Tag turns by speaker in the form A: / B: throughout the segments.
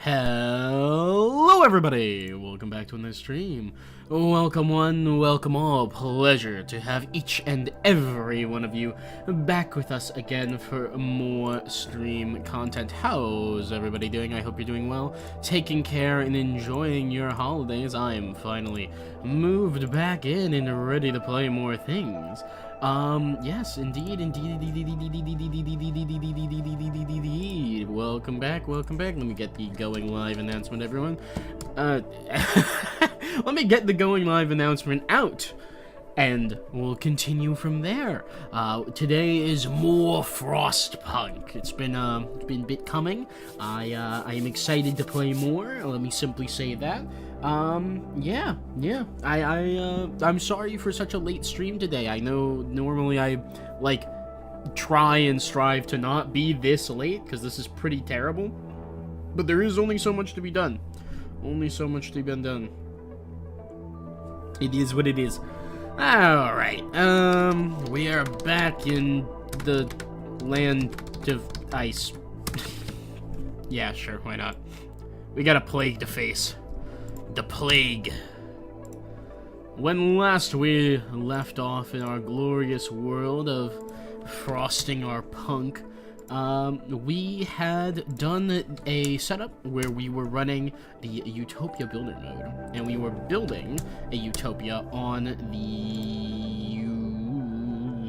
A: Hello everybody! Welcome back to another stream. Welcome one, welcome all. Pleasure to have each and every one of you back with us again for more stream content. How's everybody doing? I hope you're doing well, taking care and enjoying your holidays. I'm finally moved back in and ready to play more things. Yes, indeed. Welcome back. Let me get the going live announcement, everyone. Let me get the going live announcement out, and we'll continue from there. Today is more Frostpunk. It's been a bit coming. I am excited to play more. Let me simply say that. Yeah. I'm sorry for such a late stream today. I know normally I, try and strive to not be this late, because this is pretty terrible. But there is only so much to be done. Only so much to be done. It is what it is. Alright, we are back in the land of ice. Yeah, sure, why not? We got a plague to face. The plague. When last we left off in our glorious world of frosting our punk, we had done a setup where we were running the Utopia builder mode, and we were building a Utopia on the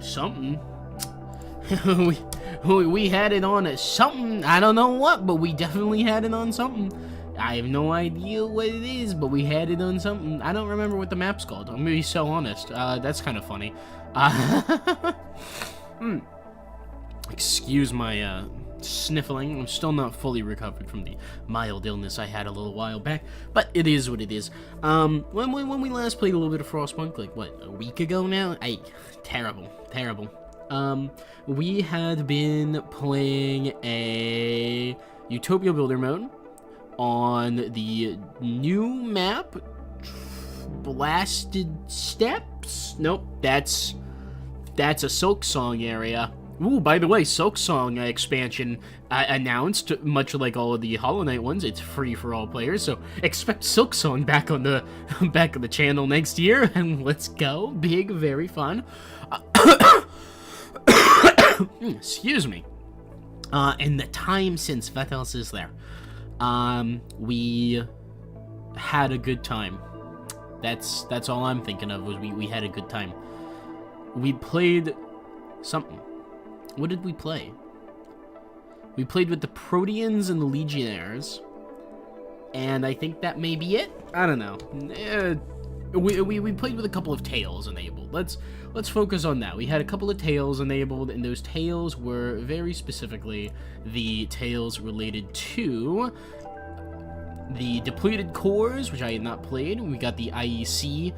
A: something. we had it on something. I don't know what, but we definitely had it on something. I have no idea what it is, but we had it on something. I don't remember what the map's called. I'm gonna be so honest. That's kind of funny. Excuse my sniffling. I'm still not fully recovered from the mild illness I had a little while back, but it is what it is. When we last played a little bit of Frostpunk, a week ago now? Terrible. We had been playing a Utopia builder mode on the new map, Blasted Steps? Nope, that's a Silk Song area. Ooh, by the way, Silk Song expansion announced, much like all of the Hollow Knight ones. It's free for all players, so expect Silk Song back on the channel next year, and let's go. Big, very fun. Excuse me. And the time since, what else is there? We had a good time. That's all I'm thinking of, was we had a good time. We played something. What did we play? We played with the Proteans and the Legionnaires, and I think that may be it. I don't know. We played with a couple of tails enabled. Let's focus on that. We had a couple of tails enabled, and those tails were very specifically the tails related to the depleted cores, which I had not played. We got the IEC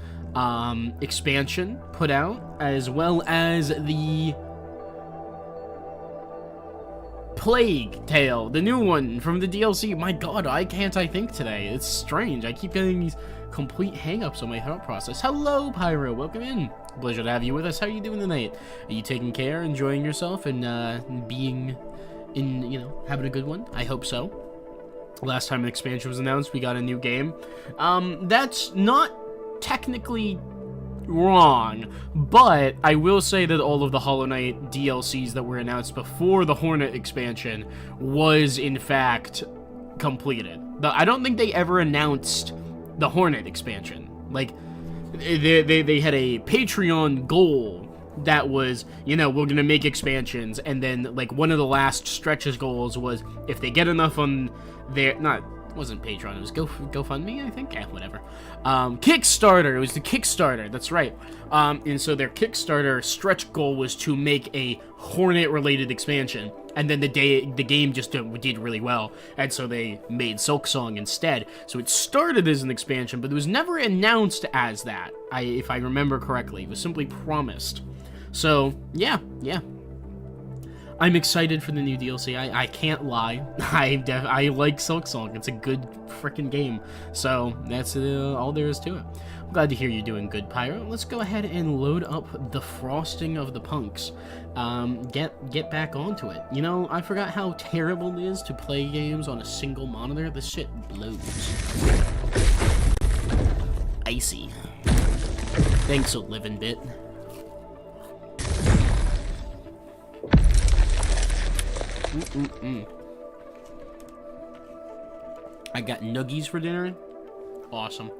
A: expansion put out, as well as the Plague Tale, the new one from the DLC. My god, why can't I think today? It's strange. I keep getting these complete hang-ups on my thought process. Hello, Pyro. Welcome in. Pleasure to have you with us. How are you doing tonight? Are you taking care, enjoying yourself, and being in, having a good one? I hope so. Last time an expansion was announced, we got a new game. That's not technically wrong, but I will say that all of the Hollow Knight DLCs that were announced before the Hornet expansion was in fact completed. I don't think they ever announced the Hornet expansion. They had a Patreon goal that was, we're gonna make expansions, and then one of the last stretches goals was if they get enough on their, it wasn't Patreon, it was GoFundMe, I think. Whatever. Kickstarter. It was the Kickstarter. That's right. And so their Kickstarter stretch goal was to make a Hornet-related expansion, and then the game just did really well, and so they made Silk Song instead. So it started as an expansion, but it was never announced as that. If I remember correctly, it was simply promised. So yeah. I'm excited for the new DLC. I can't lie. I like Silk Song. It's a good freaking game. So that's all there is to it. Glad to hear you're doing good, Pyro. Let's go ahead and load up the frosting of the punks. Get back onto it. You know, I forgot how terrible it is to play games on a single monitor. This shit blows. Icy. Thanks, a living bit. I got nuggies for dinner. Awesome.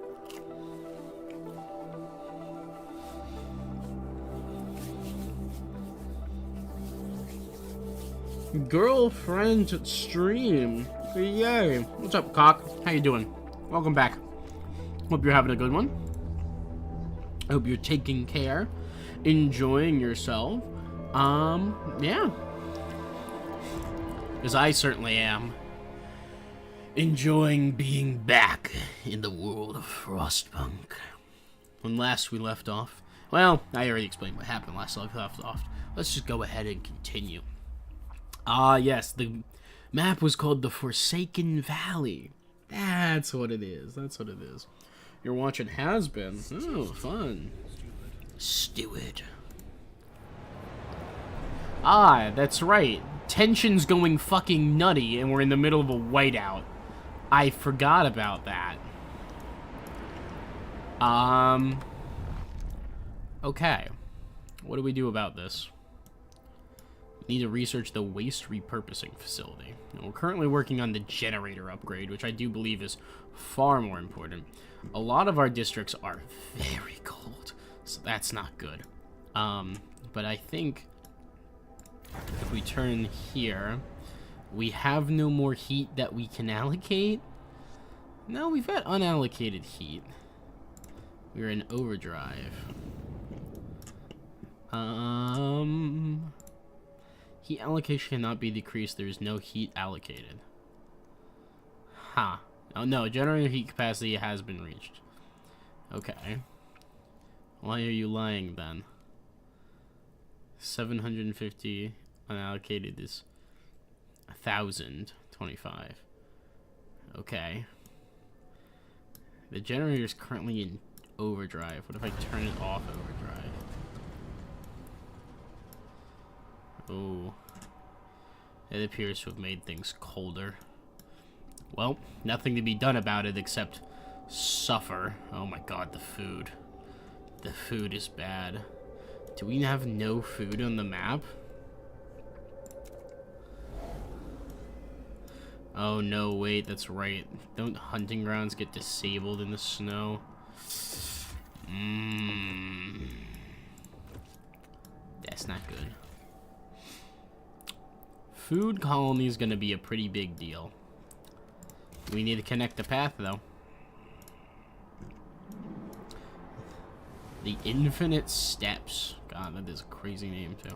A: Girlfriend stream. Yay. What's up, Cock? How you doing? Welcome back. Hope you're having a good one. Hope you're taking care. Enjoying yourself. Yeah. Because I certainly am. Enjoying being back in the world of Frostpunk. When last we left off... Well, I already explained what happened last time we left off. Let's just go ahead and continue. Yes, the map was called the Forsaken Valley. That's what it is. That's what it is. You're watching Has Been. Oh, fun. Steward. That's right. Tension's going fucking nutty, and we're in the middle of a whiteout. I forgot about that. Okay. What do we do about this? We need to research the waste repurposing facility. We're currently working on the generator upgrade, which I do believe is far more important. A lot of our districts are very cold, so that's not good. But I think if we turn here, we have no more heat that we can allocate. No, we've got unallocated heat. We're in overdrive. Heat allocation cannot be decreased. There is no heat allocated. Ha. Oh no, generator heat capacity has been reached. Okay. Why are you lying then? 750 unallocated is 1,025. Okay. The generator is currently in overdrive. What if I turn it off overdrive? Oh. It appears to have made things colder. Well, nothing to be done about it except suffer. Oh my god, the food. The food is bad. Do we have no food on the map? Oh no, wait, that's right. Don't hunting grounds get disabled in the snow? That's not good. Food colony is going to be a pretty big deal. We need to connect the path, though. The Infinite Steps. God, that is a crazy name, too.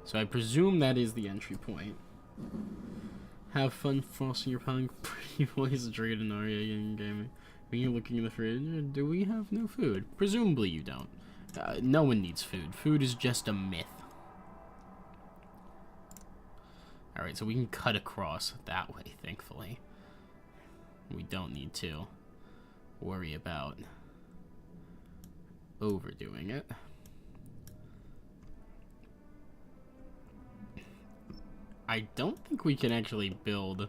A: So I presume that is the entry point. Have fun frosting your punk. Pretty voice trade in Arya in gaming. When you're looking in the fridge, do we have no food? Presumably you don't. No one needs food. Food is just a myth. Alright, so we can cut across that way, thankfully. We don't need to worry about overdoing it. I don't think we can actually build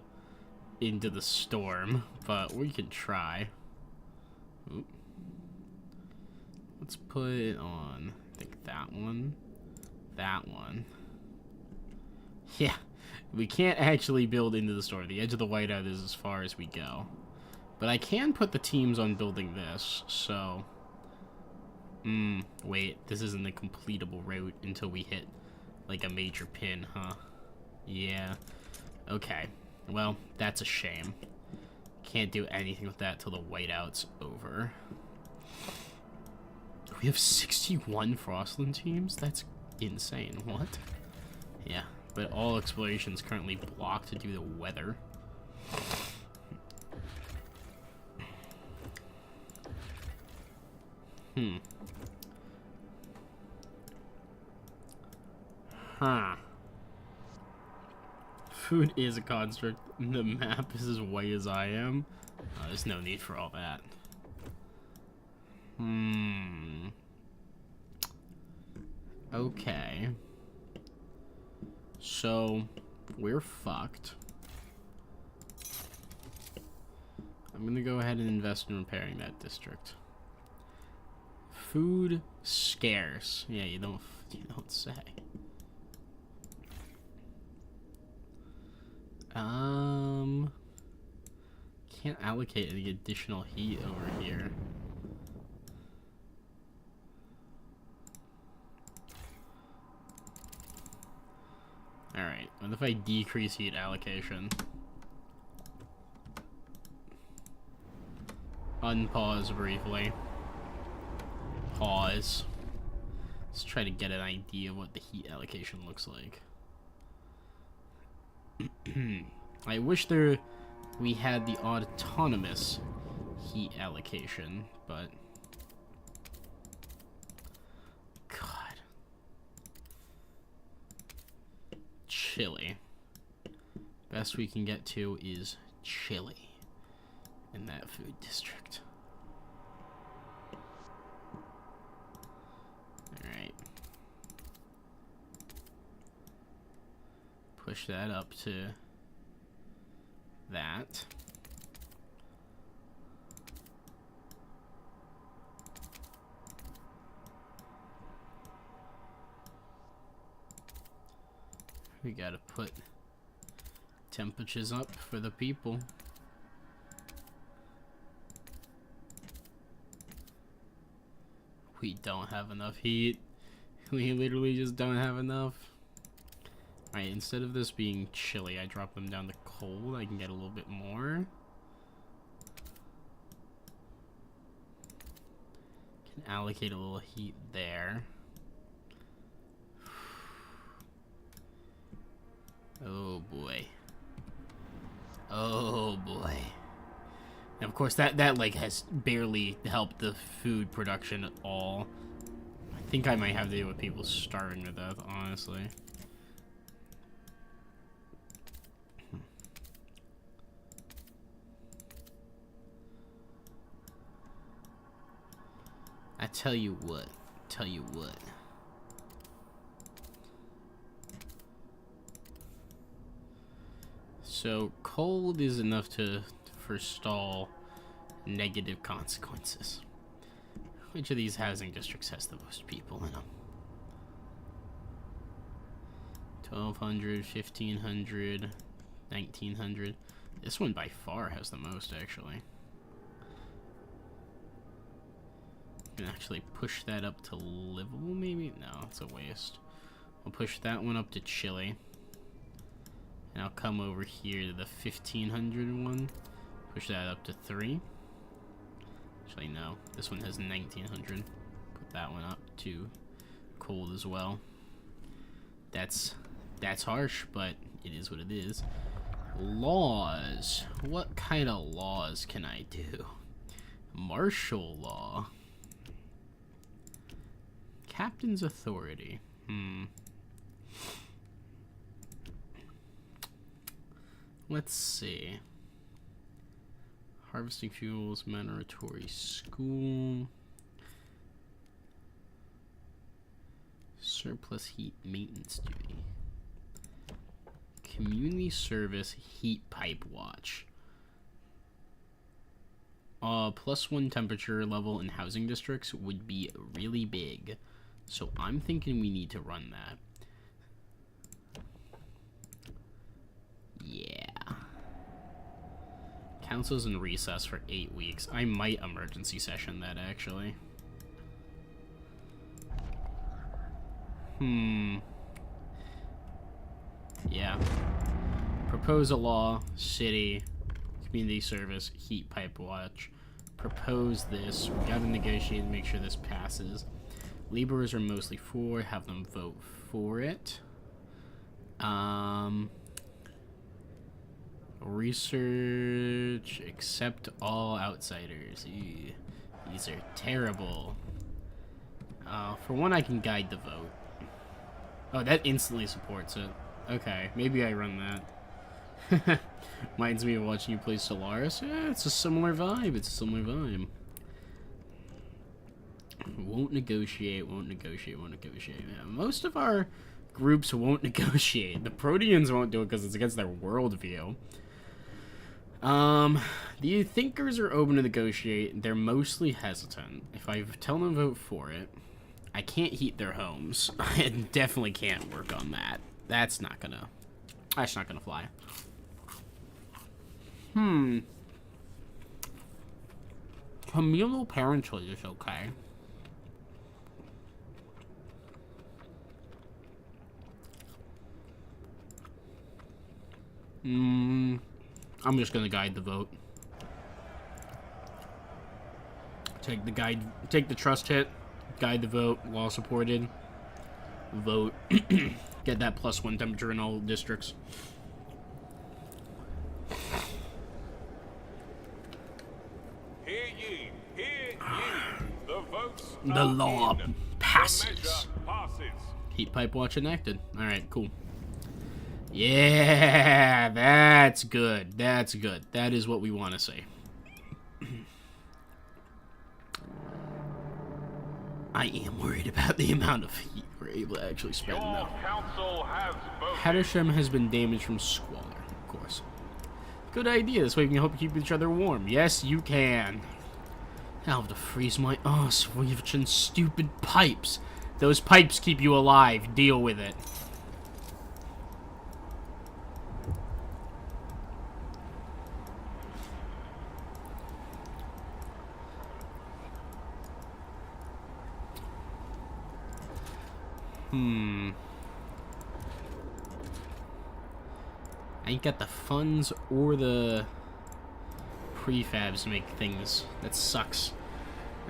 A: into the storm, but we can try. Oop. Let's put it on, I think that one, that one. Yeah, we can't actually build into the storm. The edge of the whiteout is as far as we go. But I can put the teams on building this, so... wait, this isn't a completable route until we hit, like, a major pin, huh? Yeah. Okay. Well, that's a shame. Can't do anything with that till the whiteout's over. We have 61 Frostland teams? That's insane. What? Yeah, but all exploration is currently blocked due to weather. Huh. Food is a construct. The map is as white as I am. Oh, there's no need for all that. Okay. So, we're fucked. I'm gonna go ahead and invest in repairing that district. Food scarce. Yeah, you don't say. Can't allocate any additional heat over here. Alright, what if I decrease heat allocation? Unpause briefly. Pause. Let's try to get an idea of what the heat allocation looks like. I wish we had the autonomous heat allocation, but God. Chili. Best we can get to is chili in that food district. Alright. Push that up to that. We gotta put temperatures up for the people. We don't have enough heat. We literally just don't have enough. Alright, instead of this being chilly, I drop them down to cold. I can get a little bit more. Can allocate a little heat there. Oh boy. Oh boy. And of course that like has barely helped the food production at all. I think I might have to deal with people starving to death, honestly. I tell you what. So cold is enough to forestall negative consequences. Which of these housing districts has the most people in them? 1,200, 1,500, 1,900. This one by far has the most, actually. Can actually push that up to livable, maybe? No, it's a waste. I'll push that one up to chilly. And I'll come over here to the 1,500 one. Push that up to 3. Actually, no. This one has 1,900. Put that one up to cold as well. That's harsh, but it is what it is. Laws. What kind of laws can I do? Martial law. Captain's authority. Let's see. Harvesting fuels, mandatory school. Surplus heat maintenance duty. Community service heat pipe watch. +1 temperature level in housing districts would be really big. So I'm thinking we need to run that. Yeah. Council's in recess for 8 weeks. I might emergency session that, actually. Yeah. Propose a law, city, community service, heat pipe watch. Propose this. We gotta negotiate and make sure this passes. Laborers are mostly for, have them vote for it. Research, accept all outsiders. Ew, these are terrible. For one, I can guide the vote. Oh, that instantly supports it. Okay, maybe I run that. Reminds me of watching you play Solaris. Yeah, it's a similar vibe. It's a similar vibe. Won't negotiate, won't negotiate, won't negotiate. Yeah, most of our groups won't negotiate. The Proteans won't do it because it's against their worldview. The Thinkers are open to negotiate. They're mostly hesitant. If I tell them to vote for it, I can't heat their homes. I definitely can't work on that. That's not gonna fly. Communal parenthood is okay. I'm just gonna guide the vote. Take the trust hit, guide the vote, law supported, vote, get that +1 temperature in all districts.
B: Hear ye, hear ye. The votes
A: The law
B: in.
A: passes.
B: The passes.
A: Heat pipe watch enacted. Alright, cool. Yeah, that's good. That's good. That is what we want to see. I am worried about the amount of heat we're able to actually spend now. Hadasham has been damaged from squalor, of course. Good idea. This way we can help keep each other warm. Yes, you can. I'll have to freeze my ass for your stupid pipes. Those pipes keep you alive. Deal with it. I ain't got the funds or the prefabs to make things. That sucks.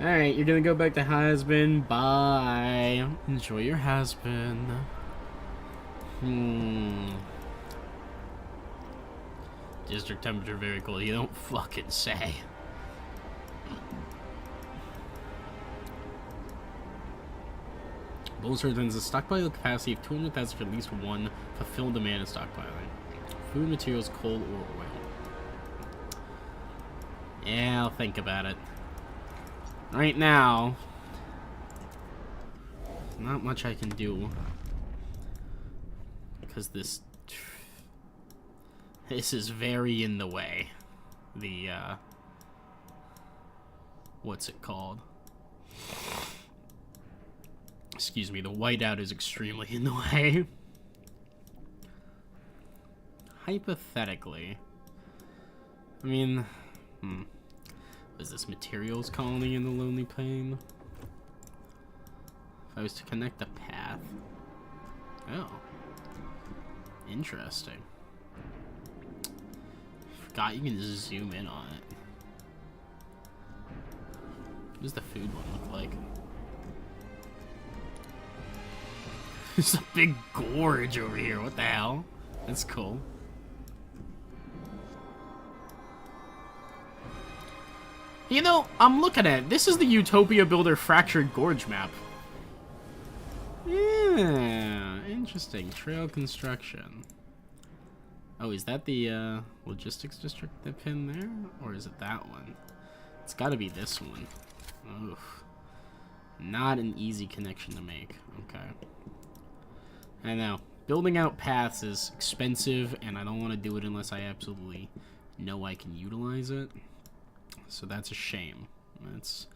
A: Alright, you're gonna go back to has-been. Bye. Enjoy your has-been. District temperature very cold. You don't fucking say. Bolster has a stockpile capacity of 200,000 for at least one fulfilled demand in stockpiling. Food, materials, coal, or oil. Yeah, I'll think about it. Right now, not much I can do. Because this is very in the way. The, what's it called? Excuse me, the whiteout is extremely in the way. Hypothetically, I mean, is this materials colony in the Lonely Plain? If I was to connect a path. Oh. Interesting. Forgot you can just zoom in on it. What does the food one look like? There's a big gorge over here. What the hell? That's cool. You know, I'm looking at it. This is the Utopia Builder Fractured Gorge map. Yeah, interesting. Trail construction. Oh, is that the logistics district they pinned there? Or is it that one? It's gotta be this one. Oof. Not an easy connection to make. Okay. I know. Building out paths is expensive, and I don't want to do it unless I absolutely know I can utilize it. So that's a shame. It's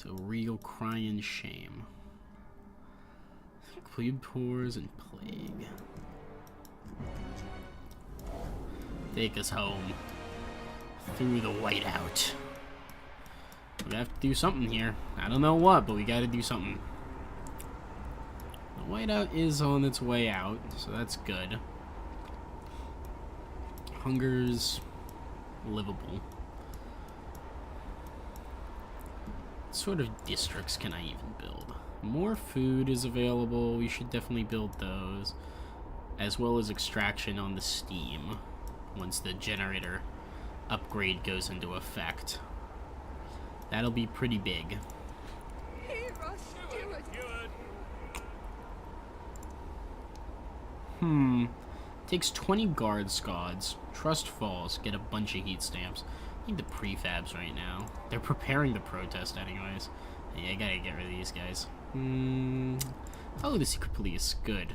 A: a real crying shame. Plebe pores and plague. Take us home. Through the whiteout. We have to do something here. I don't know what, but we gotta do something. The whiteout is on its way out, so that's good. Hunger's livable. What sort of districts can I even build? More food is available. We should definitely build those. As well as extraction on the steam. Once the generator upgrade goes into effect. That'll be pretty big. Takes 20 guard squads. Trust falls. Get a bunch of heat stamps. I need the prefabs right now. They're preparing the protest anyways. Yeah, I gotta get rid of these guys. Oh, the secret police. Good.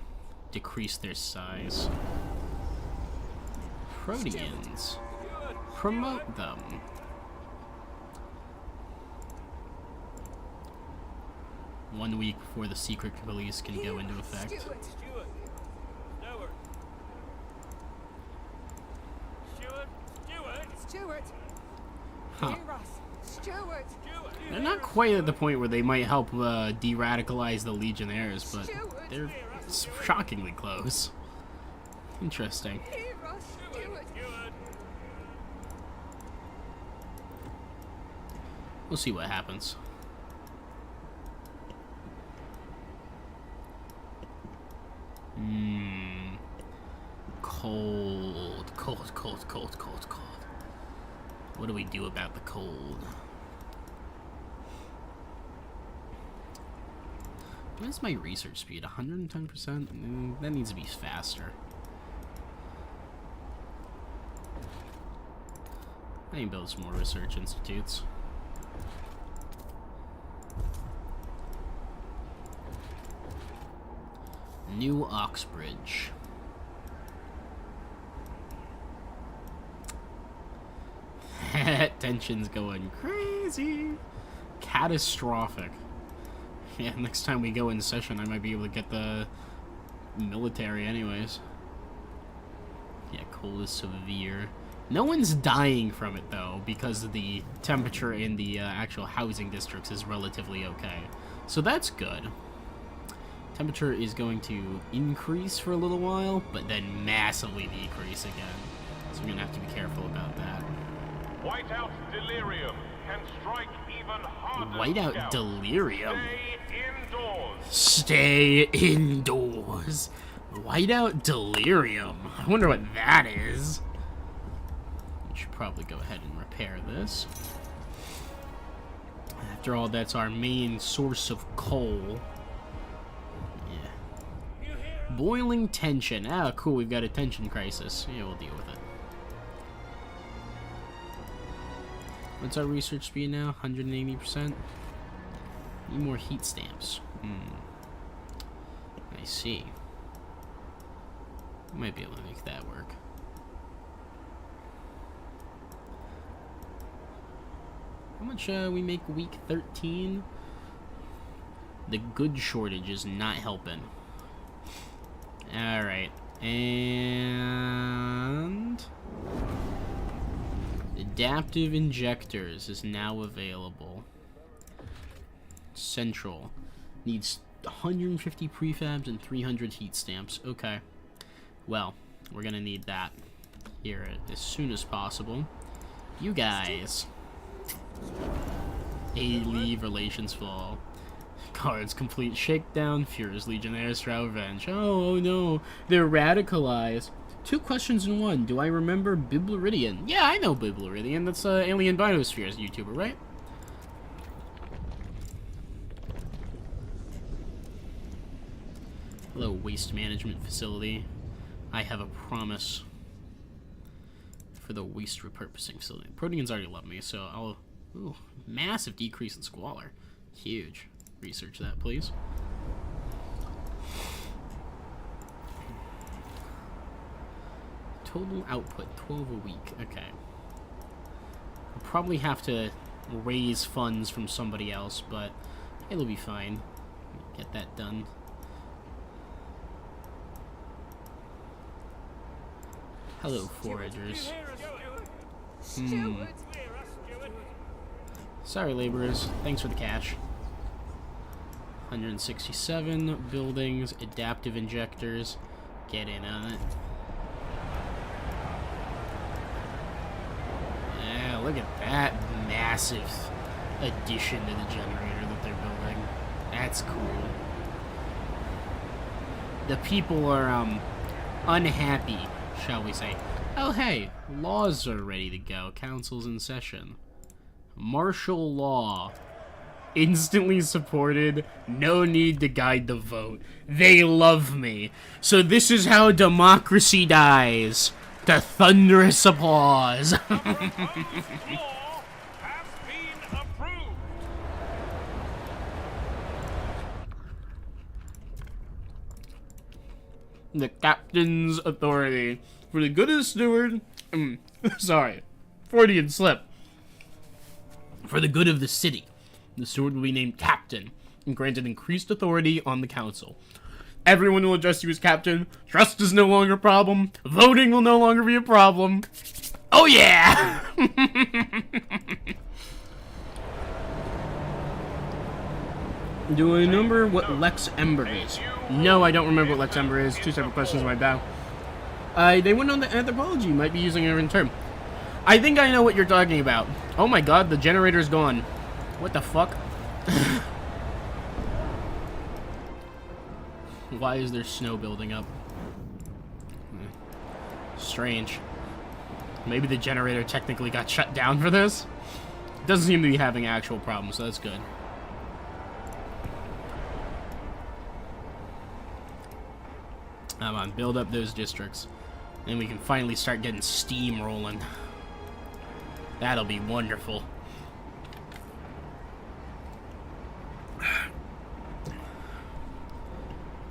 A: Decrease their size. Proteans. Promote them. One week before the secret police can go into effect. Huh. They're not quite at the point where they might help de-radicalize the Legionnaires, but they're shockingly close. Interesting. We'll see what happens. Cold. Cold, cold, cold, cold, cold. What do we do about the cold? What is my research speed? 110%? That needs to be faster. I can build some more research institutes. New Oxbridge. Tension's going crazy. Catastrophic. Yeah, next time we go in session, I might be able to get the military anyways. Yeah, cold is severe. No one's dying from it, though, because the temperature in the actual housing districts is relatively okay. So that's good. Temperature is going to increase for a little while, but then massively decrease again. So we're going to have to be careful about that.
B: Whiteout delirium can strike even harder.
A: Whiteout delirium?
B: Stay indoors.
A: Stay indoors. Whiteout delirium. I wonder what that is. We should probably go ahead and repair this. After all, that's our main source of coal. Yeah. Boiling tension. Ah, cool. We've got a tension crisis. Yeah, we'll deal with it. What's our research speed now? 180%? Need more heat stamps. I see. Might be able to make that work. How much we make week 13? The good shortage is not helping. Alright. And adaptive injectors is now available. Central needs 150 prefabs and 300 heat stamps. Okay. Well, we're gonna need that here as soon as possible. You guys. Leave relations fall. Cards complete shakedown. Furious Legionnaires try revenge. Oh no, they're radicalized. 2 questions in one. Do I remember Bibluridian? Yeah, I know Bibluridian. That's Alien Biosphere's YouTuber, right? Hello, waste management facility. I have a promise for the waste repurposing facility. Proteans already love me, so I'll... Ooh, massive decrease in squalor. Huge. Research that, please. Total output, 12 a week. Okay. I'll probably have to raise funds from somebody else, but it'll be fine. Get that done. Hello, foragers. Sorry, laborers. Thanks for the cash. 167 buildings, adaptive injectors. Get in on it. Yeah, look at that massive addition to the generator that they're building. That's cool. The people are, unhappy, shall we say. Oh, hey, laws are ready to go. Council's in session. Martial law. Instantly supported. No need to guide the vote. They love me. So this is how democracy dies. To thunderous applause.
B: Law has been approved.
A: The captain's authority. For the good of the steward... sorry. Freudian slip. For the good of the city, the steward will be named captain and granted increased authority on the council. Everyone will address you as captain. Trust is no longer a problem. Voting will no longer be a problem. Oh yeah! Do I remember what Lex Ember is? No, I don't remember what Lex Ember is. Two separate questions in my bow. They went on the anthropology. Might be using a different term. I think I know what you're talking about. Oh my god, the generator's gone. What the fuck? Why is there snow building up? Strange. Maybe the generator technically got shut down for this? It doesn't seem to be having actual problems, so that's good. Come on, build up those districts. And we can finally start getting steam rolling. That'll be wonderful.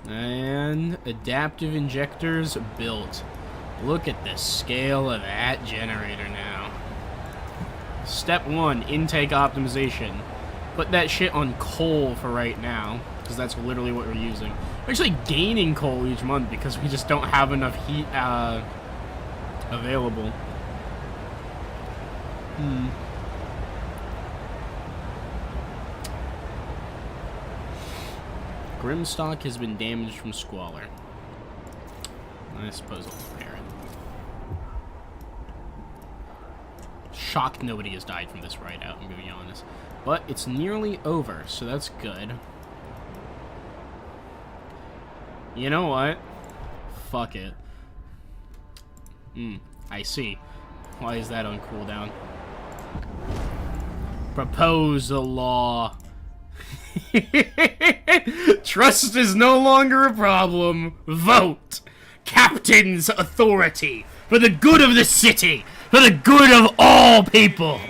A: And adaptive injectors built. Look at the scale of that generator now. Step 1, intake optimization. Put that shit on coal for right now, because that's literally what we're using. We're actually gaining coal each month because we just don't have enough heat available. Grimstock has been damaged from squalor. I suppose I'll repair it. Shocked nobody has died from this ride out, I'm gonna be honest. But it's nearly over, so that's good. You know what? Fuck it. I see. Why is that on cooldown? Propose the law. Trust is no longer a problem. Vote. Captain's authority. For the good of the city. For the good of all people.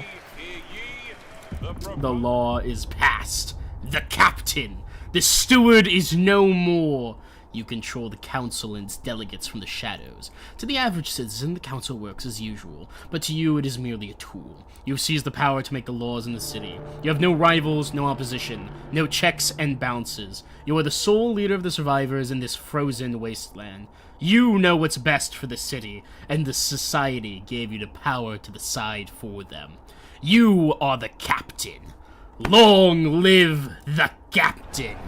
A: The law is passed. The captain. The steward is no more. You control the council and its delegates from the shadows. To the average citizen, the council works as usual, but to you it is merely a tool. You have seized the power to make the laws in the city. You have no rivals, no opposition, no checks and balances. You are the sole leader of the survivors in this frozen wasteland. You know what's best for the city, and the society gave you the power to decide for them. You are the captain. Long live the captain.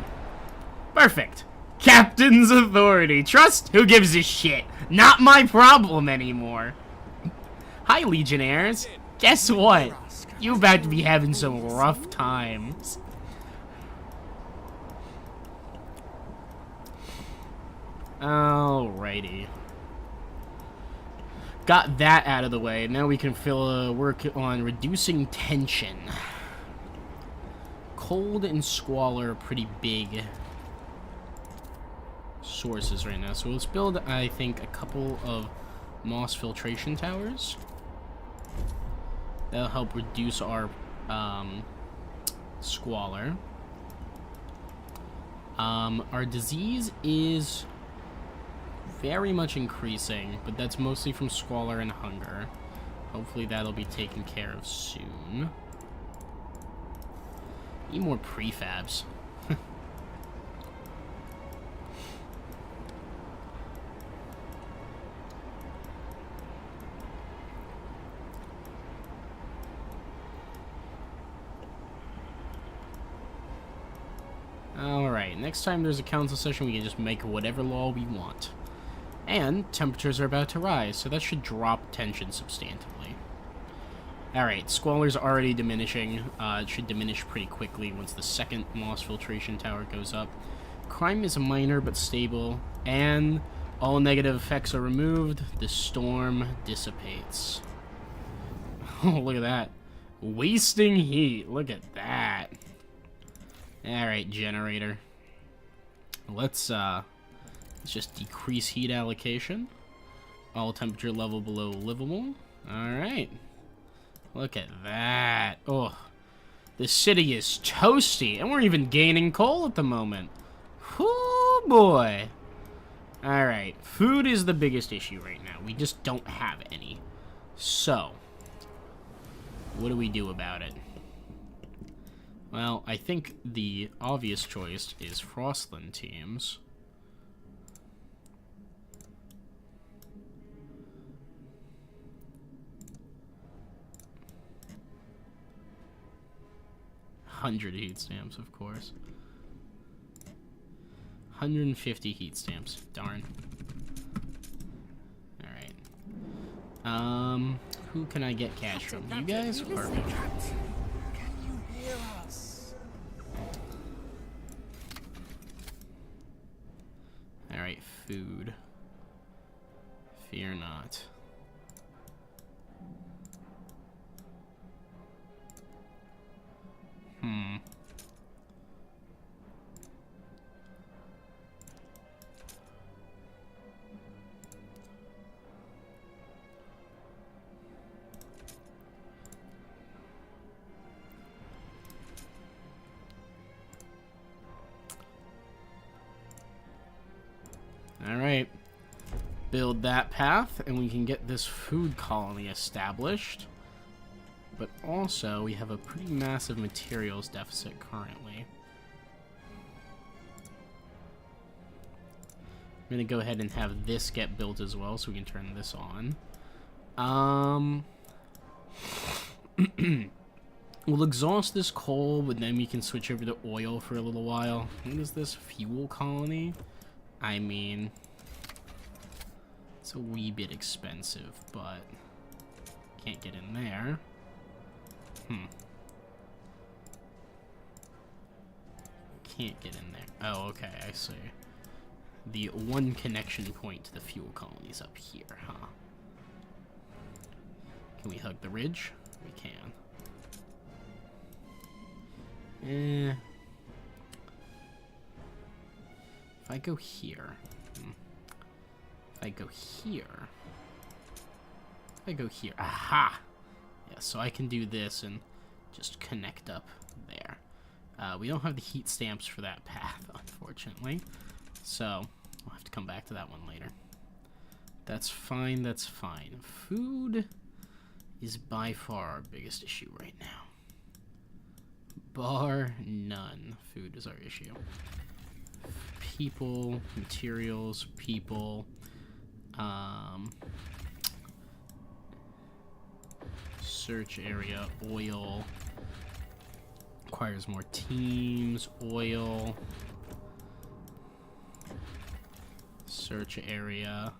A: Perfect. Captain's authority. Trust? Who gives a shit? Not my problem anymore. Hi, Legionnaires. Guess what? You about to be having some rough times. Alrighty. Got that out of the way. Now we can work on reducing tension. Cold and squalor are pretty big sources right now. So let's build, I think, a couple of moss filtration towers. That'll help reduce our squalor. Our disease is very much increasing, but that's mostly from squalor and hunger. Hopefully that'll be taken care of soon. Need more prefabs. Alright, next time there's a council session, we can just make whatever law we want. And temperatures are about to rise, so that should drop tension substantively. Alright, squalor's already diminishing. It should diminish pretty quickly once the second moss filtration tower goes up. Crime is minor but stable, and all negative effects are removed. The storm dissipates. Oh, look at that. Wasting heat. Look at that. Alright, generator. Let's just decrease heat allocation. All temperature level below livable. Alright. Look at that. Oh, the city is toasty, and we're even gaining coal at the moment. Whoo, boy. Alright, food is the biggest issue right now. We just don't have any. So, what do we do about it? Well, I think the obvious choice is Frostland teams. $100 heat stamps, of course. 150 heat stamps. Darn. Alright. Who can I get cash from? You guys? Or... Alright, food. Fear not. Alright. Build that path, and we can get this food colony established. But also, we have a pretty massive materials deficit currently. I'm gonna go ahead and have this get built as well, so we can turn this on. We'll exhaust this coal, but then we can switch over to oil for a little while. What is this? Fuel colony? I mean, it's a wee bit expensive, but can't get in there. Can't get in there. Oh, okay, I see. The one connection point to the fuel colony is up here, huh? Can we hug the ridge? We can. If I go here... If I go here... If I go here... Aha! Yeah, so I can do this and just connect up there. We don't have the heat stamps for that path, unfortunately. So, we'll have to come back to that one later. That's fine, that's fine. Food is by far our biggest issue right now. Bar none. Food is our issue. People, materials, people. Search area, oil. Requires more teams, oil. Search area.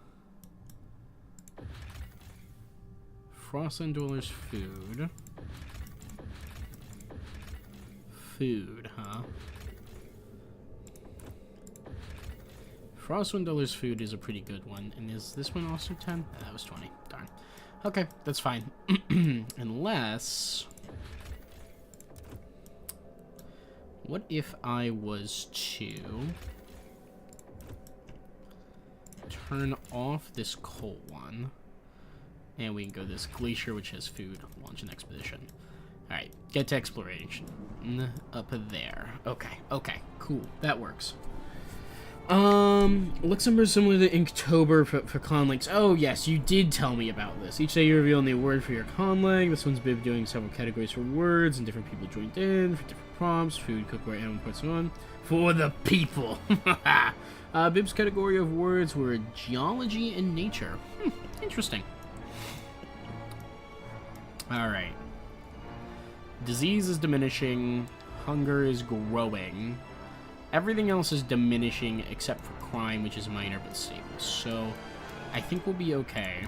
A: Frostland Dwellers food. Food, huh? Frostland Dwellers food is a pretty good one. And is this one also 10? That was 20. Darn. Okay, that's fine. Unless... What if I was to turn off this coal one, and we can go this glacier, which has food, launch an expedition. Alright, get to exploration. Up there. Okay, okay, cool. That works. Luxembourg similar to Inktober for conlangs. Oh, yes, you did tell me about this. Each day you reveal a new word for your conlang. This one's been doing several categories for words, and different people joined in for different prompts. Food, cookware, animal parts, and so on. For the people. Bib's category of words were geology and nature. Interesting. Alright. Disease is diminishing. Hunger is growing. Everything else is diminishing except for crime, which is minor but stable. So, I think we'll be okay.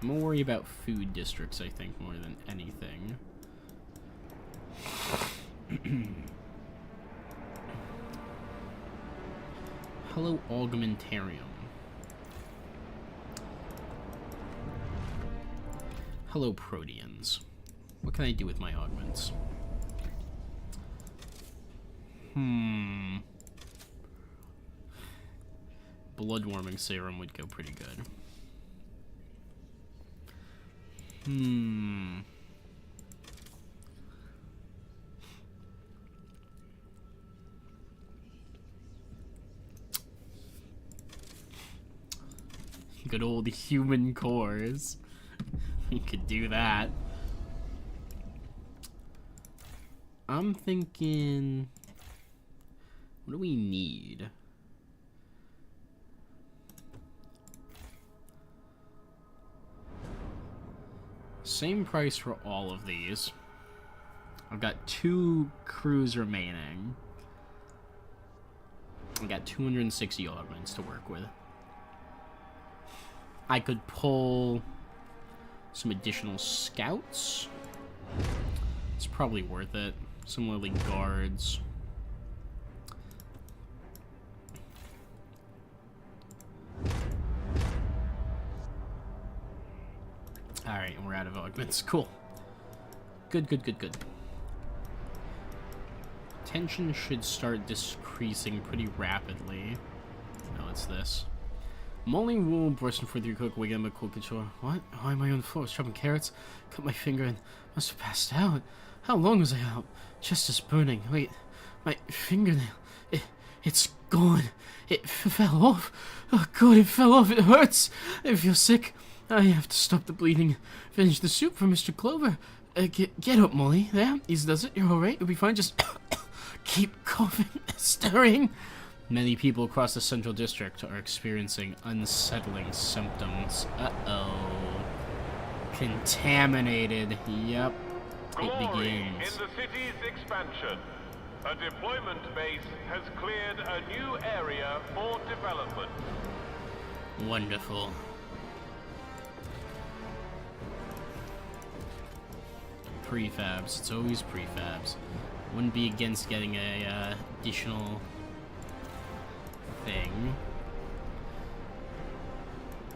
A: I'm gonna worry about food districts, I think, more than anything. Hello, Augmentarium. Hello, Proteans. What can I do with my augments? Blood warming serum would go pretty good. Good old human cores. We could do that. I'm thinking... What do we need? Same price for all of these. I've got 2 crews remaining. I got 260 augments to work with. I could pull some additional scouts. It's probably worth it. Similarly, guards. Alright, and we're out of augments. Cool. Good, good, good, good. Tension should start decreasing pretty rapidly. No, it's this. Molly wool bursting through the cook wig and my cool control. What? Why am I on the floor? Chopping carrots? Cut my finger and must have passed out. How long was I out? Chest is burning. Wait, my fingernail. It's gone. It fell off. Oh god, it fell off. It hurts. I feel sick. I have to stop the bleeding. Finish the soup for Mr. Clover. Get up, Molly. There, easy does it. You're alright. You'll be fine. Just keep coughing, stirring. Many people across the Central District are experiencing unsettling symptoms. Uh-oh. Contaminated. Yep. It begins.
B: In the city's expansion, a deployment base has cleared a new area for development.
A: Wonderful. Prefabs. It's always prefabs. Wouldn't be against getting a additional thing.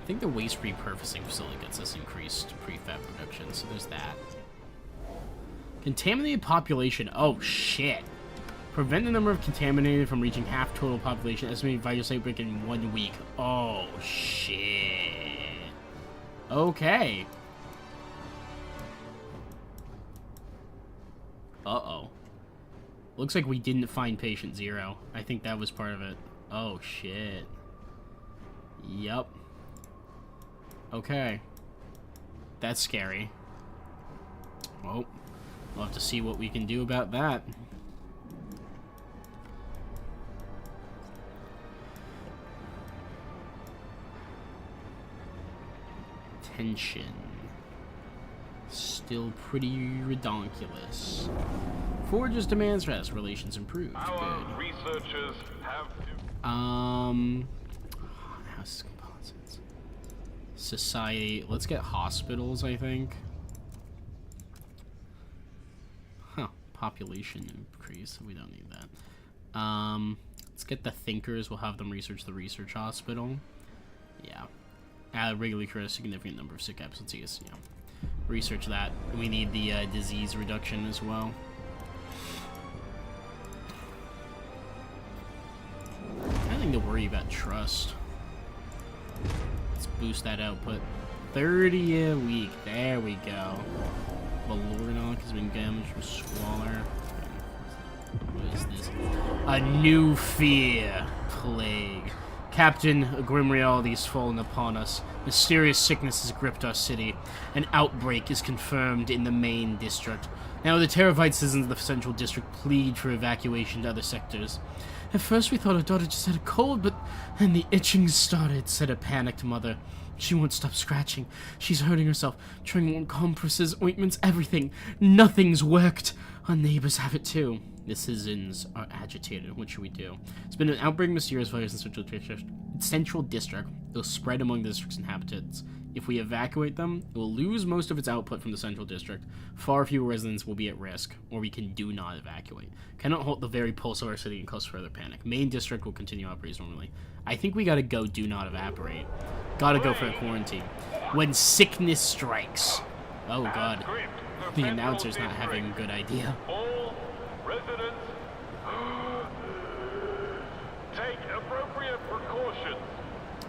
A: I think the waste repurposing facility gets us increased prefab production, so there's that. Contaminated population. Oh shit. Prevent the number of contaminated from reaching half total population. Estimated virus outbreak in 1 week. Oh shit. Okay. Uh-oh. Looks like we didn't find patient 0. I think that was part of it. Oh, shit. Yup. Okay. That's scary. Oh. We'll have to see what we can do about that. Tension. Still pretty redonkulous. Forges demands rest. Relations improved.
B: Our
A: Good.
B: researchers have
A: House composites. Society. Let's get hospitals, I think. Huh. Population increase. We don't need that. Let's get the thinkers. We'll have them research the research hospital. Yeah. Regularly occur a significant number of sick absentees. Yeah. Research that. We need the disease reduction as well. Nothing to worry about trust. Let's boost that output. 30 a week. There we go. Balornock has been damaged from Squalor. What is this? A new fear. Plague. Captain, a grim reality has fallen upon us. Mysterious sickness has gripped our city. An outbreak is confirmed in the main district. Now the terrified citizens of the Central District plead for evacuation to other sectors. At first we thought our daughter just had a cold, but then the itching started, said a panicked mother. She won't stop scratching. She's hurting herself, trying warm compresses, ointments, everything. Nothing's worked. Our neighbors have it too. The citizens are agitated. What should we do? It's been an outbreak of mysterious virus in Central District. It will spread among the district's inhabitants. If we evacuate them, it will lose most of its output from the Central District. Far fewer residents will be at risk, or we can do not evacuate. Cannot halt the very pulse of our city and cause further panic. Main district will continue operating normally. I think we gotta go do not evaporate. Gotta go for a quarantine. When sickness strikes. Oh god. The announcer's not having a good idea.
B: all residents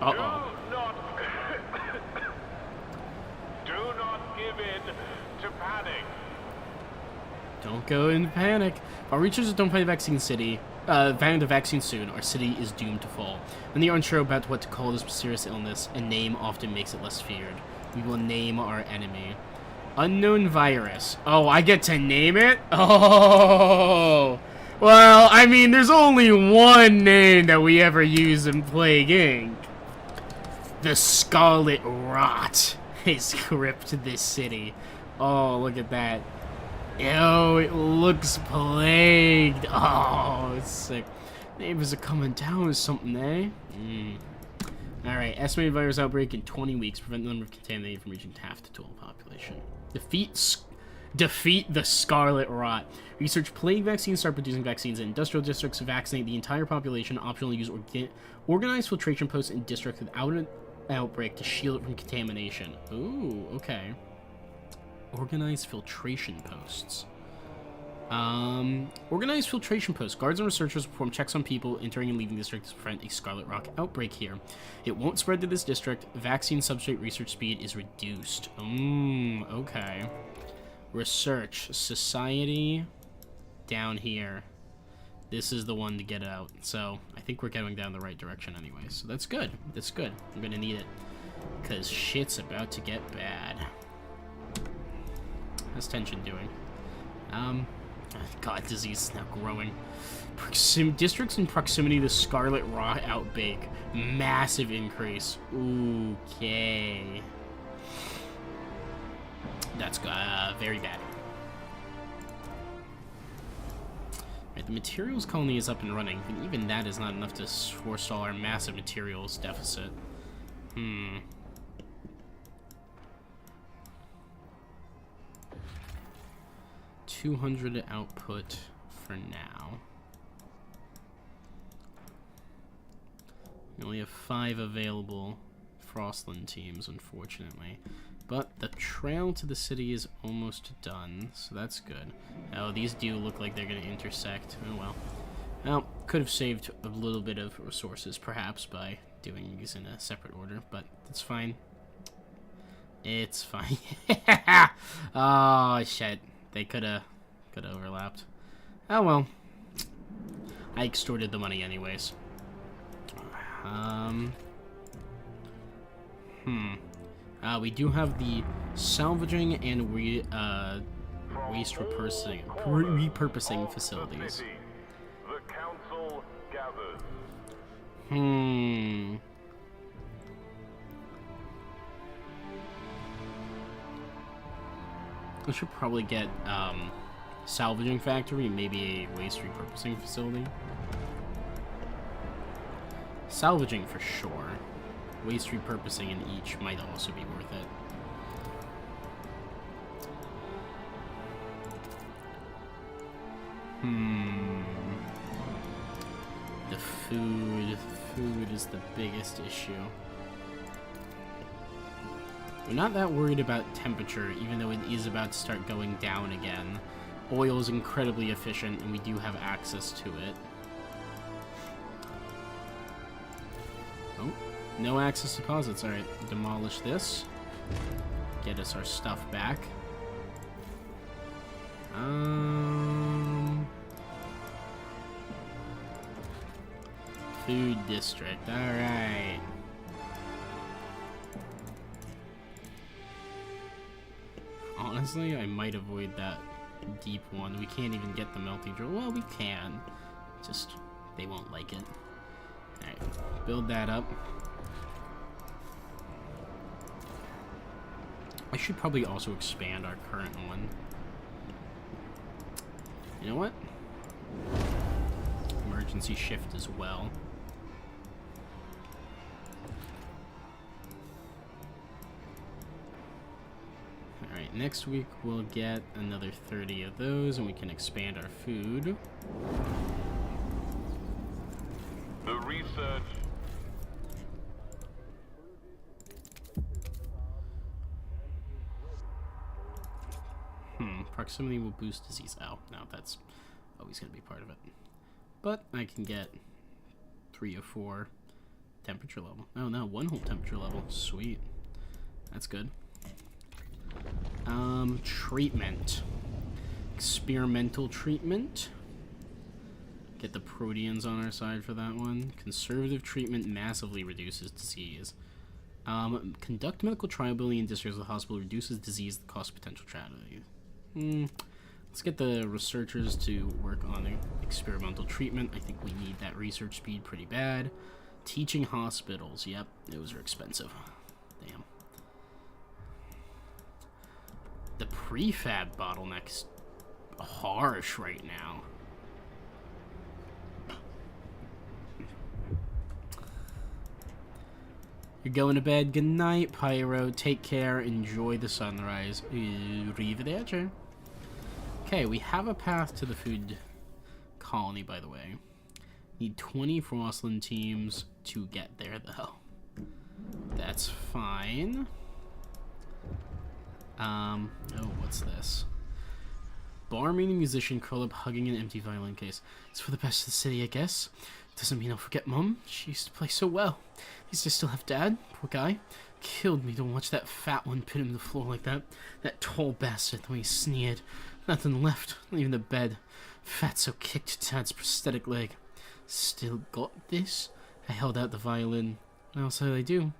A: Uh-oh.
B: Do not give in to panic.
A: Don't go into panic. Our researchers don't find the vaccine soon, our city is doomed to fall. When they are unsure about what to call this mysterious illness, a name often makes it less feared. We will name our enemy. Unknown virus. Oh, I get to name it? Oh! Well, I mean, there's only one name that we ever use in Plague Inc. The Scarlet Rot has gripped this city. Oh, look at that. Ew, it looks plagued. Oh, it's sick. Neighbors are coming down with something, eh? Alright, estimated virus outbreak in 20 weeks. Prevent the number of contaminated from reaching half the total population. Defeat the Scarlet Rot. Research plague vaccines, start producing vaccines in industrial districts, vaccinate the entire population, optionally use organized filtration posts in districts without an outbreak to shield it from contamination. Ooh, okay. Organized filtration posts. Organized filtration posts. Guards and researchers perform checks on people entering and leaving districts to prevent a Scarlet Rot outbreak here. It won't spread to this district. Vaccine substrate research speed is reduced. Okay. Research. Society. Down here. This is the one to get out. So, I think we're going down the right direction anyway. So that's good. That's good. I'm gonna need it. Because shit's about to get bad. How's tension doing? God, disease is now growing. Districts in proximity to Scarlet Rot outbreak. Massive increase. Okay. That's very bad. Right, the materials colony is up and running, but even that is not enough to forestall our massive materials deficit. 200 output for now. We only have 5 available Frostland teams, unfortunately. But the trail to the city is almost done, so that's good. Oh, these do look like they're going to intersect. Oh well. Well, could have saved a little bit of resources, perhaps, by doing these in a separate order, but that's fine. It's fine. Oh, shit. They could have overlapped. Oh, well. I extorted the money anyways. We do have the salvaging and waste repurposing facilities.
B: The council gathers.
A: I should probably get salvaging factory, maybe a waste repurposing facility. Salvaging for sure. Waste repurposing in each might also be worth it. The food. Food is the biggest issue. We're not that worried about temperature, even though it is about to start going down again. Oil is incredibly efficient, and we do have access to it. Oh, no access deposits. Alright, demolish this. Get us our stuff back. Food district. Alright. Honestly, I might avoid that deep one. We can't even get the melting drill. Well, we can. Just, they won't like it. Alright, build that up. I should probably also expand our current one. You know what? Emergency shift as well. Alright, next week we'll get another 30 of those and we can expand our food.
B: The research.
A: Proximity will boost disease. Oh, no, that's always going to be part of it. But I can get 3 or 4 temperature level. Oh no, 1 whole temperature level. Sweet. That's good. Treatment. Experimental treatment. Get the proteans on our side for that one. Conservative treatment massively reduces disease. Conduct medical triability in districts with the hospital reduces disease that cause potential tragedy. Let's get the researchers to work on the experimental treatment. I think we need that research speed pretty bad. Teaching hospitals. Yep, those are expensive. Damn. The prefab bottleneck's harsh right now. You're going to bed. Good night, Pyro. Take care. Enjoy the sunrise. Arrivederci. Okay, we have a path to the food colony, by the way. Need 20 Frostland teams to get there, though. That's fine. Oh, what's this? Barmaid and musician curl up hugging an empty violin case. It's for the best of the city, I guess. Doesn't mean I'll forget Mum. She used to play so well. At least I still have Dad. Poor guy. Killed me to watch that fat one pin him to the floor like that. That tall bastard, the way he sneered. Nothing left, not even the bed. Fatso kicked Dad's prosthetic leg. Still got this? I held out the violin. What else did I do?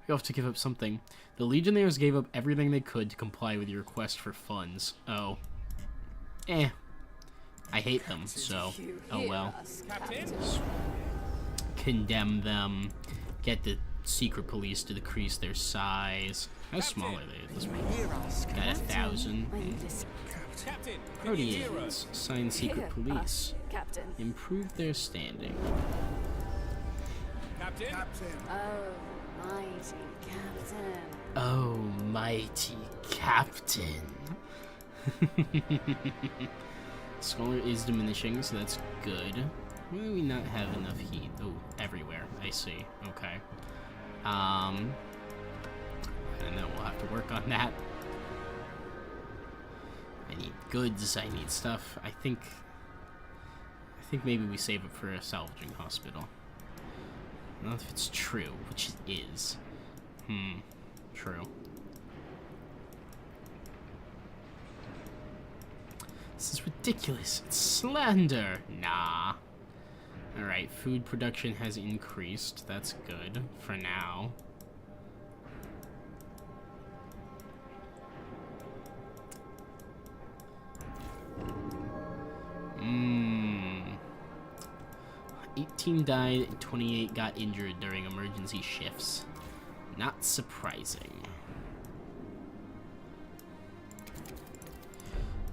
A: We have to give up something. The Legionnaires gave up everything they could to comply with your request for funds. Oh. I hate them, so, oh well. Condemn them. Get the secret police to decrease their size. How small are they at this point? Got 1,000. Proteans. Sign secret police. Improve their standing. Oh, mighty captain. Scholar is diminishing, so that's good. Why do we not have enough heat? Oh, everywhere. I see. Okay. I don't know. We'll have to work on that. I need goods. I need stuff. I think maybe we save it for a salvaging hospital. I don't know if it's true, which it is. True. This is ridiculous. It's slander. Nah. Alright, food production has increased. That's good for now. Mmm. 18 died and 28 got injured during emergency shifts. Not surprising.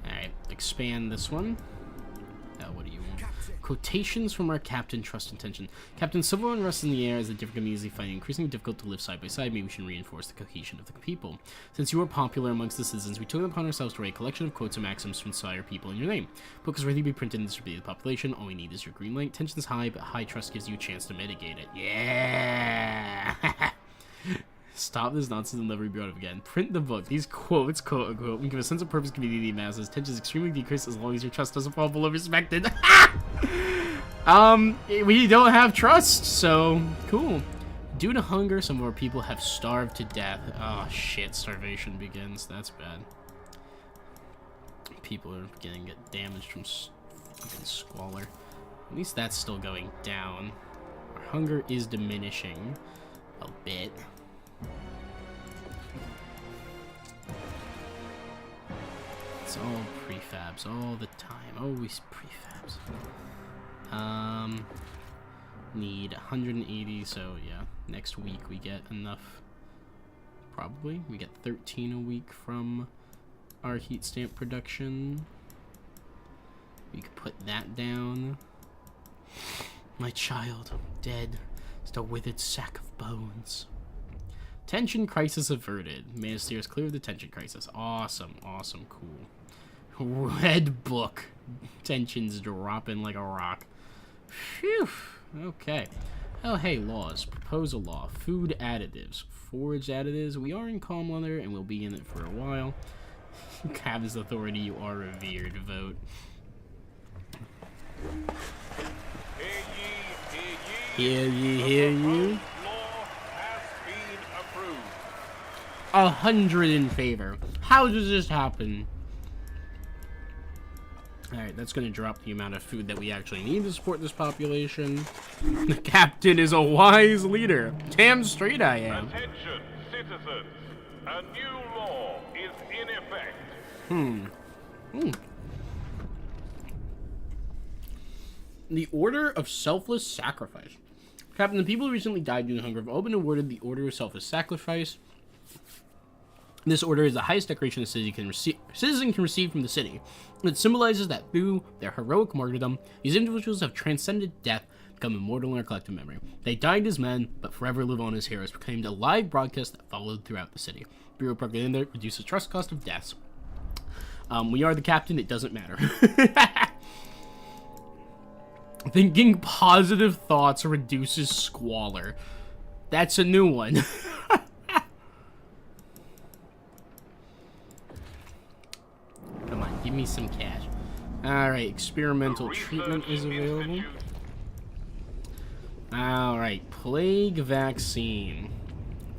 A: Alright, expand this one. What do you want? Quotations from our captain, trust and tension. Captain, civil unrest in the air as the different communities find it increasingly difficult to live side by side. Maybe we should reinforce the cohesion of the people. Since you are popular amongst the citizens, we took it upon ourselves to write a collection of quotes and maxims to inspire people in your name. Book is ready to be printed and distributed to the population. All we need is your green light. Tension's high, but high trust gives you a chance to mitigate it. Yeah! Stop this nonsense and never be brought up again. Print the book. These quotes, quote unquote, will give a sense of purpose, community, masses. Tension is extremely decreased as long as your trust doesn't fall below respected. We don't have trust, so cool. Due to hunger, some of our people have starved to death. Oh shit, starvation begins. That's bad. People are getting damaged from fucking squalor. At least that's still going down. Our hunger is diminishing a bit. It's all prefabs all the time. Always prefabs. Need 180, so yeah. Next week we get enough. Probably. We get 13 a week from our heat stamp production. We could put that down. My child, dead. Just a withered sack of bones. Tension crisis averted. Ministers clear the tension crisis. Awesome, awesome, cool. Red book. Tension's dropping like a rock. Phew. Okay. Oh, hey, laws. Propose a law. Food additives. Forage additives. We are in calm weather and we'll be in it for a while. Cabin's authority, you are revered. Vote.
B: Hear ye, hear ye.
A: Hear ye, hear ye. 100 in favor. How does this happen? Alright, that's gonna drop the amount of food that we actually need to support this population. The captain is a wise leader. Damn straight I am.
B: Attention, citizens. A new law is in effect.
A: The Order of Selfless Sacrifice. Captain, the people who recently died due to hunger have all been awarded the Order of Selfless Sacrifice. This order is the highest decoration a citizen can receive from the city. It symbolizes that through their heroic martyrdom, these individuals have transcended death, become immortal in our collective memory. They died as men, but forever live on as heroes, proclaimed a live broadcast that followed throughout the city. Bureau propaganda reduces trust cost of deaths. We are the captain, it doesn't matter. Thinking positive thoughts reduces squalor. That's a new one. Come on, give me some cash. Alright, experimental treatment is available. Alright, plague vaccine.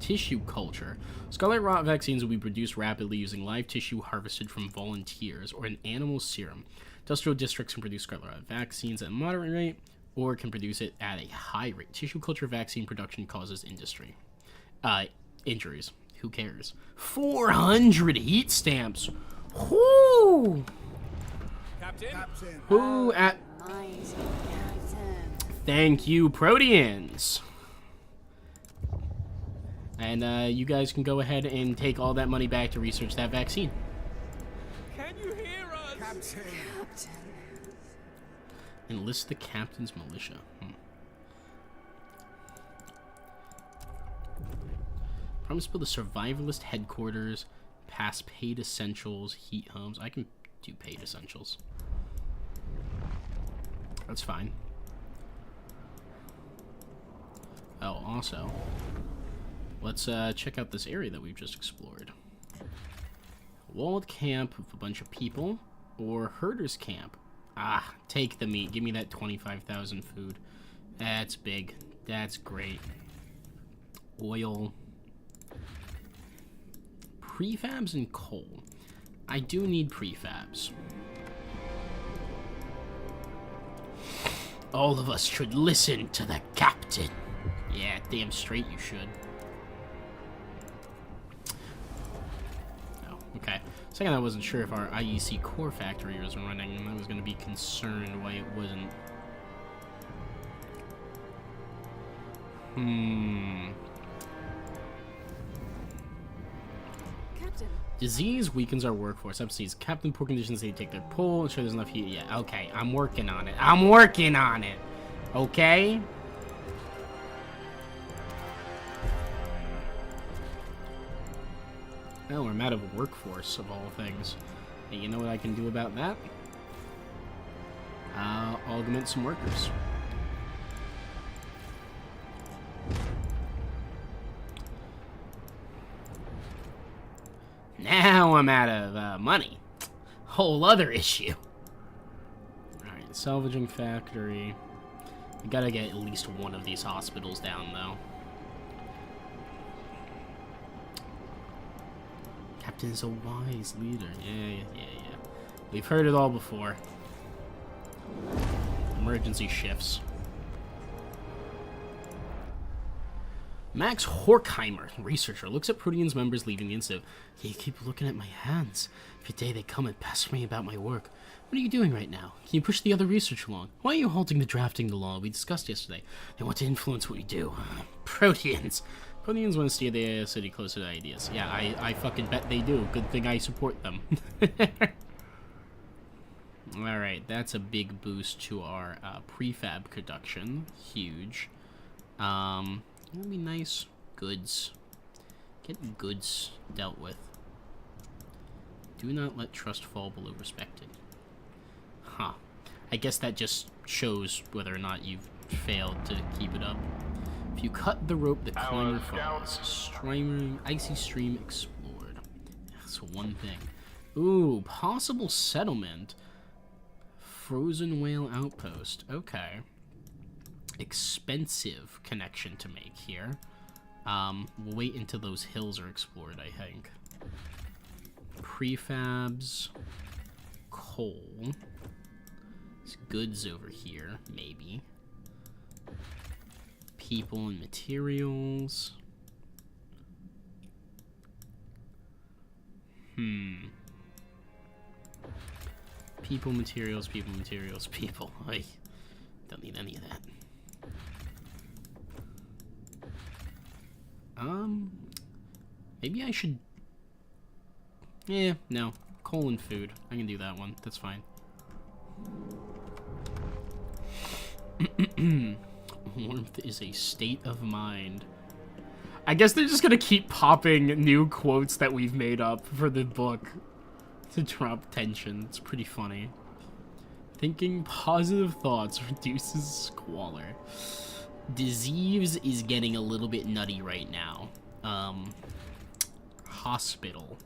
A: Tissue culture. Scarlet rot vaccines will be produced rapidly using live tissue harvested from volunteers or an animal serum. Industrial districts can produce scarlet rot vaccines at a moderate rate or can produce it at a high rate. Tissue culture vaccine production causes injuries. Who cares? 400 heat stamps. Whoo!
C: Captain.
A: Who at... Thank you, Proteans. And you guys can go ahead and take all that money back to research that vaccine.
C: Can you hear us? Captain.
A: Enlist the captain's militia. Promise to build a survivalist headquarters, pass paid essentials, heat homes. I can do paid essentials. That's fine. Oh, also, let's check out this area that we've just explored. Walled camp with a bunch of people, or herder's camp. Ah, take the meat. Give me that 25,000 food. That's big. That's great. Oil. Prefabs and coal. I do need prefabs. All of us should listen to the captain. Yeah, damn straight you should. Oh, okay. Second, I wasn't sure if our IEC core factory was running, and I was going to be concerned why it wasn't.
D: Captain.
A: Disease weakens our workforce. Upseas. Captain, poor conditions, they take their pull. Ensure there's enough heat. Yeah, okay. I'm working on it. I'm working on it. Okay? Well, I'm out of workforce, of all things. Hey, you know what I can do about that? Augment some workers. Now I'm out of money. Whole other issue. Alright, salvaging factory. We gotta get at least one of these hospitals down, though. Captain is a wise leader. Yeah. We've heard it all before. Emergency shifts. Max Horkheimer, researcher, looks at Protean's members leaving the institute. You keep looking at my hands. Every day they come and pester me about my work. What are you doing right now? Can you push the other research along? Why are you halting the drafting of the law we discussed yesterday? They want to influence what we do. Proteans. Proteans want to steer the city closer to ideas. Yeah, I fucking bet they do. Good thing I support them. Alright, that's a big boost to our prefab production. Huge. It would be nice. Goods. Get goods dealt with. Do not let trust fall below respected. Huh. I guess that just shows whether or not you've failed to keep it up. If you cut the rope, the climber falls. Streaming, icy stream explored. That's one thing. Ooh, possible settlement. Frozen whale outpost. Okay. Expensive connection to make here. We'll wait until those hills are explored, I think. Prefabs, coal. There's goods over here, maybe. People and materials. People, materials, people, materials, people. I don't need any of that. Maybe I should... Yeah, no. Coal and food. I can do that one. That's fine. Warmth is a state of mind. I guess they're just gonna keep popping new quotes that we've made up for the book to drop tension. It's pretty funny. Thinking positive thoughts reduces squalor. Disease is getting a little bit nutty right now. Hospital.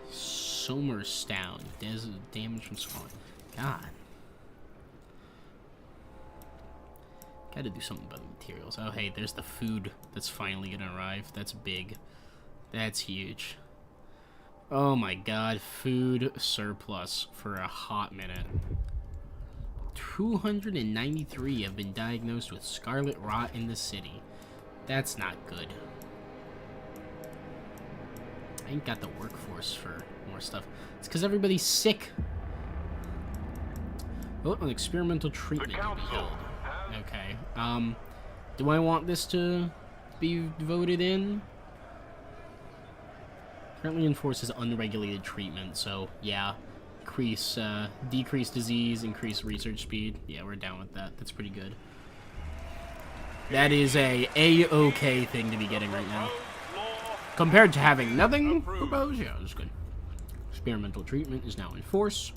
A: Somerstown. Damage from spawn. God. Gotta do something about the materials. Oh, hey, there's the food that's finally gonna arrive. That's big. That's huge. Oh my god. Food surplus for a hot minute. 293 have been diagnosed with scarlet rot in the city. That's not good. I ain't got the workforce for more stuff. It's because everybody's sick. Oh, an experimental treatment to be held. Okay. Do I want this to be voted in? Currently enforces unregulated treatment, so yeah. Decrease disease, increase research speed. Yeah, we're down with that. That's pretty good. That is a A-okay thing to be getting right now. Compared to having nothing proposed, yeah, that's good. Experimental treatment is now in force.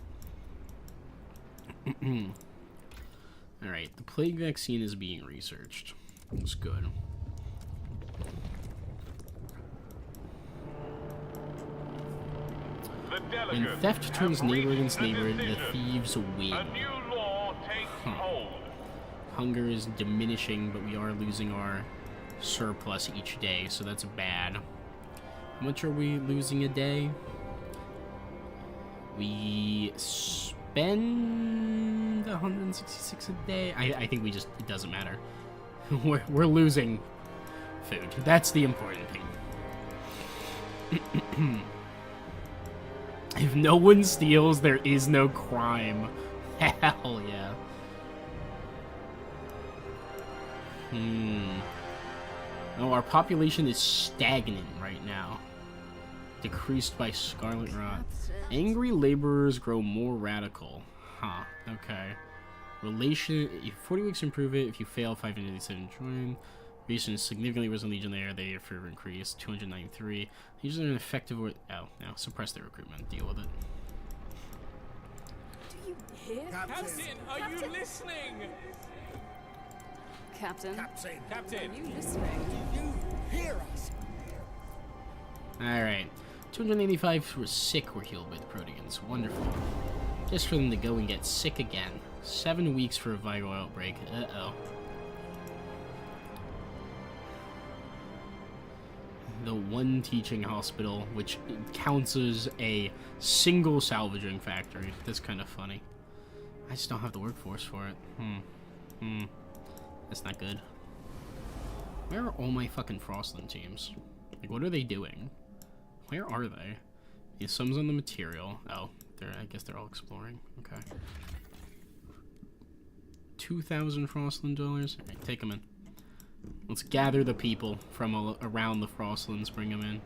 A: Alright, the plague vaccine is being researched. That's good. When theft turns neighborhood against neighborhood, the thieves win. Hunger is diminishing, but we are losing our surplus each day, so that's bad. How much are we losing a day? We spend 166 a day. I think we just, it doesn't matter. We're losing food. That's the important thing. If no one steals, there is no crime. Hell yeah. Oh, our population is stagnant right now. Decreased by scarlet rot. Angry laborers grow more radical. Huh, okay. Relation, 40 weeks to improve it. If you fail, 587 join. Relation is significantly risen Legion there. They are for increase. 293. These are an effective or oh, no. Suppress their recruitment. Deal with it.
D: Do you hear?
C: Captain, are you listening?
D: Captain?
C: Captain!
D: Are you listening?
C: Do you hear us?
A: Alright. 285 who were sick were healed by the Proteans. Wonderful. Just for them to go and get sick again. 7 weeks for a viral outbreak. Uh-oh. The one teaching hospital, which counts as a single salvaging factory. That's kind of funny. I just don't have the workforce for it. That's not good. Where are all my fucking Frostland teams? Like, what are they doing? Where are they? Yeah, some's on the material. Oh, I guess they're all exploring. Okay. 2,000 Frostland dwellers. Alright, take them in. Let's gather the people from around the Frostlands, bring them in.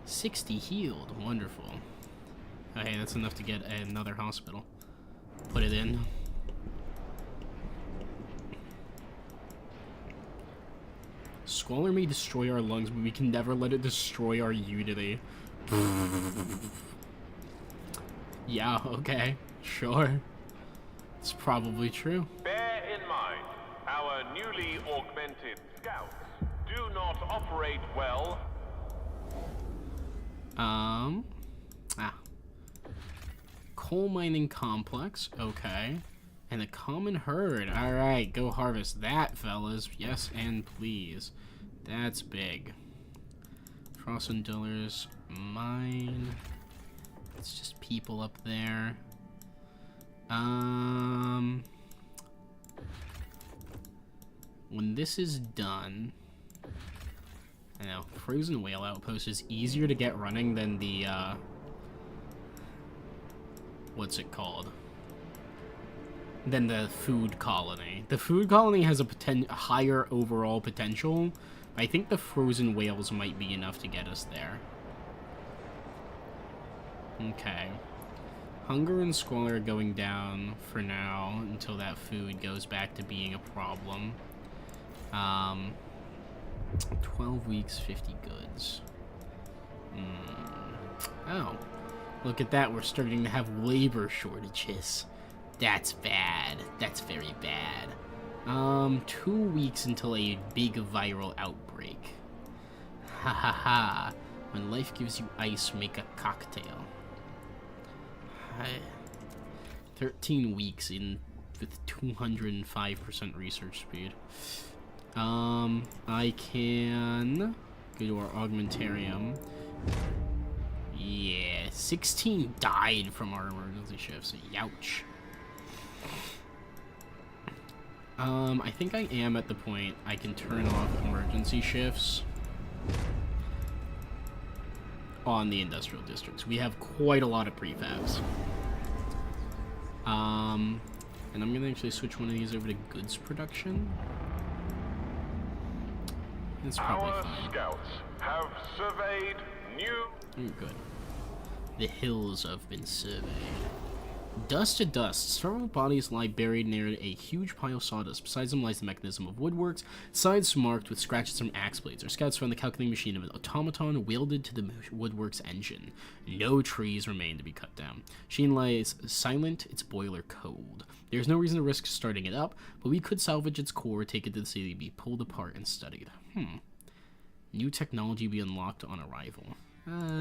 A: 60 healed. Wonderful. Oh, hey, that's enough to get another hospital. Put it in. Squalor may destroy our lungs, but we can never let it destroy our unity. Yeah, okay. Sure. It's probably true.
B: Bear in mind, our newly augmented regimented scouts do not operate well.
A: Coal mining complex, okay. And a common herd. Alright, go harvest that, fellas. Yes, and please. That's big. Frost and Dillers, mine. It's just people up there. When this is done, I know, Frozen Whale Outpost is easier to get running than the, what's it called? Than the food colony. The food colony has a higher overall potential. I think the frozen whales might be enough to get us there. Okay. Hunger and squalor are going down for now until that food goes back to being a problem. 12 weeks, 50 goods. Oh. Look at that, we're starting to have labor shortages. That's bad. That's very bad. 2 weeks until a big viral outbreak. Ha ha ha. When life gives you ice, make a cocktail. 13 weeks in with 205% research speed. I can go to our augmentarium. Yeah, 16 died from our emergency shifts. Youch. I think I am at the point I can turn off emergency shifts on the industrial districts. We have quite a lot of prefabs. And I'm gonna actually switch one of these over to goods production. That's probably
B: Our
A: fine.
B: scouts have surveyed new...
A: Oh, good. The hills have been surveyed. Dust to dust, several bodies lie buried near a huge pile of sawdust. Besides them lies the mechanism of woodworks, sides marked with scratches from axe blades. Our scouts found the calculating machine of an automaton welded to the woodworks engine. No trees remain to be cut down. Machine lies silent, its boiler cold. There's no reason to risk starting it up, but we could salvage its core, take it to the city, be pulled apart and studied. New technology be unlocked on arrival.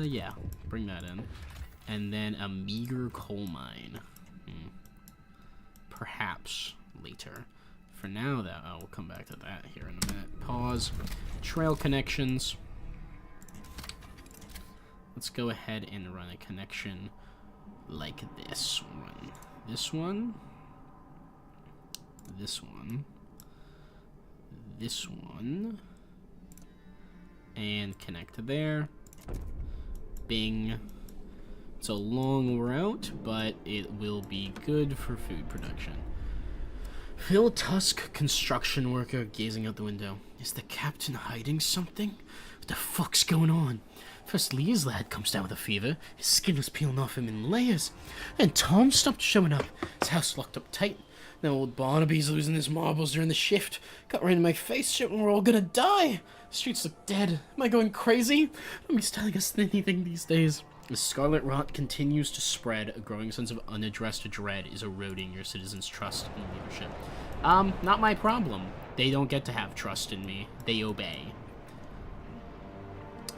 A: Yeah, bring that in. And then a meager coal mine. Perhaps later. For now, though, we'll come back to that here in a minute. Pause. Trail connections. Let's go ahead and run a connection like this one. This one. This one. This one. And connect to there. Bing. It's a long route, but it will be good for food production. Phil Tusk, construction worker, gazing out the window. Is the captain hiding something? What the fuck's going on? First Lee's lad comes down with a fever. His skin was peeling off him in layers. And Tom stopped showing up. His house locked up tight. Now old Barnaby's losing his marbles during the shift. Got right in my face, shouting we're all gonna die. The streets look dead. Am I going crazy? Nobody's telling us anything these days. The scarlet rot continues to spread. A growing sense of unaddressed dread is eroding your citizens' trust in leadership. Not my problem. They don't get to have trust in me. They obey.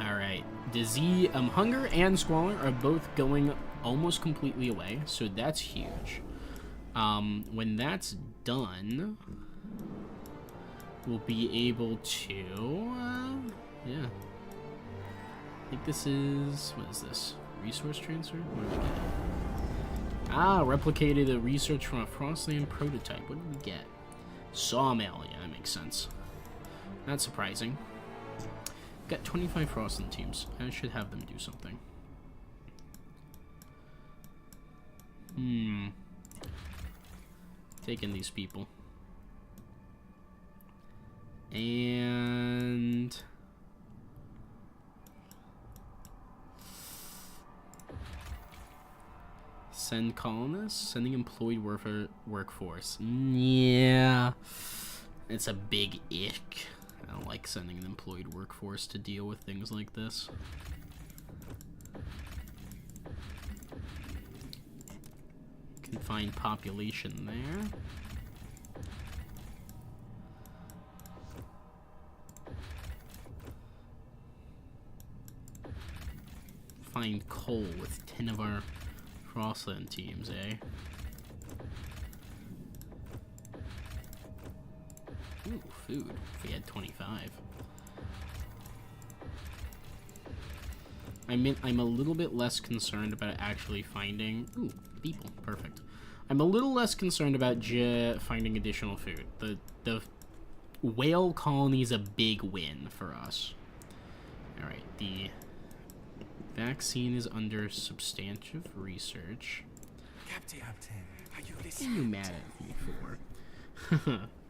A: Alright. Disease, hunger and squalor are both going almost completely away, so that's huge. When that's done, we'll be able to, yeah. I think this is, what is this? Resource transfer? What did we get? Ah, replicated a research from a Frostland prototype. What did we get? Sawmill. Yeah, that makes sense. Not surprising. Got 25 Frostland teams. I should have them do something. Taking these people. And... send colonists? Sending employed workforce. Yeah. It's a big ick. I don't like sending an employed workforce to deal with things like this. Confined population there. find coal with 10 of our Frostland teams, eh? Ooh, food. If we had 25. I'm a little bit less concerned about actually finding... Ooh, people. Perfect. I'm a little less concerned about finding additional food. The whale colony is a big win for us. Alright, the vaccine is under substantive research.
C: Captain, are you
A: What are
C: listening?
A: you mad at me for?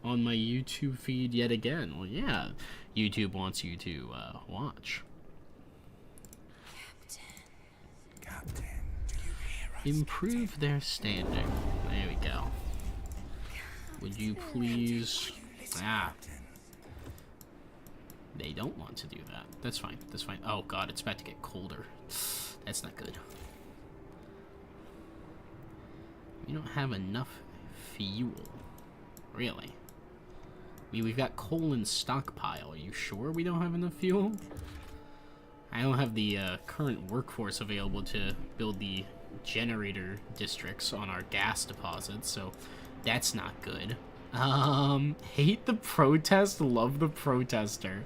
A: On my YouTube feed yet again. Well, yeah, YouTube wants you to watch.
C: Captain, do you hear us?
A: Improve their standing. There we go. Would you please... Ah. They don't want to do that. That's fine. That's fine. Oh god, it's about to get colder. That's not good. We don't have enough fuel. Really? I mean, we've got coal in stockpile. Are you sure we don't have enough fuel? I don't have the current workforce available to build the generator districts on our gas deposits, so that's not good. Hate the protest, love the protester.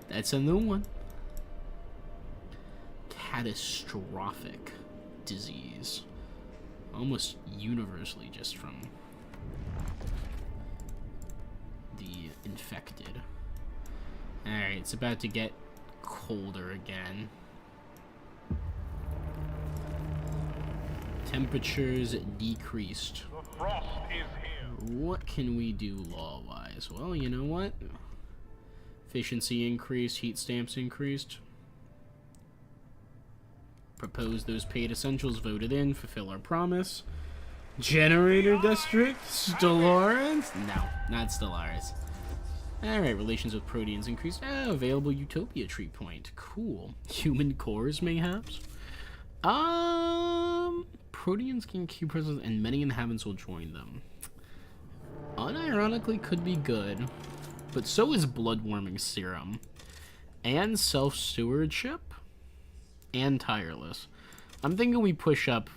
A: That's a new one. Catastrophic disease. Almost universally just from the infected. Alright, it's about to get colder again. Temperatures decreased.
B: The frost is here.
A: What can we do law-wise? Well, you know what? Efficiency increased, heat stamps increased. Propose those paid essentials voted in, fulfill our promise. Generator district? Stellaris? No, not Stellaris. Alright, relations with proteans increased. Oh, available Utopia tree point. Cool. Human cores, mayhaps? Proteans can keep presence and many inhabitants will join them. Unironically could be good, but so is blood-warming serum. And self-stewardship. And tireless. I'm thinking we push up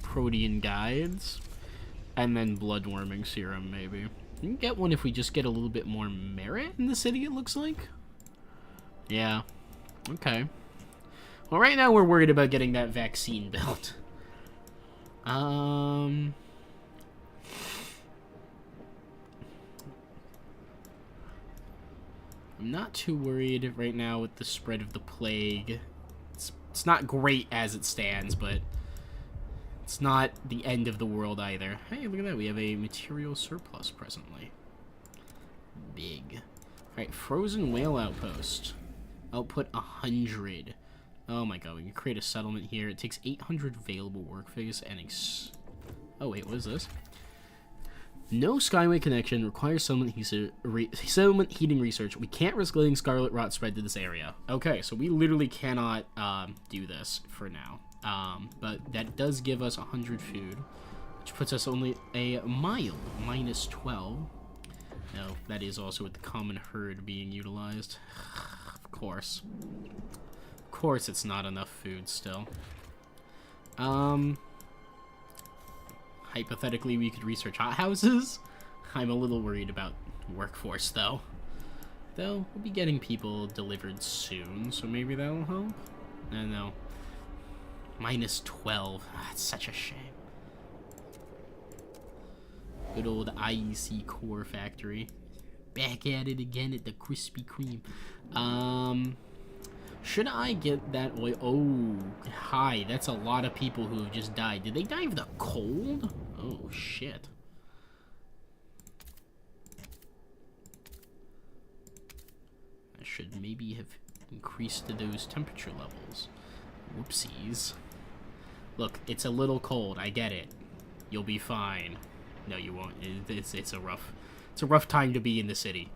A: protean guides and then blood-warming serum, maybe. We can get one if we just get a little bit more merit in the city, it looks like. Yeah. Okay. Well, right now we're worried about getting that vaccine built. I'm not too worried right now with the spread of the plague. It's not great as it stands, but it's not the end of the world either. Hey, look at that. We have a material surplus presently. Big. Alright, frozen whale outpost. Output 100. Oh my god, we can create a settlement here. It takes 800 available work figures and oh wait, what is this? No Skyway connection, requires settlement heating research. We can't risk letting scarlet rot spread to this area. Okay, so we literally cannot do this for now. But that does give us 100 food, which puts us only a mild -12. No, that is also with the common herd being utilized. Of course. Of course it's not enough food still. Hypothetically, we could research hothouses. I'm a little worried about workforce, though. Though, we'll be getting people delivered soon, so maybe that'll help? I don't know. -12. That's such a shame. Good old IEC core factory. Back at it again at the Krispy Kreme. Should I get that oil? Oh, hi. That's a lot of people who have just died. Did they die of the cold? Oh, shit. I should maybe have increased those temperature levels. Whoopsies. Look, it's a little cold. I get it. You'll be fine. No, you won't. It's a rough time to be in the city.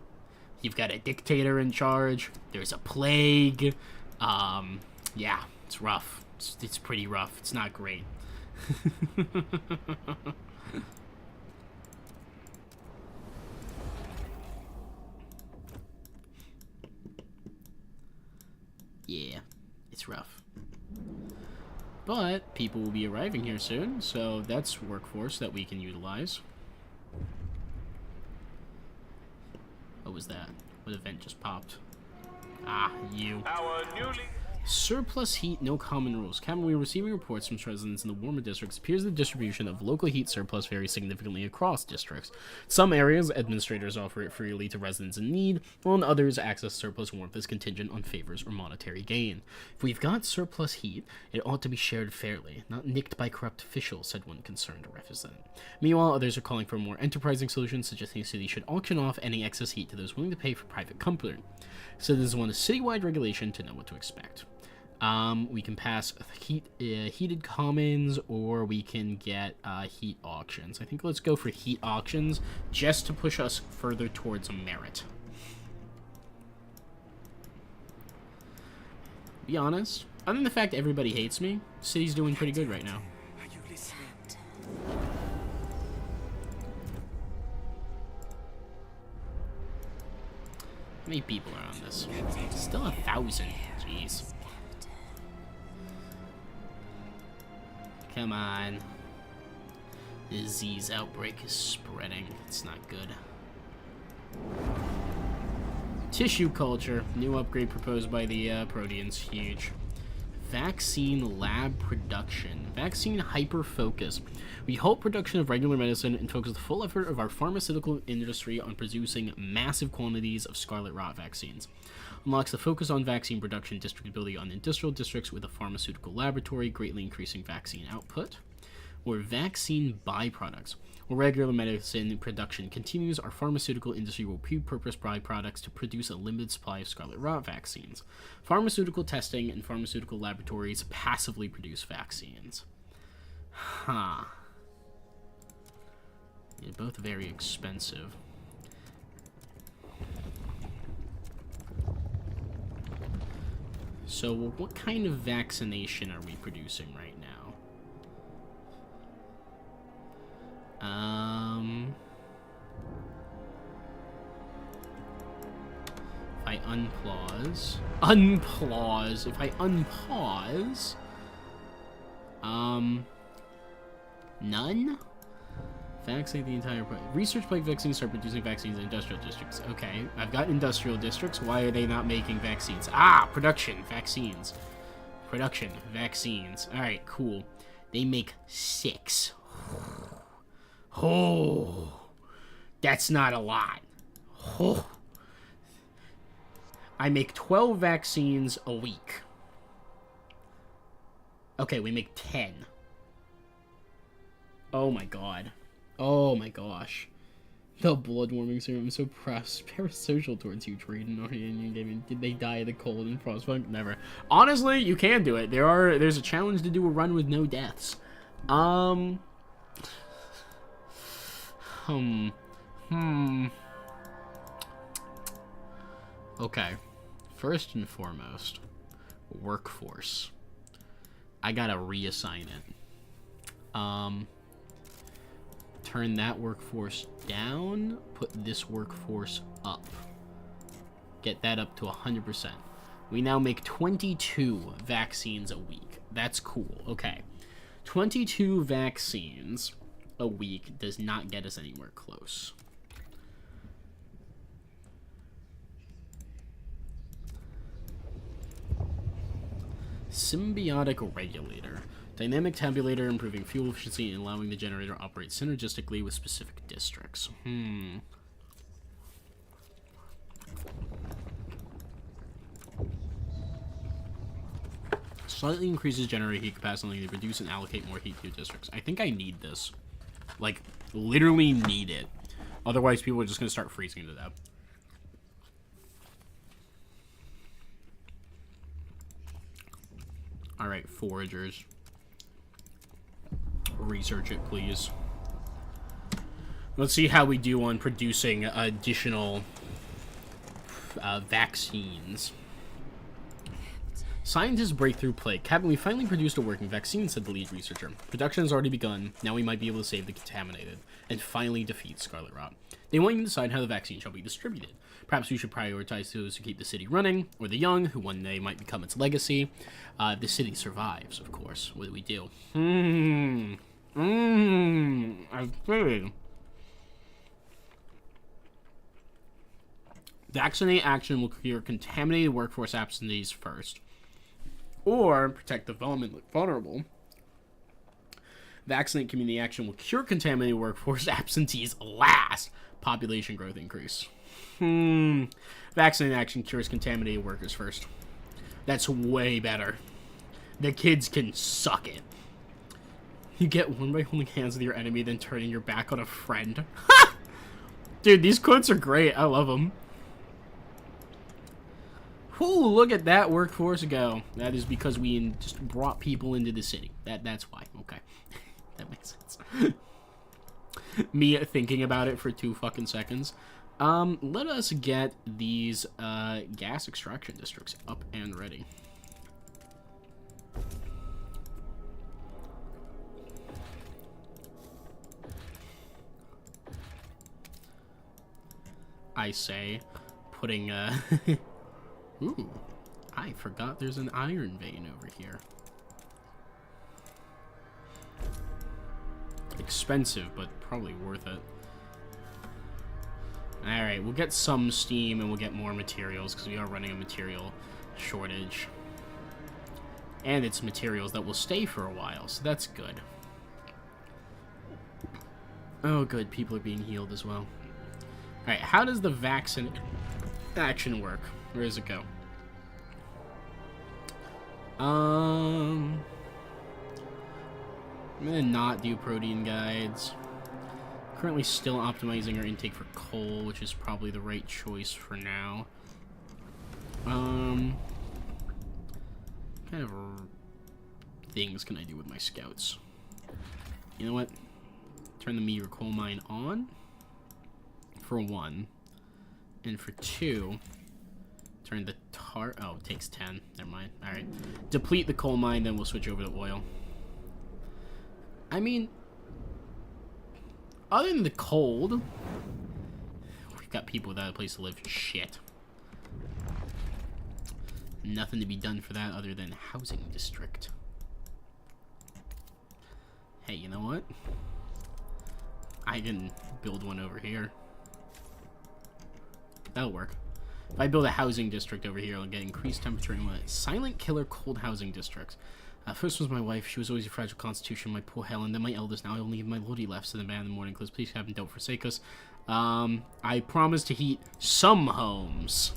A: You've got a dictator in charge. There's a plague. Yeah, it's rough. It's pretty rough. It's not great. That's rough. But people will be arriving here soon, so that's workforce that we can utilize. What was that? What event just popped? Ah, you.
B: Our newly...
A: Surplus heat, no common rules. Captain, we are receiving reports from residents in the warmer districts. It appears the distribution of local heat surplus varies significantly across districts. Some areas, administrators offer it freely to residents in need, while in others, access to surplus warmth is contingent on favors or monetary gain. If we've got surplus heat, it ought to be shared fairly, not nicked by corrupt officials, said one concerned resident. Meanwhile, others are calling for a more enterprising solution, suggesting the city should auction off any excess heat to those willing to pay for private comfort. Citizens want a citywide regulation to know what to expect. We can pass heated commons, or we can get heat auctions. I think let's go for heat auctions, just to push us further towards merit. Be honest, other than the fact everybody hates me, city's doing pretty good right now.
C: Are you listening?
A: How many people are on this? Still 1,000. Jeez. Come on. The disease outbreak is spreading. It's not good. Tissue culture. New upgrade proposed by the Proteans. Huge. Vaccine lab production. Vaccine hyper-focus. We halt production of regular medicine and focus the full effort of our pharmaceutical industry on producing massive quantities of scarlet rot vaccines. Unlocks the focus on vaccine production distributability on industrial districts with a pharmaceutical laboratory, greatly increasing vaccine output. Or vaccine byproducts. Where regular medicine production continues, our pharmaceutical industry will repurpose byproducts to produce a limited supply of scarlet rot vaccines. Pharmaceutical testing and pharmaceutical laboratories passively produce vaccines. Huh. They're both very expensive. So, what kind of vaccination are we producing right now? If I unpause, none? Vaccinate the entire research plague vaccines start producing vaccines in industrial districts. Okay, I've got industrial districts. Why are they not making vaccines? Ah, production, vaccines. Production, vaccines. Alright, cool. They make 6. Oh, that's not a lot. Oh. I make 12 vaccines a week. Okay, we make 10. Oh my god. Oh my gosh. The blood warming serum. I'm so parasocial towards you, Trade and Yin-Yang Gaming. Did they die of the cold in Frostpunk? Never. Honestly, you can do it. There's a challenge to do a run with no deaths. Okay. First and foremost, workforce. I gotta reassign it. Turn that workforce down, put this workforce up. Get that up to 100%. We now make 22 vaccines a week. That's cool. Okay. 22 vaccines a week does not get us anywhere close. Symbiotic regulator. Dynamic tabulator, improving fuel efficiency and allowing the generator to operate synergistically with specific districts. Slightly increases generator heat capacity to reduce and allocate more heat to districts. I think I need this. Like, literally need it. Otherwise, people are just going to start freezing to death. Alright, foragers. Research it, please. Let's see how we do on producing additional vaccines. Scientists break through plague. Captain, we finally produced a working vaccine, said the lead researcher. Production has already begun. Now we might be able to save the contaminated and finally defeat Scarlet Rot. They want you to decide how the vaccine shall be distributed. Perhaps we should prioritize those who keep the city running, or the young, who one day might become its legacy. If the city survives, of course. What do we do? I see. Vaccinate action will cure contaminated workforce absentees first. Or protect the vulnerable. Vaccinate community action will cure contaminated workforce absentees last. Population growth increase. Vaccinate action cures contaminated workers first. That's way better. The kids can suck it. You get one by holding hands with your enemy, then turning your back on a friend. Dude, these quotes are great. I love them. Ooh, look at that workforce go. That is because we just brought people into the city. That's why. Okay. That makes sense. Me thinking about it for 2 fucking seconds. Let us get these gas extraction districts up and ready. I say, putting ooh, I forgot there's an iron vein over here. Expensive, but probably worth it. Alright, we'll get some steam and we'll get more materials because we are running a material shortage. And it's materials that will stay for a while, so that's good. Oh good, people are being healed as well. Alright, how does the vaccine action work? Where does it go? I'm gonna not do protein guides. Currently still optimizing our intake for coal, which is probably the right choice for now. Kind of things can I do with my scouts? You know what? Turn the meteor coal mine on for 1, and for 2, turn the tar. Oh, it takes 10. Never mind. All right, deplete the coal mine, then we'll switch over to oil. I mean, other than the cold, we've got people without a place to live. Shit. Nothing to be done for that other than housing district. Hey, you know what? I can build one over here. That'll work. If I build a housing district over here, I'll get increased temperature and what? Silent killer cold housing districts. First was my wife. She was always a fragile constitution. My poor Helen. Then my eldest. Now I only have my Lodi left. So the man in the morning clothes. Please, Captain, don't forsake us. I promise to heat some homes.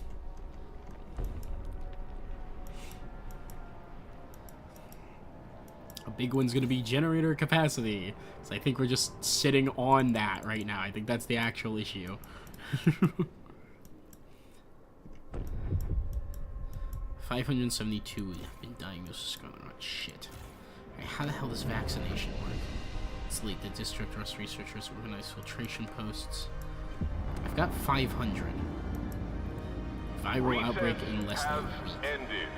A: A big one's gonna be generator capacity. So I think we're just sitting on that right now. I think that's the actual issue. 572 have been diagnosed with Scarlet Rot. Shit. Alright, how the hell does vaccination work? Let's lead the district. Us researchers organize filtration posts. I've got 500. Viral outbreak in less than a week.
B: Ended.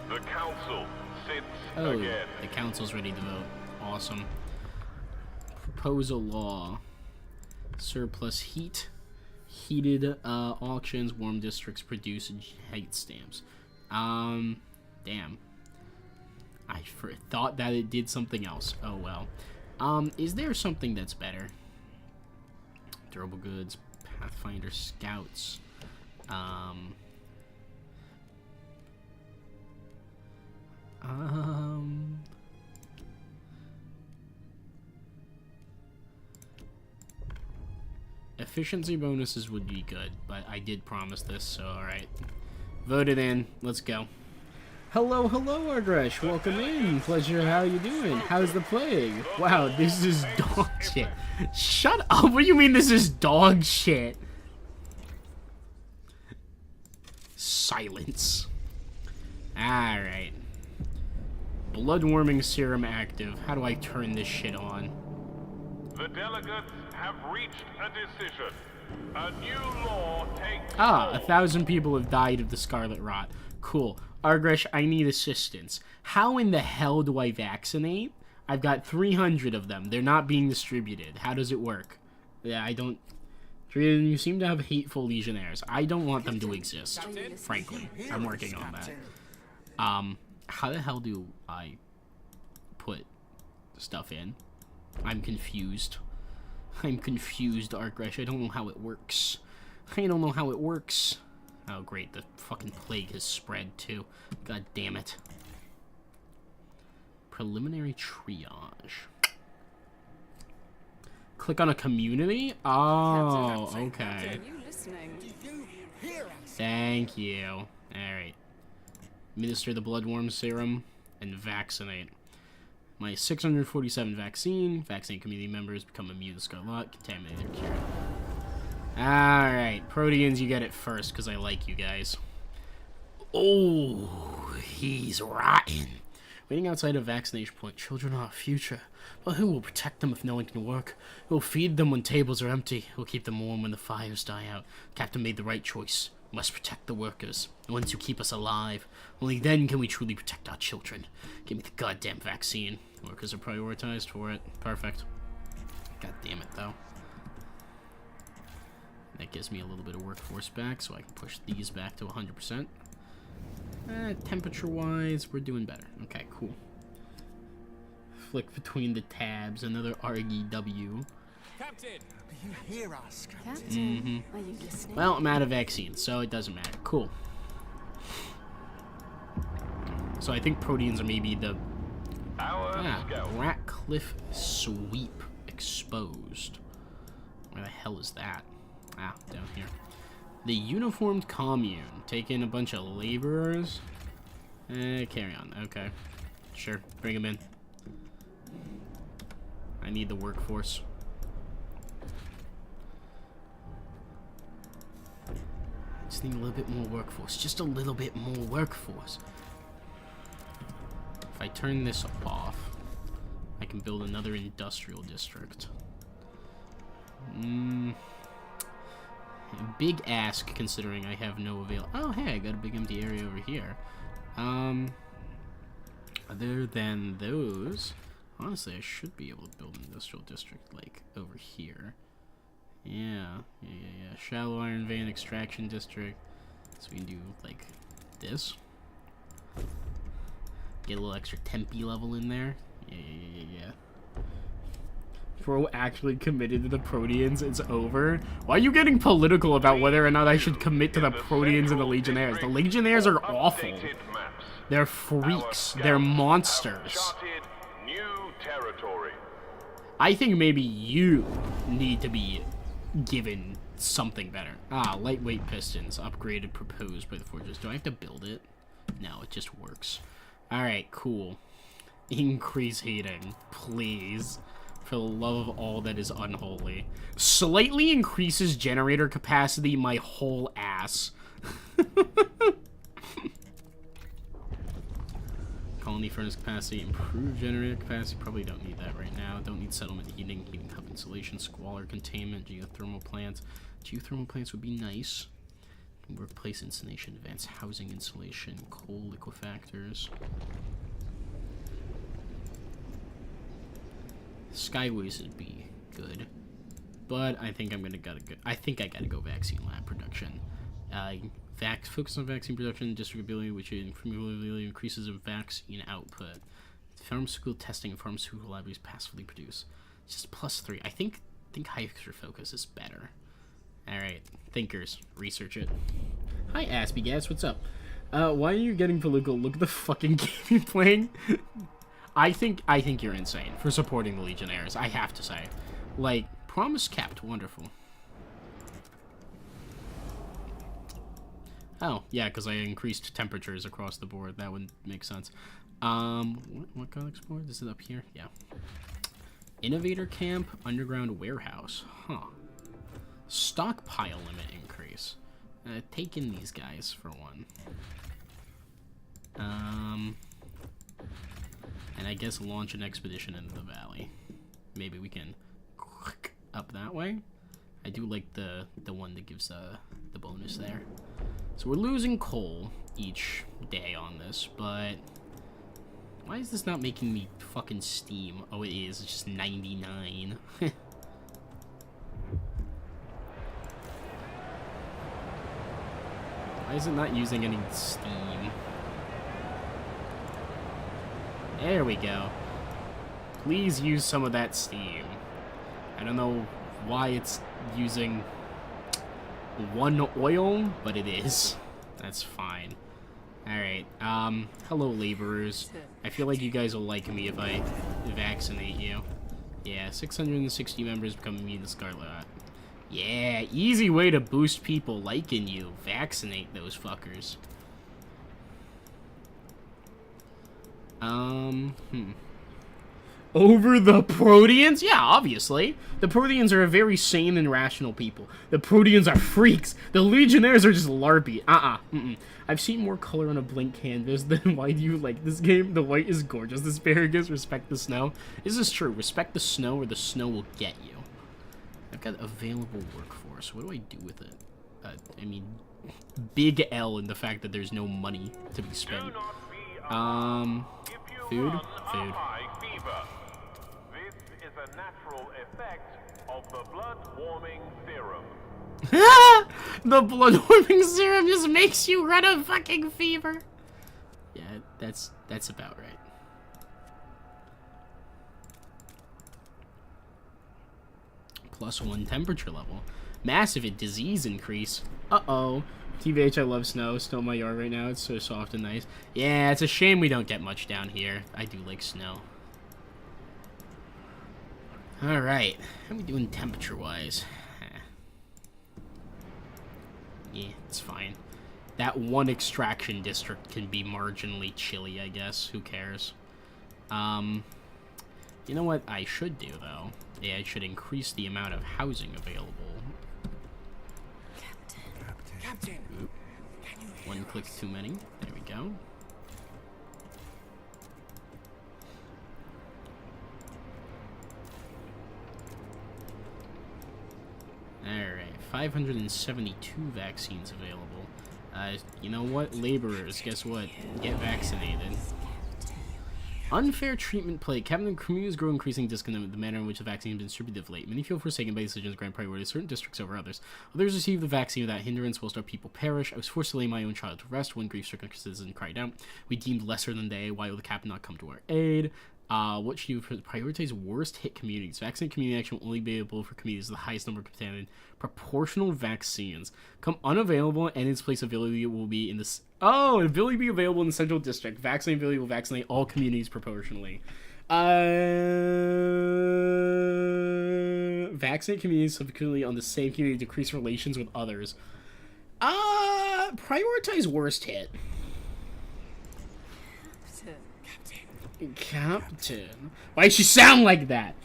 B: The council sits
A: Oh,
B: again.
A: the council's ready to vote. Awesome. Propose a law. Surplus heat. Heated auctions, warm districts produce heat stamps. Damn. I thought that it did something else. Oh well. Is there something that's better? Durable goods, Pathfinder scouts. Efficiency bonuses would be good, but I did promise this, so alright. Voted in. Let's go. Hello, hello, Ardresh. Welcome in. Pleasure. How you doing? How's the plague? Wow, this is dog shit. Shut up. What do you mean this is dog shit? Silence. Alright. Blood warming serum active. How do I turn this shit on?
B: The delegates have reached a decision. A new law takes
A: Ah,
B: form.
A: 1,000 people have died of the scarlet rot. Cool. Argresh, I need assistance. How in the hell do I vaccinate? I've got 300 of them. They're not being distributed. How does it work? Yeah, I don't... You seem to have hateful legionnaires. I don't want them to exist, frankly. I'm working on that. How the hell do I put stuff in? I'm confused. I'm confused, Argresh. I don't know how it works. I don't know how it works. Oh, great. The fucking plague has spread, too. God damn it. Preliminary triage. Click on a community? Oh, okay. Thank you. Alright. Administer the bloodworm serum and vaccinate. My 647 vaccine. Vaccinate community members become immune to scarlet. Contaminate their cure. Alright. Proteans, you get it first because I like you guys. Oh, he's rotten. Waiting outside a vaccination point. Children are our future. But who will protect them if no one can work? Who will feed them when tables are empty? Who will keep them warm when the fires die out? Captain made the right choice. We must protect the workers, the ones who keep us alive. Only then can we truly protect our children. Give me the goddamn vaccine. Workers are prioritized for it. Perfect. God damn it, though. That gives me a little bit of workforce back, so I can push these back to 100%. Temperature-wise, we're doing better. Okay, cool. Flick between the tabs, another RGW.
C: Captain, do you hear us, Captain?
A: Mm-hmm.
D: Are you listening?
A: Well, I'm out of vaccine, so it doesn't matter. Cool. So I think proteins are maybe the... Ratcliffe Sweep exposed. Where the hell is that? Ah, down here. The Uniformed Commune. Take in a bunch of laborers. Carry on. Okay. Sure. Bring them in. I need the workforce. I just need a little bit more workforce. Just a little bit more workforce. If I turn this off, I can build another industrial district. Big ask, considering I have no avail. Oh, hey, I got a big empty area over here. Other than those, honestly, I should be able to build an industrial district, like, over here. Yeah. Shallow iron vein extraction district. So we can do, like, this. Get a little extra Tempe level in there. Yeah. Bro actually committed to the Proteans, it's over. Why are you getting political about whether or not I should commit to the Proteans and the Legionnaires? The Legionnaires are awful. They're freaks. They're monsters. I think maybe you need to be given something better. Ah, lightweight pistons. Upgraded, proposed by the fortress. Do I have to build it? No, it just works. Alright, cool. Increase heating, please. For the love of all that is unholy. Slightly increases generator capacity, my whole ass. Colony furnace capacity, improve generator capacity. Probably don't need that right now. Don't need settlement heating, heating hub insulation, squalor containment, geothermal plants. Geothermal plants would be nice. Workplace insulation, advanced housing insulation, coal liquefactors. Skyways would be good, but I think I gotta go vaccine lab production. Focus on vaccine production, distributability, which increases in vaccine output. Pharmaceutical testing and pharmaceutical libraries passively produce. It's just +3. I think hyper focus is better. All right, thinkers, research it. Hi, Aspie what's up? Why are you getting political? Look at the fucking game you're playing. I think you're insane for supporting the Legionnaires, I have to say. Like, promise kept, wonderful. Oh, yeah, because I increased temperatures across the board. That would make sense. What got explored? This is up here? Yeah. Innovator camp, underground warehouse. Huh. Stockpile limit increase. Take in these guys for one. And I guess launch an expedition into the valley. Maybe we can up that way. I do like the one that gives the bonus there. So we're losing coal each day on this, but why is this not making me fucking steam? Oh, it is. It's just 99. Why is it not using any steam? There we go. Please use some of that steam. I don't know why it's using one oil, but it is. That's fine. Alright, hello laborers. I feel like you guys will like me if I vaccinate you. Yeah, 660 members become immune to Scarlet Rot. Yeah, easy way to boost people liking you. Vaccinate those fuckers. Over the Proteans? Yeah, obviously. The Proteans are a very sane and rational people. The Proteans are freaks. The Legionnaires are just larpy. I've seen more color on a blank canvas than why do you like this game? The white is gorgeous. Asparagus, respect the snow. Is this true? Respect the snow or the snow will get you. I've got available workforce. What do I do with it? I mean, big L in the fact that there's no money to be spent. Food? Food.
B: This is a natural effect of the blood-warming serum.
A: The blood-warming serum just makes you run a fucking fever. Yeah, that's about right. +1 temperature level. Massive disease increase. Uh-oh. TBH, I love snow. Still in my yard right now. It's so soft and nice. Yeah, it's a shame we don't get much down here. I do like snow. Alright. How are we doing temperature-wise? Yeah, it's fine. That one extraction district can be marginally chilly, I guess. Who cares? You know what I should do, though? Yeah, I should increase the amount of housing available.
C: Captain.
A: Oop. One click too many. There we go. Alright, 572 vaccines available. You know what? Laborers, guess what? Get vaccinated. Unfair treatment plague. Cabinet communities grow increasing discontent with the manner in which the vaccine has been distributed of late. Many feel forsaken by decisions grant priority to certain districts over others. Others receive the vaccine without hindrance, whilst our people perish. I was forced to lay my own child to rest. One grief-stricken citizen cried out. We deemed lesser than they. Why will the captain not come to our aid? What should you prioritize? Worst hit communities. Vaccine community action will only be available for communities with the highest number of contaminated. Proportional vaccines come unavailable, and its place ability will be in this. Oh, ability be available in the central district. Vaccine ability will vaccinate all communities proportionally. Vaccinate communities subsequently on the same community to decrease relations with others. Prioritize worst hit. Captain. Why'd she sound like that?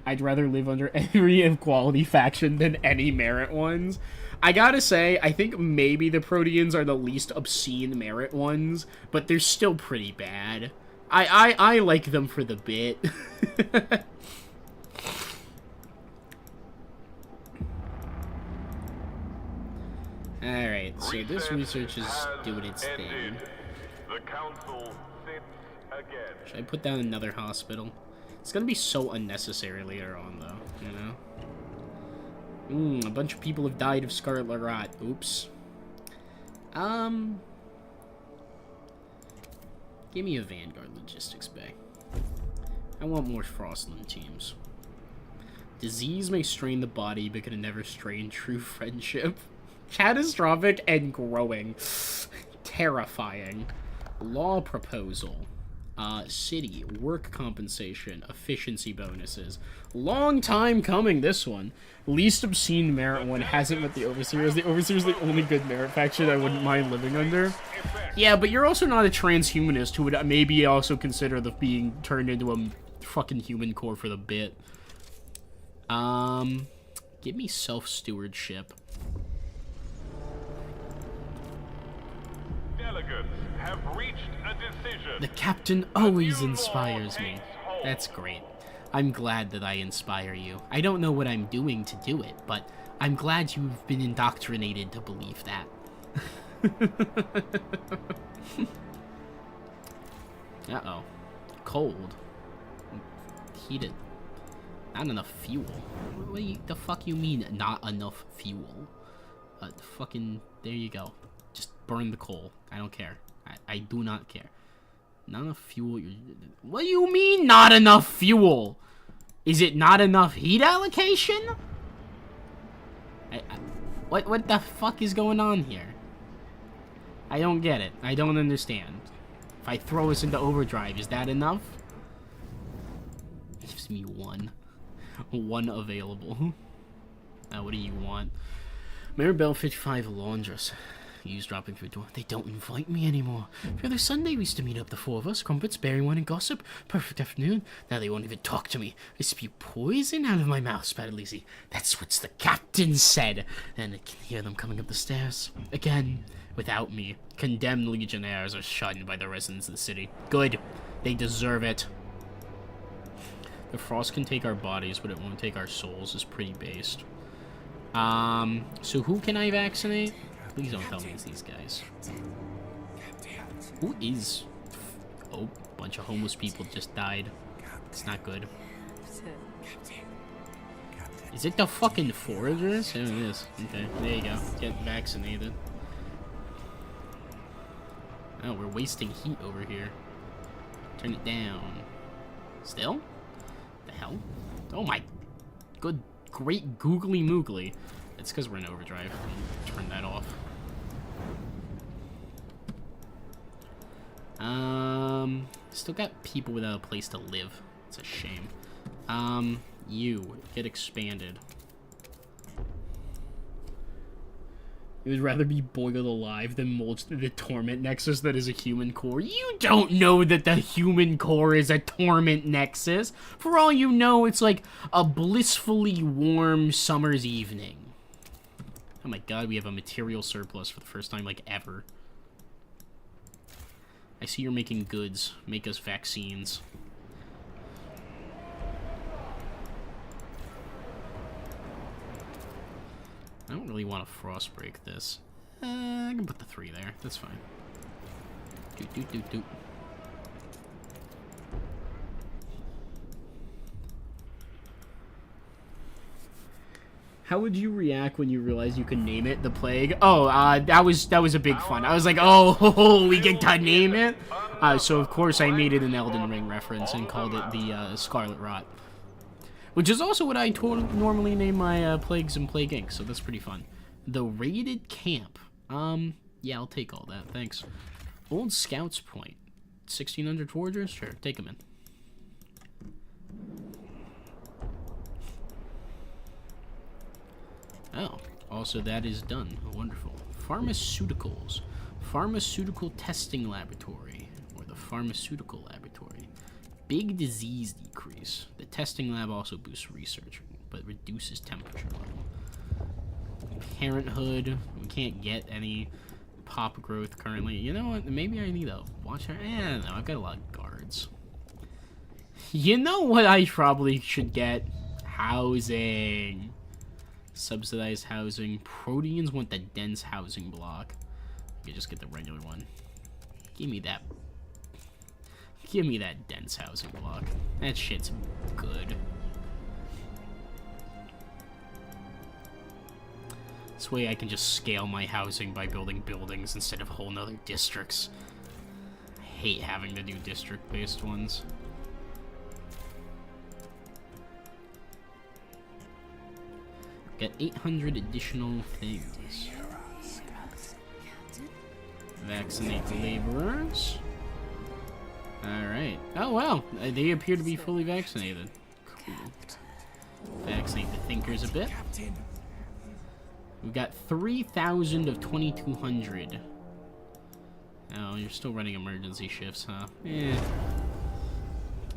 A: I'd rather live under every equality faction than any merit ones. I gotta say, I think maybe the Proteans are the least obscene merit ones, but they're still pretty bad. I like them for the bit. Alright, so this research is doing its thing.
B: The council sits again.
A: Should I put down another hospital? It's gonna be so unnecessary later on, though, you know? A bunch of people have died of Scarlet Rot. Oops. Give me a Vanguard Logistics Bay. I want more Frostland teams. Disease may strain the body, but can never strain true friendship. Catastrophic and growing. Terrifying. Law proposal. City, work compensation, efficiency bonuses. Long time coming, this one. Least obscene merit one hasn't met the Overseers. The Overseers are the only good merit faction I wouldn't mind living under. Yeah, but you're also not a transhumanist who would maybe also consider the being turned into a fucking human core for the bit. Give me self-stewardship.
B: Delegates have reached a decision.
A: The captain always inspires me. That's great. I'm glad that I inspire you. I don't know what I'm doing to do it, but I'm glad you've been indoctrinated to believe that. Uh-oh. Cold. Heated. Not enough fuel. What the fuck you mean, not enough fuel? Fucking... There you go. Just burn the coal. I don't care. I do not care. Not enough fuel. What do you mean, not enough fuel? Is it not enough heat allocation? What the fuck is going on here? I don't get it. I don't understand. If I throw us into overdrive, is that enough? It gives me one. One available. Now, what do you want? Maribel 55 Laundress. Eavesdropping through the door. They don't invite me anymore. The other Sunday we used to meet up, the four of us. Crumpets, berry wine, and gossip. Perfect afternoon. Now they won't even talk to me. I spew poison out of my mouth, spattered Lizzie. That's what the captain said. And I can hear them coming up the stairs. Again, without me. Condemned legionnaires are shunned by the residents of the city. Good. They deserve it. The frost can take our bodies, but it won't take our souls, is pretty based. So who can I vaccinate? Please don't tell me it's these guys. Who is... Oh, a bunch of homeless people just died. It's not good. Is it the fucking foragers? Oh, it is. Okay, there you go. Get vaccinated. Oh, we're wasting heat over here. Turn it down. Still? The hell? Oh my... Good, great googly moogly. It's because we're in overdrive. Turn that off. Still got people without a place to live. It's a shame. You get expanded. You would rather be boiled alive than mulched through the torment nexus that is a human core. You don't know that the human core is a torment nexus. For all you know, it's like a blissfully warm summer's evening. Oh my god, we have a material surplus for the first time, like, ever. I see you're making goods. Make us vaccines. I don't really want to frost break this. I can put the 3 there. That's fine. Doot, doot, doot, doot. How would you react when you realize you can name it the plague? Oh, that was a big fun. I was like, oh, we get to name it. So of course I made it an Elden Ring reference and called it the Scarlet Rot, which is also what I normally name my plagues in Plague Inc. So that's pretty fun. The raided camp. Yeah, I'll take all that. Thanks. Old Scouts Point. 1,600 foragers. Sure, take them in. Oh, also that is done. Wonderful. Pharmaceuticals. Pharmaceutical testing laboratory, or the pharmaceutical laboratory. Big disease decrease. The testing lab also boosts research, but reduces temperature level. Parenthood. We can't get any pop growth currently. You know what? Maybe I need a watcher. I don't know. I've got a lot of guards. You know what I probably should get? Housing. Subsidized housing. Proteans want the dense housing block. I could just get the regular one. Give me that. Give me that dense housing block. That shit's good. This way I can just scale my housing by building buildings instead of whole nother districts. I hate having to do district-based ones. Got 800 additional things. Vaccinate the laborers. Alright. Oh, wow. They appear to be fully vaccinated. Cool. Vaccinate the thinkers a bit. We've got 3,000 of 2,200. Oh, you're still running emergency shifts, huh? Eh.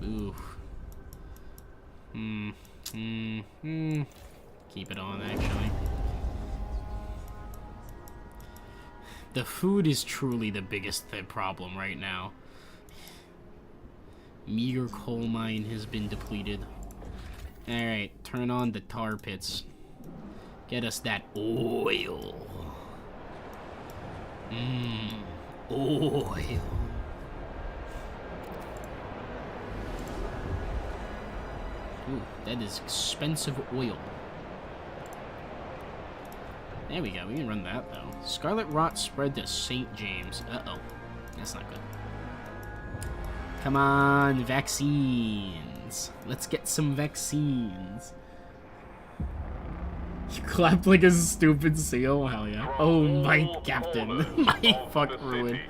A: Oof. Keep it on, actually. The food is truly the biggest problem right now. Meager coal mine has been depleted. Alright, turn on the tar pits. Get us that oil. Oil. Ooh, that is expensive oil. There we go, we can run that though. Scarlet rot spread to St. James. Uh-oh. That's not good. Come on, vaccines. Let's get some vaccines. You clapped like a stupid seal? Hell yeah. Oh my captain. My fuck ruin.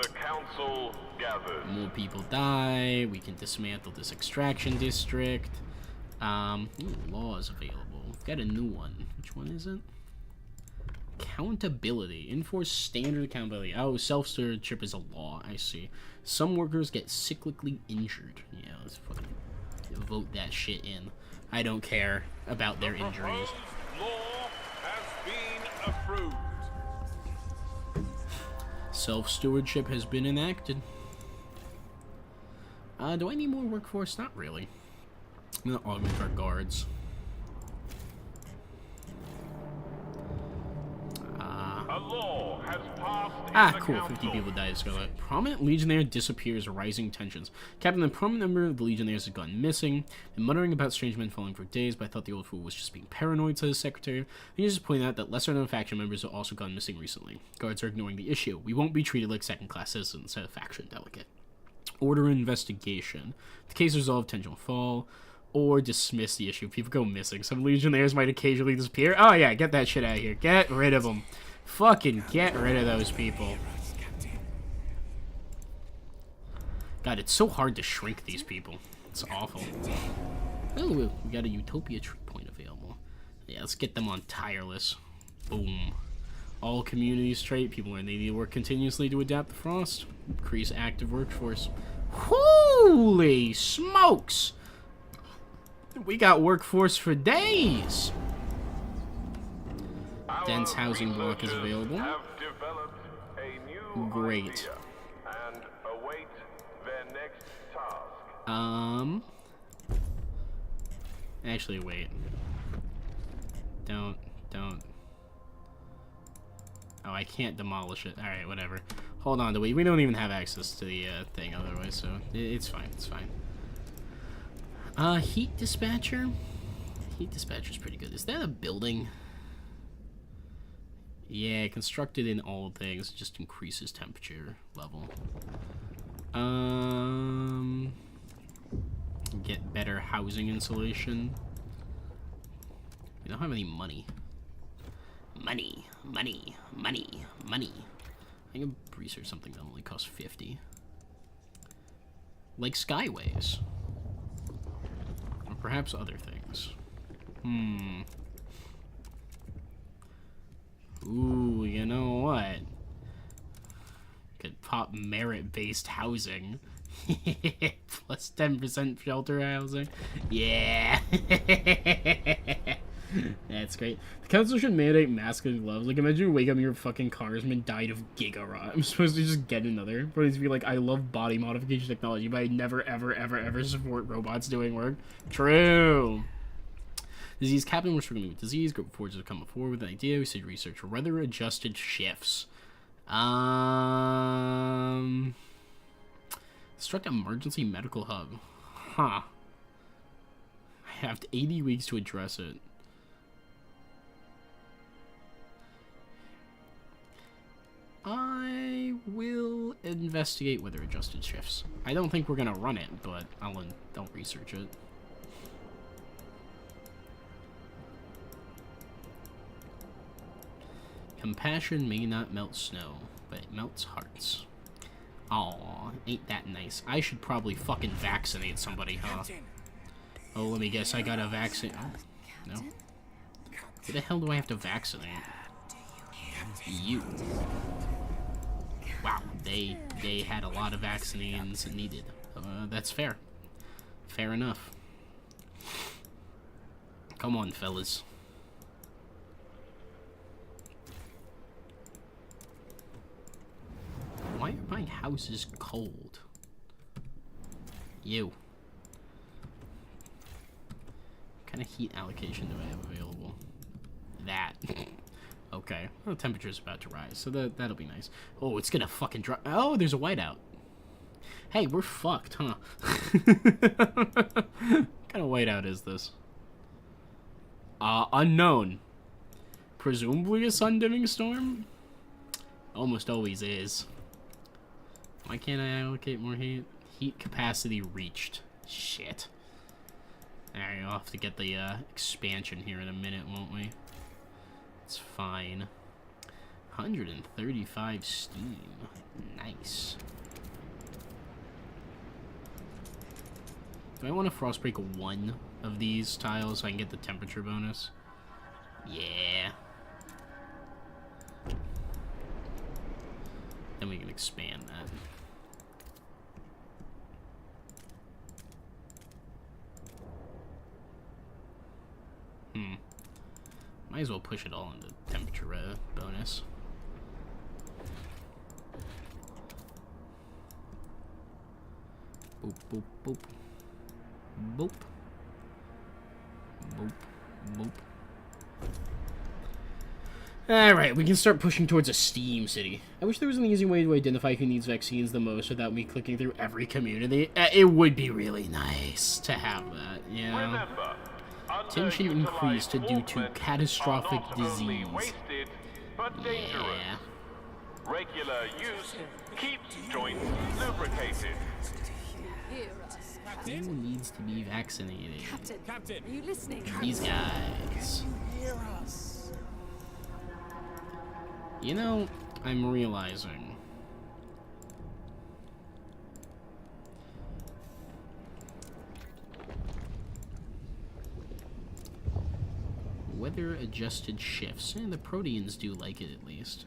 B: The council gathers.
A: More people die. We can dismantle this extraction district. Ooh, laws available. We've got a new one. Which one is it? Accountability. Enforce standard accountability. Oh, self-stewardship is a law. I see. Some workers get cyclically injured. Yeah, let's fucking vote that shit in. I don't care about their injuries.
B: Law has been approved.
A: Self-stewardship has been enacted. Do I need more workforce? Not really. I'm gonna augment our guards.
B: A law has passed in the
A: Cool.
B: council.
A: 50 people died. Scarlet. Prominent Legionnaire disappears, rising tensions. Captain, the prominent member of the Legionnaires has gone missing. Been muttering about strange men falling for days, but I thought the old fool was just being paranoid, said his secretary. He just pointed out that lesser-known faction members have also gone missing recently. Guards are ignoring the issue. We won't be treated like second-class citizens, said a faction delegate. Order investigation. If the case is resolved, tension will fall. Or dismiss the issue. People go missing. Some Legionnaires might occasionally disappear. Oh yeah, get that shit out of here. Get rid of them. Fucking get rid of those people. God, it's so hard to shrink these people. It's awful. Oh, we got a Utopia tree point available. Yeah, let's get them on tireless. Boom. All communities trait. People they need to work continuously to adapt the frost. Increase active workforce. Holy smokes! We got workforce for days. Dense housing block is available.
B: Have developed a new
A: Great.
B: idea and await their next task.
A: Actually, wait. Don't. Oh, I can't demolish it. Alright, whatever. Hold on to wait. We don't even have access to the thing otherwise, so it's fine. It's fine. Heat dispatcher? Heat dispatcher's pretty good. Is that a building? Yeah, constructed in all things. Just increases temperature level. Get better housing insulation. We don't have any money. Money. I can research something that only costs 50. Like skyways. Or perhaps other things. Ooh, you know what? Could pop merit-based housing. Plus 10% shelter housing. Yeah. That's great. The council should mandate masks and gloves. Like, imagine you wake up and your fucking congressman died of giga rot. I'm supposed to just get another. But it's be like, I love body modification technology, but I never, ever support robots doing work. True. Disease captain, we're struggling with disease. Group of forgers have come forward with an idea. We should research weather-adjusted shifts. Construct emergency medical hub. Huh. I have 80 weeks to address it. I will investigate weather-adjusted shifts. I don't think we're gonna run it, but I'll research it. Compassion may not melt snow, but it melts hearts. Aw, ain't that nice. I should probably fucking vaccinate somebody, huh? Oh, let me guess, I got a vaccine. Oh, no. Who the hell do I have to vaccinate? You. Wow, they had a lot of vaccines needed. That's fair. Fair enough. Come on, fellas. Why are my houses cold? You. kind of heat allocation do I have available? That. Okay. Well, the temperature's about to rise, so that'll be nice. Oh, it's gonna fucking drop. Oh, there's a whiteout. Hey, we're fucked, huh? What kind of whiteout is this? Unknown. Presumably a sun-dimming storm? Almost always is. Why can't I allocate more heat? Heat capacity reached. Shit. Alright, I'll have to get the expansion here in a minute, won't we? It's fine. 135 steam. Nice. Do I want to frostbreak one of these tiles so I can get the temperature bonus? Yeah. Then we can expand that. Might as well push it all into temperature bonus. Boop, boop, boop. Boop. Boop, boop. Alright, we can start pushing towards a steam city. I wish there was an easy way to identify who needs vaccines the most without me clicking through every community. It would be really nice to have that, you know?
B: Remember,
A: Tension increased due to catastrophic disease.
B: Wasted, but dangerous.
A: Yeah.
B: Regular use keeps joints lubricated.
A: Who needs to be vaccinated?
C: Captain,
D: Are you listening?
A: These guys.
C: hear us.
A: You know, I'm realizing. Weather-adjusted shifts. The Proteans do like it, at least.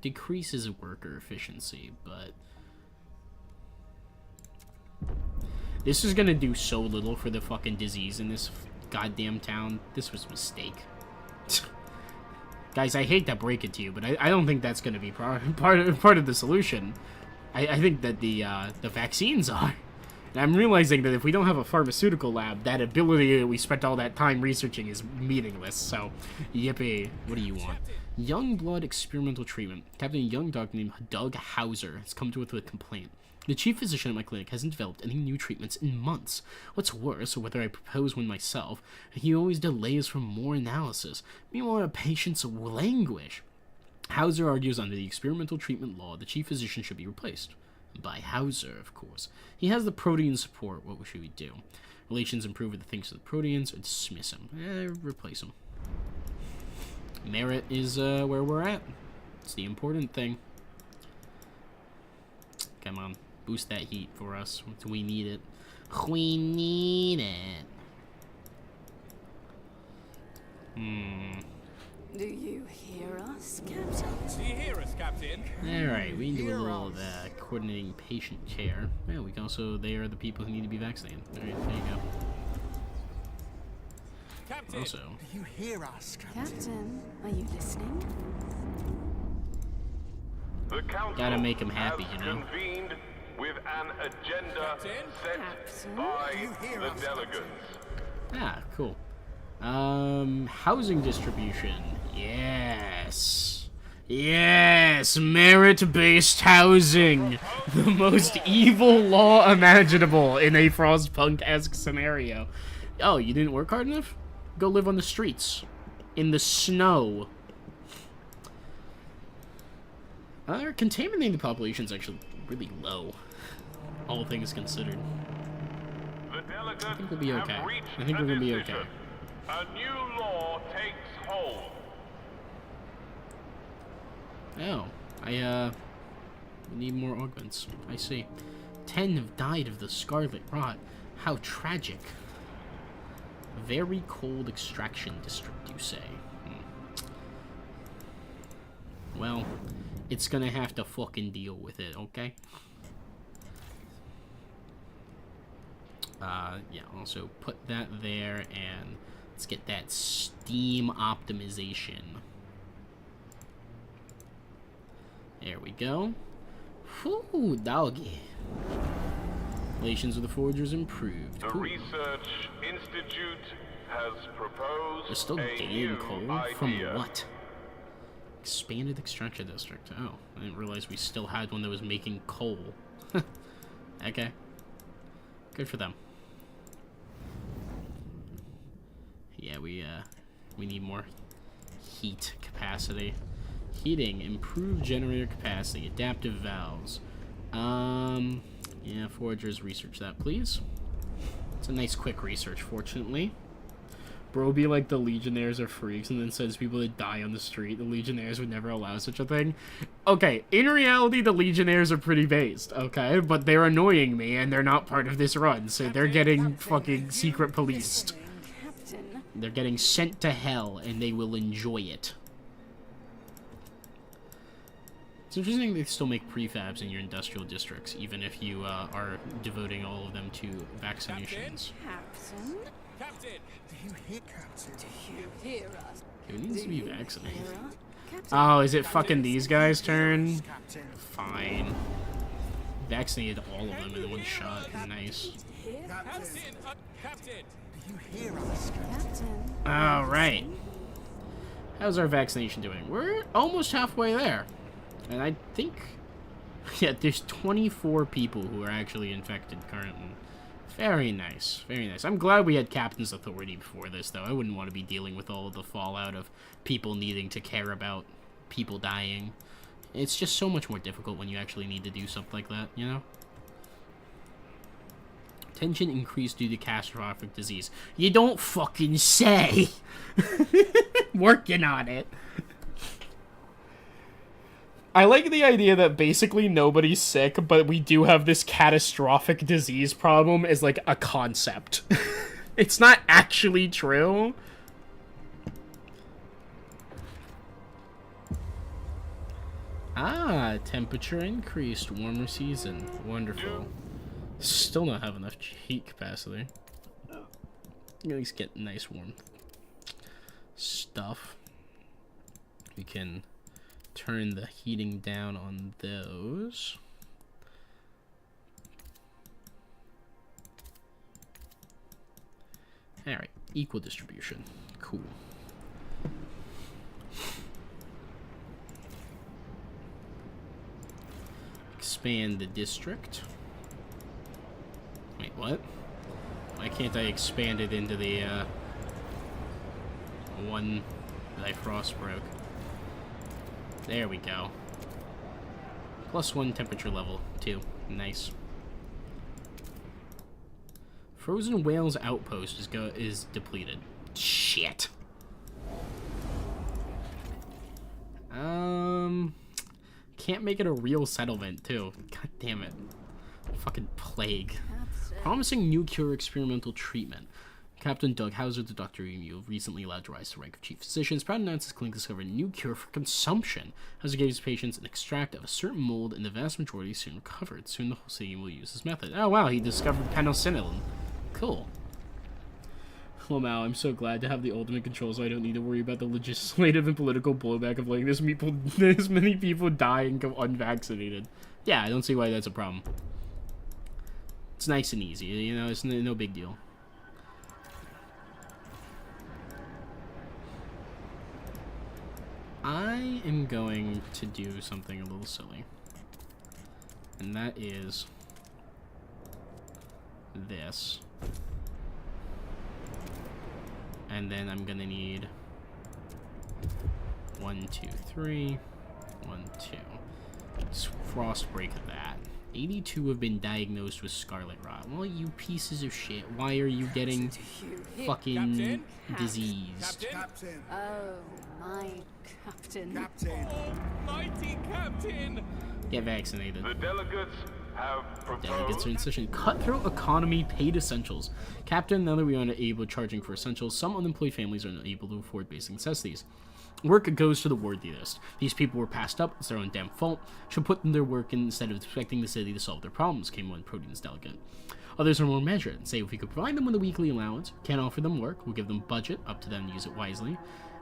A: Decreases worker efficiency, but... This is gonna do so little for the fucking disease in this goddamn town. This was a mistake. Guys, I hate to break it to you, but I don't think that's gonna be part of the solution. I think that the vaccines are. And I'm realizing that if we don't have a pharmaceutical lab, that ability that we spent all that time researching is meaningless, so yippee. What do you want? Young blood experimental treatment. Captain, a young doctor named Doug Hauser has come to us with a complaint. The chief physician at my clinic hasn't developed any new treatments in months. What's worse, whether I propose one myself, he always delays for more analysis. Meanwhile, patients languish. Hauser argues under the experimental treatment law, the chief physician should be replaced. By Hauser, of course. He has the Protean support. What should we do? Relations improve with the thanks to the Proteans, or dismiss him? Replace him. Merit is where we're at. It's the important thing. Come on. Boost that heat for us. We need it. We need it.
D: Do you hear us, Captain?
C: Do you hear us, Captain?
A: Alright, we can do a little of coordinating patient care. Yeah, we can also, they are the people who need to be vaccinated. Alright, there you go.
C: Captain!
A: Also,
C: Do you hear us, Captain?
D: Captain, are you listening?
B: The council
A: Gotta make 'em happy,
B: has
A: you know?
B: convened with an agenda
C: Captain?
B: set
D: Captain?
B: by
C: You hear
B: the
C: us,
B: delegates.
A: cool. Housing distribution. Yes. Yes, merit-based housing. The most evil law imaginable in a Frostpunk-esque scenario. Oh, you didn't work hard enough? Go live on the streets. In the snow. Contaminating the population is actually really low. All things considered.
B: The delegates
A: I think we'll be okay.
B: have reached
A: I think we're gonna be
B: a
A: okay.
B: decision. A new law takes hold.
A: Oh, we need more augments. I see. 10 have died of the scarlet rot. How tragic. Very cold extraction district, you say? Well, it's gonna have to fucking deal with it, okay? Yeah, also put that there, and let's get that steam optimization. There we go. Whew, doggy. Relations with the foragers improved.
B: The
A: Cool.
B: Research Institute has proposed
A: We're still
B: a
A: getting
B: new
A: coal?
B: idea.
A: From what? Expanded extraction district. Oh, I didn't realize we still had one that was making coal. Okay. Good for them. Yeah, we need more heat capacity. Heating, improved generator capacity, adaptive valves. Yeah, foragers, research that, please. It's a nice quick research, fortunately. Bro be like, the Legionnaires are freaks, and then says people that die on the street. The Legionnaires would never allow such a thing. Okay, in reality, the Legionnaires are pretty based, okay? But they're annoying me, and they're not part of this run, so they're getting fucking secret policed.
D: Captain.
A: They're getting sent to hell, and they will enjoy it. It's interesting they still make prefabs in your industrial districts, even if you are devoting all of them to vaccinations.
D: Captain.
C: Captain!
E: Do you hear, Captain?
D: Do you hear us?
A: Who needs to be
D: Do you
A: vaccinated?
D: hear us? Captain.
A: Oh, is it fucking these guys' turn?
E: Captain.
A: Fine. Vaccinated all of them in one shot. Nice.
D: Hear?
E: Captain.
C: Captain!
E: Do you hear us?
D: Captain.
A: Alright. How's our vaccination doing? We're almost halfway there. And I think... Yeah, there's 24 people who are actually infected currently. Very nice. Very nice. I'm glad we had Captain's Authority before this, though. I wouldn't want to be dealing with all of the fallout of people needing to care about people dying. It's just so much more difficult when you actually need to do something like that, you know? Tension increased due to catastrophic disease. You don't fucking say! Working on it. I like the idea that basically nobody's sick, but we do have this catastrophic disease problem as like a concept. It's not actually true. Ah, temperature increased, warmer season. Wonderful. Still not have enough heat capacity. At least get nice warm stuff. We can turn the heating down on those. Alright, equal distribution. Cool. Expand the district. Wait, what? Why can't I expand it into the one that I frost broke? There we go. +1 temperature level, too. Nice. Frozen Whales Outpost is depleted. Shit. Can't make it a real settlement, too. God damn it. Fucking plague. Promising new cure experimental treatment. Captain Doug Hauser, the Dr. Emu, recently allowed to rise to rank of chief physician, is proud to announce his clinic discovered a new cure for consumption. Hauser gave his patients an extract of a certain mold, and the vast majority soon recovered. Soon the whole city will use this method. Oh wow, he discovered penicillin. Cool. Well, Mal, I'm so glad to have the ultimate control so I don't need to worry about the legislative and political blowback of letting this many people die and go unvaccinated. Yeah, I don't see why that's a problem. It's nice and easy, you know, it's no big deal. I am going to do something a little silly. And that is this. And then I'm gonna need 1, 2, 3, 1, 2. Let's frost break that. 82 have been diagnosed with scarlet rot. Well, you pieces of shit. Why are you getting fucking
C: Captain?
A: diseased?
E: Captain.
D: Oh, my captain.
E: Captain.
C: Mighty Captain!
A: Get vaccinated.
B: The delegates have
A: Delegates
B: proposed
A: are in session. Cutthroat economy, paid essentials. Captain, now that we are unable charging for essentials, some unemployed families are unable to afford basic necessities. Work goes to the worthiest. These people were passed up, it's their own damn fault. Should put in their work instead of expecting the city to solve their problems, came one Proteins delegate. Others are more measured and say if we could provide them with a weekly allowance, can't offer them work, we'll give them budget, up to them to use it wisely.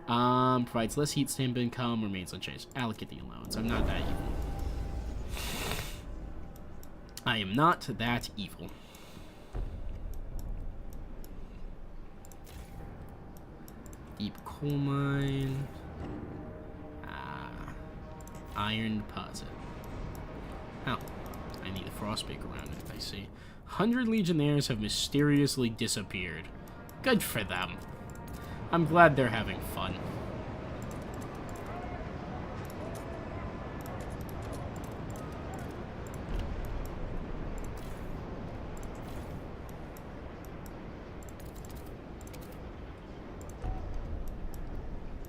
A: Provides less heat stamp income, remains unchanged. Allocate the allowance. I'm not that evil. I am not that evil. Coal mine. Iron deposit. Oh, I need a Frostpunk around it, I see. 100 Legionnaires have mysteriously disappeared. Good for them. I'm glad they're having fun.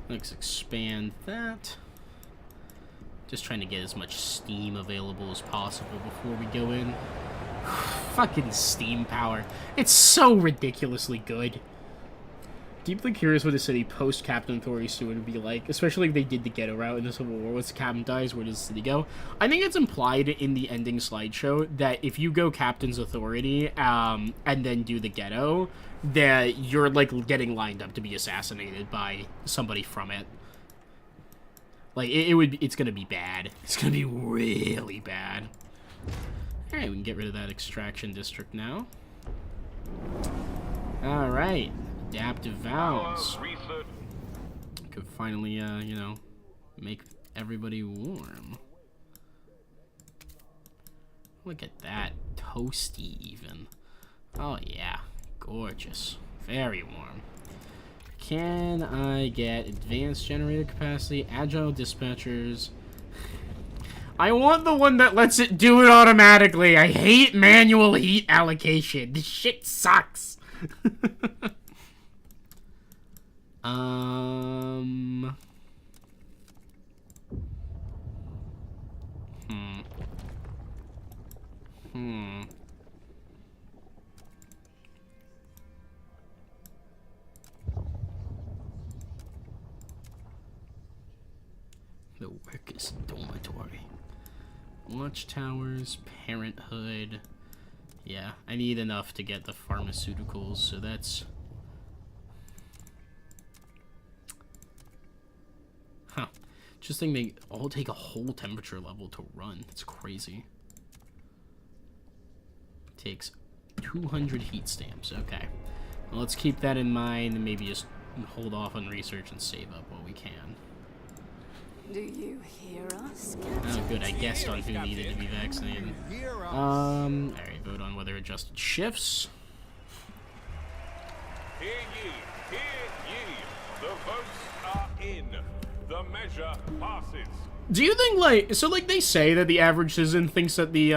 A: Let's expand that. Just trying to get as much Steam available as possible before we go in. Fucking Steam power. It's so ridiculously good. Deeply curious what the city post-Captain Authority soon would be like, especially if they did the ghetto route in the Civil War. Once the captain dies, where does the city go? I think it's implied in the ending slideshow that if you go Captain's Authority, and then do the ghetto, that you're, like, getting lined up to be assassinated by somebody from it. Like, it's gonna be bad. It's gonna be really bad. Alright, we can get rid of that extraction district now. Alright. Adaptive valves. Could finally, you know, make everybody warm. Look at that. Toasty, even. Oh, yeah. Gorgeous. Very warm. Can I get advanced generator capacity, agile dispatchers? I want the one that lets it do it automatically. I hate manual heat allocation. This shit sucks. The workers' dormitory. Watchtowers, Parenthood. Yeah, I need enough to get the pharmaceuticals, so that's... Huh. Just think they all take a whole temperature level to run. It's crazy. Takes 200 heat stamps. Okay. Well, let's keep that in mind and maybe just hold off on research and save up while we can.
D: Do you hear us,
A: Oh, good. I guessed on who needed to be vaccinated. Alright, vote on whether adjusted shifts.
B: Hear ye, hear ye. The votes are in. The measure passes.
A: Do you think, like, so, like, they say that the average citizen thinks that the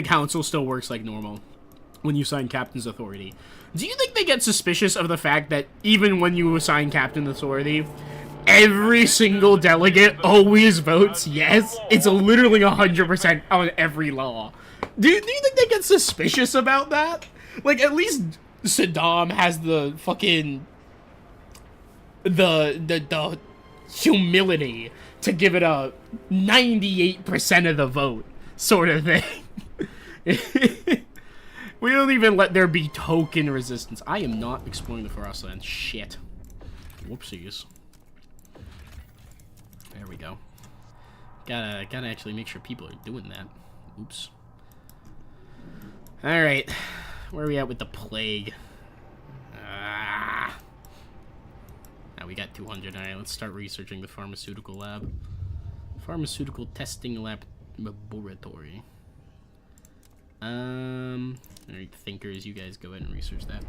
A: council still works like normal when you sign Captain's Authority. Do you think they get suspicious of the fact that even when you assign Captain's Authority, every single delegate always votes yes? It's literally 100% on every law. Do you think they get suspicious about that? Like, at least Saddam has the fucking... the humility to give it a 98% of the vote sort of thing. We don't even let there be token resistance. I am not exploring the Frostlands. Shit. Whoopsies. There we go. Gotta actually make sure people are doing that. Oops. Alright. Where are we at with the plague? Now we got 200. Alright, let's start researching the pharmaceutical lab. Pharmaceutical testing laboratory. Alright, thinkers, you guys go ahead and research that.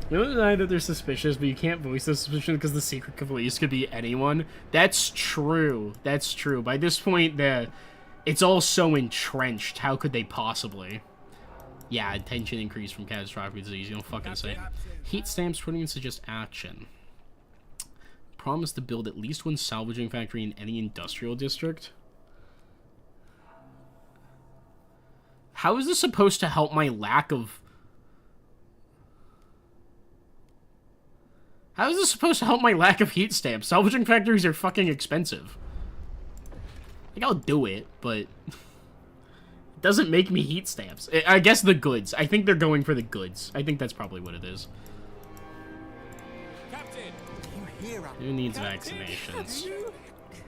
A: You don't deny that they're suspicious, but you can't voice the suspicion because the secret police could be anyone. That's true. That's true. By this point, it's all so entrenched. How could they possibly? Yeah, attention increase from catastrophic disease. You don't fucking say. Heat stamps putting in suggest action. Promise to build at least one salvaging factory in any industrial district. How is this supposed to help my lack of... How is this supposed to help my lack of heat stamps? Salvaging factories are fucking expensive. Like, I'll do it, but... it doesn't make me heat stamps. I guess the goods. I think they're going for the goods. I think that's probably what it is.
C: Captain!
E: You hear us?
A: Who needs vaccinations?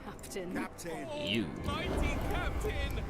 D: Captain?
E: Captain.
A: You.
C: Mighty Captain!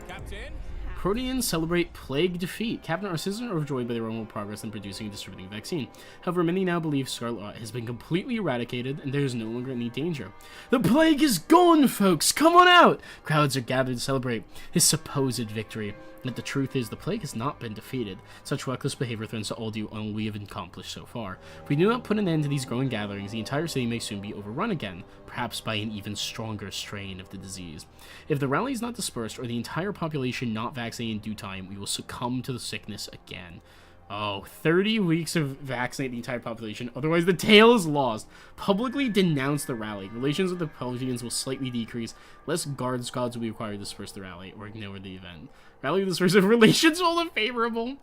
C: Captain?
A: Proteans celebrate plague defeat. Captain and our citizens are overjoyed by their own progress in producing and distributing a vaccine. However, many now believe scarlet rot has been completely eradicated and there is no longer any danger. The plague is gone, folks! Come on out! Crowds are gathered to celebrate his supposed victory. Yet the truth is, the plague has not been defeated. Such reckless behavior threatens to all what we have accomplished so far. If we do not put an end to these growing gatherings, the entire city may soon be overrun again, perhaps by an even stronger strain of the disease. If the rally is not dispersed, or the entire population not vaccinated in due time, we will succumb to the sickness again. Oh, 30 weeks of vaccinate the entire population, otherwise the tale is lost. Publicly denounce the rally. Relations with the Pelgians will slightly decrease. Less guard squads will be required to disperse the rally, or ignore the event. Rally disperse of relations will look favorable.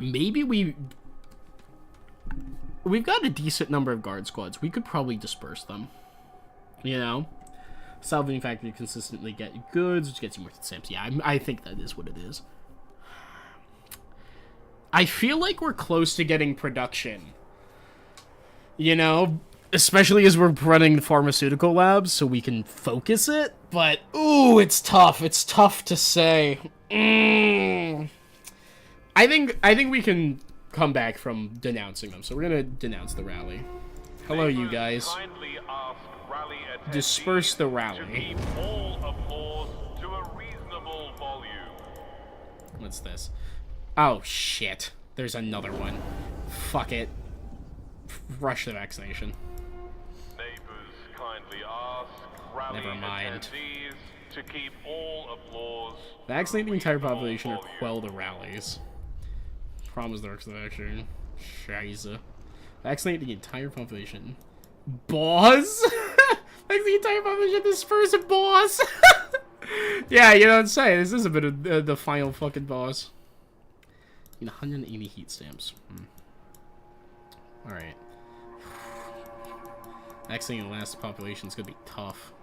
A: Maybe we've got a decent number of guard squads. We could probably disperse them. You know? Salvaging factory consistently get goods, which gets you more stamps. Yeah, I think that is what it is. I feel like we're close to getting production. You know? Especially as we're running the pharmaceutical labs, so we can focus it. But, ooh, it's tough. It's tough to say. I think we can come back from denouncing them. So we're gonna denounce the rally. Hello, you guys. Disperse the rally. What's this? Oh, shit. There's another one. Fuck it. Rush the vaccination.
B: Neighbors kindly ask rally
A: Never mind.
B: attendees to keep all applause.
A: Vaccinate the entire population or quell the rallies. Promise the works of action. Scheiße. Vaccinate the entire population. Boss? Like the entire population disperse a boss? Yeah, you know what I'm saying. This is a bit of the final fucking boss. 180 heat stamps. Alright. Vaccinating the last population is gonna be tough.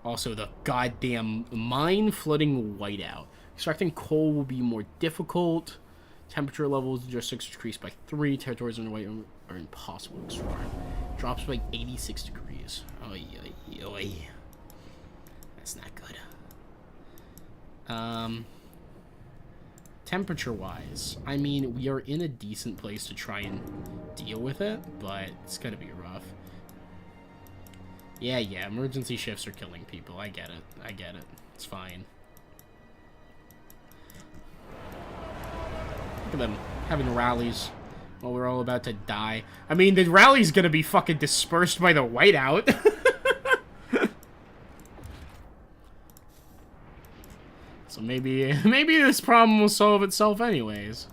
A: Also, the goddamn mine flooding whiteout. Extracting coal will be more difficult. Temperature levels just decreased by 3. Territories under white are impossible to extract. Drops by 86 degrees. Oy, oy, oy. That's not good. Temperature-wise, I mean, we are in a decent place to try and deal with it, but it's gonna be rough. Yeah, emergency shifts are killing people. I get it. It's fine. Look at them, having rallies while we're all about to die. I mean, the rally's gonna be fucking dispersed by the whiteout. So maybe this problem will solve itself anyways.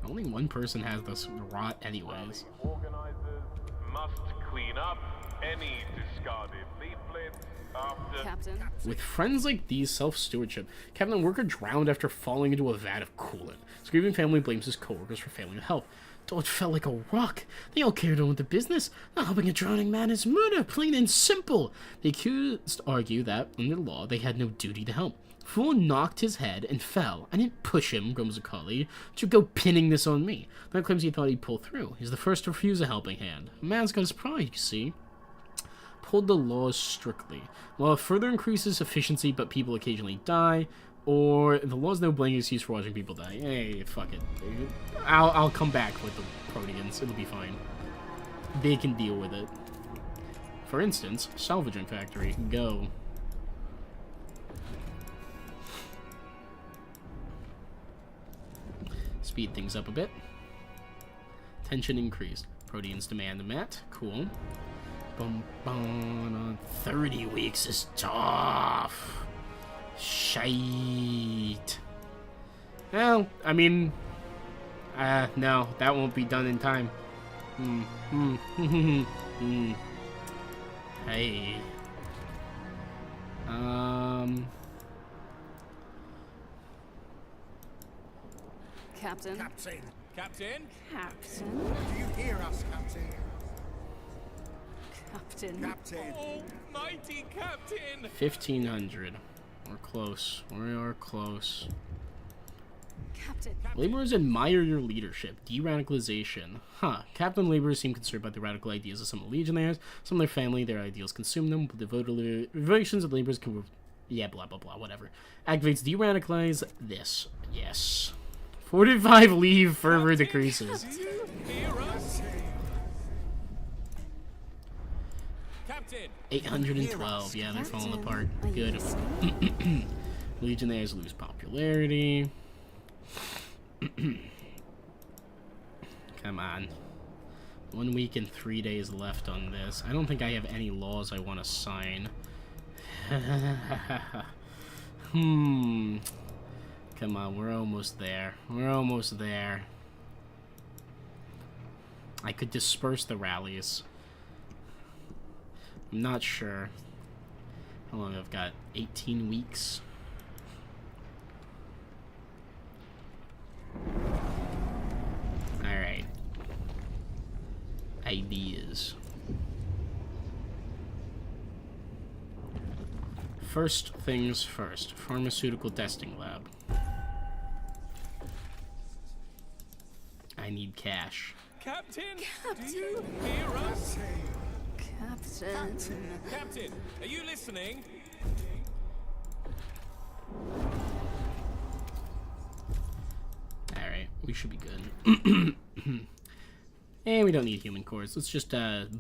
A: Only one person has this rot anyways.
B: Organizers must clean up any discarded leaflets after...
D: Captain.
A: With friends like these, self-stewardship. Captain and worker drowned after falling into a vat of coolant. Screaming family blames his co-workers for failing to help. Dodge felt like a rock. They all carried on with the business. Not helping a drowning man is murder, plain and simple. The accused argue that, under the law, they had no duty to help. Fool knocked his head and fell. I didn't push him, grumbles a colleague. But you go pinning this on me. That claims he thought he'd pull through. He's the first to refuse a helping hand. A man's got his pride, you see. Pulled the laws strictly. While it further increases efficiency, but people occasionally die. Or the law's no blanket excuse for watching people die. Hey, fuck it. I'll come back with the Proteans. It'll be fine. They can deal with it. For instance, salvaging factory. Go. Speed things up a bit. Tension increased. Proteans demand met. Cool. 30 weeks is tough. Shite. Well, I mean, no, that won't be done in time. Hey.
D: Captain.
E: Captain,
C: Captain?
D: Captain.
E: do you hear us, Captain?
D: Captain.
E: Captain.
C: Almighty Captain!
A: 1500. We're close. We are close.
D: Captain.
A: Laborers admire your leadership. De-radicalization. Huh. Captain laborers seem concerned by the radical ideas of some legionnaires. Some of their family, their ideals consume them. But the votations of laborers can... Yeah, blah, blah, blah, whatever. Activates de-radicalize this. Yes. 45 leave fervor decreases.
C: Hear us? Captain.
A: 812. Yeah, they're falling
D: Captain,
A: apart.
D: are you
A: Good.
D: listening?
A: Legionnaires lose popularity. Come on. 1 week and 3 days left on this. I don't think I have any laws I want to sign. Come on, we're almost there. We're almost there. I could disperse the rallies. I'm not sure. How long I've got? 18 weeks. Alright. Ideas. First things first. Pharmaceutical testing lab. I need cash.
C: Captain.
D: Captain.
C: Do you hear us?
D: Captain.
C: Captain, are you listening?
A: Alright, we should be good. And we don't need human cores. Let's just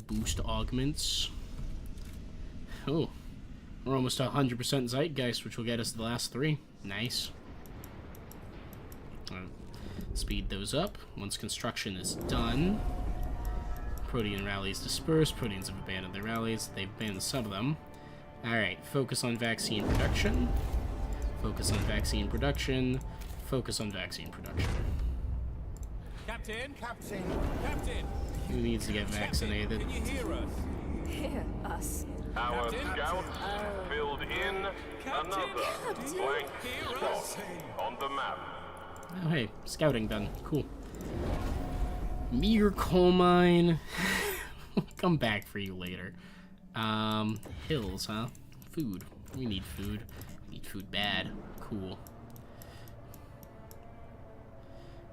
A: boost augments. Oh, we're almost 100% Zeitgeist, which will get us the last 3. Nice. Speed those up. Once construction is done. Protean rallies dispersed. Proteans have abandoned their rallies. They've abandoned some of them. Alright, focus on vaccine production. Focus on vaccine production. Focus on vaccine production.
C: Captain.
E: Captain.
C: Captain.
A: Who needs to get vaccinated?
C: Can you hear us?
D: Hear us.
B: Our
C: Captain?
B: scouts filled in
C: Captain?
B: another blank
C: Hear
B: spot
C: us?
B: on the map.
A: Oh, hey, scouting done. Cool. Meager coal mine. We'll come back for you later. Hills, huh? Food. We need food. We need food bad. Cool.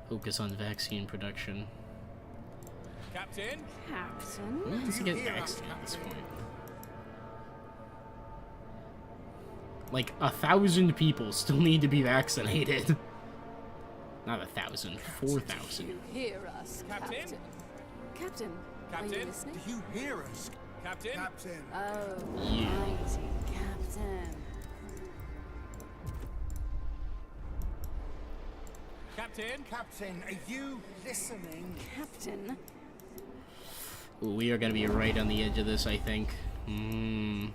A: Focus on vaccine production.
C: Captain.
D: Captain.
A: Who needs to get
E: hear us,
A: vaccinated at this point? Like, 1,000 people still need to be vaccinated. Not 1,000, 4,000.
D: Hear us.
C: Captain?
D: Captain. Captain. Are you
C: Captain?
D: listening?
E: Do you hear us?
C: Captain.
E: Captain.
D: Oh,
A: You.
D: mighty Captain.
C: Captain.
E: Captain, are you listening?
D: Captain.
A: Ooh, we are gonna be right on the edge of this, I think. 10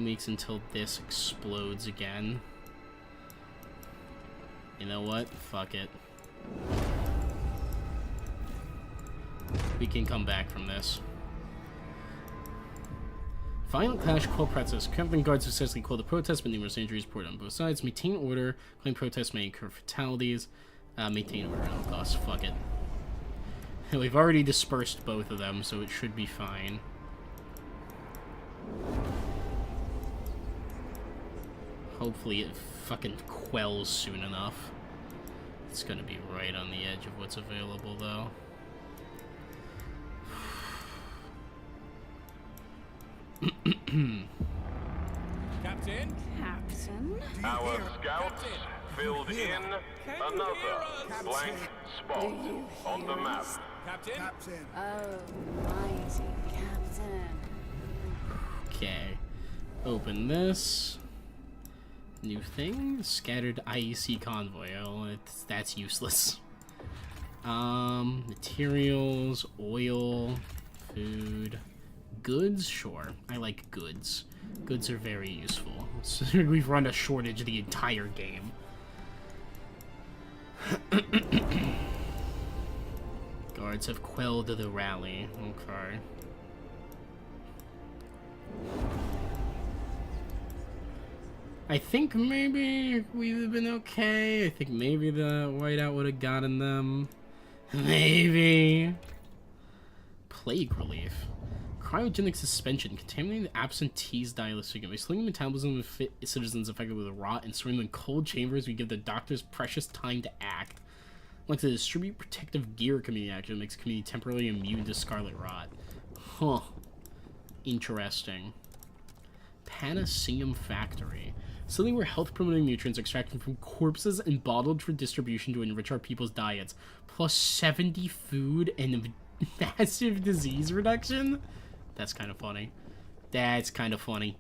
A: weeks until this explodes again. You know what? Fuck it. We can come back from this. Violent clash, quell protests. Company guards successfully quell the protests, but numerous injuries reported on both sides. Maintain order. Claim protests may incur fatalities. Maintain order at all costs. Fuck it. We've already dispersed both of them, so it should be fine. Hopefully it fucking quells soon enough. It's gonna be right on the edge of what's available, though.
C: Captain.
D: Captain.
B: Our scouts
C: Captain.
B: filled in
C: Can you
B: another
C: hear us?
B: blank spot on the map.
C: Captain.
E: Captain.
D: Oh, mighty Captain.
A: Okay. Open this. New thing. Scattered IEC convoy. Oh, that's useless. Materials, oil, food, goods. Sure, I like goods. Goods are very useful. So we've run a shortage the entire game. Guards have quelled the rally. Okay. I think maybe we'd have been okay. I think maybe the whiteout would have gotten them. Maybe. Plague relief. Cryogenic suspension. Contaminating the absentees dialysis. By slinging metabolism of fit citizens affected with rot and storing them in cold chambers, we give the doctors precious time to act. Like to distribute protective gear community action makes community temporarily immune to scarlet rot. Huh. Interesting. Panaceum Factory. Something where health-promoting nutrients are extracted from corpses and bottled for distribution to enrich our people's diets. Plus 70 food and massive disease reduction? That's kind of funny. That's kind of funny.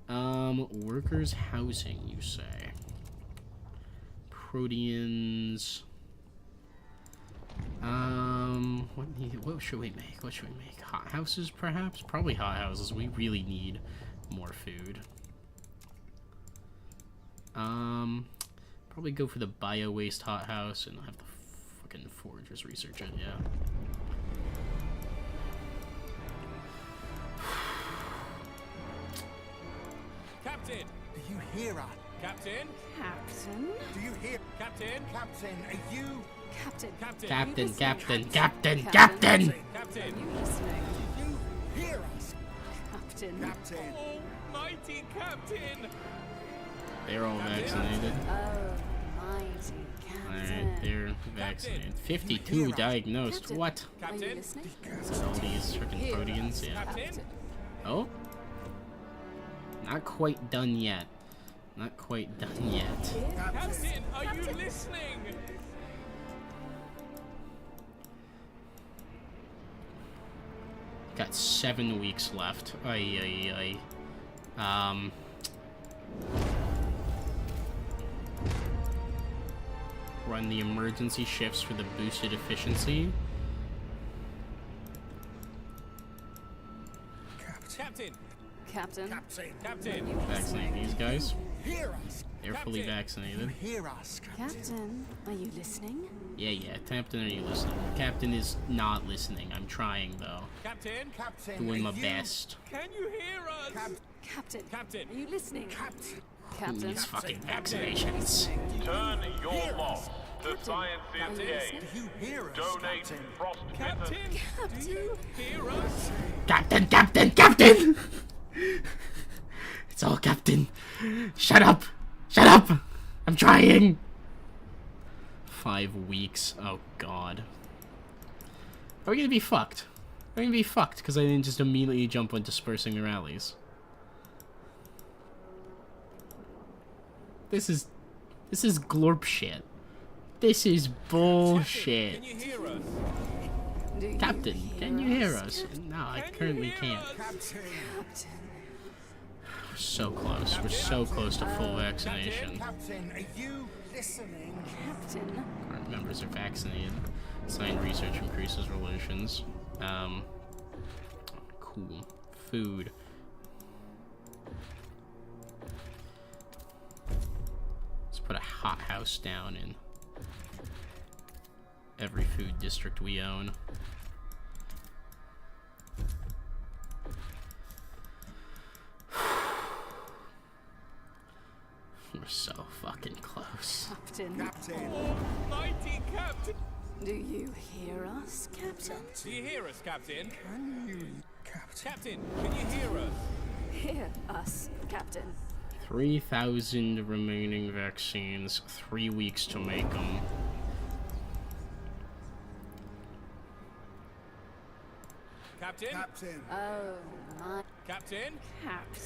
A: Workers' housing, you say. Proteans. What should we make? What should we make? Hot houses, perhaps? Probably hot houses. We really need more food. Probably go for the bio-waste hothouse and have the fucking foragers research it, yeah.
C: Captain!
E: Do you hear us?
C: Captain!
D: Captain?
E: Do you hear?
C: Captain!
E: Captain, are you?
D: Captain.
C: Captain!
A: Captain,
D: listening?
A: Captain, Captain,
D: Captain.
A: Captain!
D: Are
C: Captain!
D: you listening?
E: Do you hear us?
D: Captain.
E: Captain.
C: Almighty Captain!
A: They're all vaccinated.
D: Oh, mighty Captain.
A: Alright, they're vaccinated. 52
E: Captain.
A: diagnosed.
D: Captain.
A: What?
D: Are you
C: Captain?
D: listening?
A: Is it all these freaking
D: Hear
A: proteans?
D: us,
A: Yeah.
C: Captain?
A: Oh? Not quite done yet. Not quite done yet.
C: Captain, are you listening?
A: Got 7 weeks left. Ay, ay, ay. Run the emergency shifts for the boosted efficiency.
C: Captain!
D: Captain.
E: Captain.
C: Captain!
A: Vaccinate these guys.
E: Hear us?
A: They're fully
C: Captain.
A: vaccinated.
E: You hear us, Captain?
D: Captain, are you listening?
A: Yeah. Captain, are you listening? Captain is not listening. I'm trying, though.
C: Captain!
E: Captain,
A: Doing my
E: are you?
A: best.
C: Can you hear us?
D: Captain.
C: Captain!
D: Are you listening?
E: Captain.
A: Who
D: Captain.
A: needs fucking vaccinations?
B: Turn your loss to
D: Are
B: science's
D: you
B: aid.
D: listening?
E: Do you hear us,
B: Donate
E: Captain?
B: frostbitten.
C: Captain! Do you hear us?
A: Captain, Captain, Captain! It's all Captain. Shut up! Shut up! I'm trying! 5 weeks. Oh, God. Are we gonna be fucked? Are we gonna be fucked because I didn't just immediately jump on dispersing the rallies? This is glorp shit. This is bullshit.
C: Can you hear us?
D: Do you
A: Captain, can you hear us? No, I
C: Can you
A: currently
C: hear
A: can't.
C: us?
E: Captain.
D: Captain.
A: We're so close. We're so close to full vaccination.
E: Captain, are you listening?
D: Captain.
A: Current members are vaccinated. Signed research increases relations. Cool. Food. Let's put a hothouse down in every food district we own. We're so fucking close.
D: Captain.
E: Captain.
C: Almighty Captain!
D: Do you hear us, Captain?
C: Do you hear us, Captain?
E: Can you, Captain?
C: Captain, can you hear us?
D: Hear us, Captain.
A: 3,000 remaining vaccines. 3 weeks to make them.
C: Captain?
E: Captain.
D: Oh, my
C: Captain?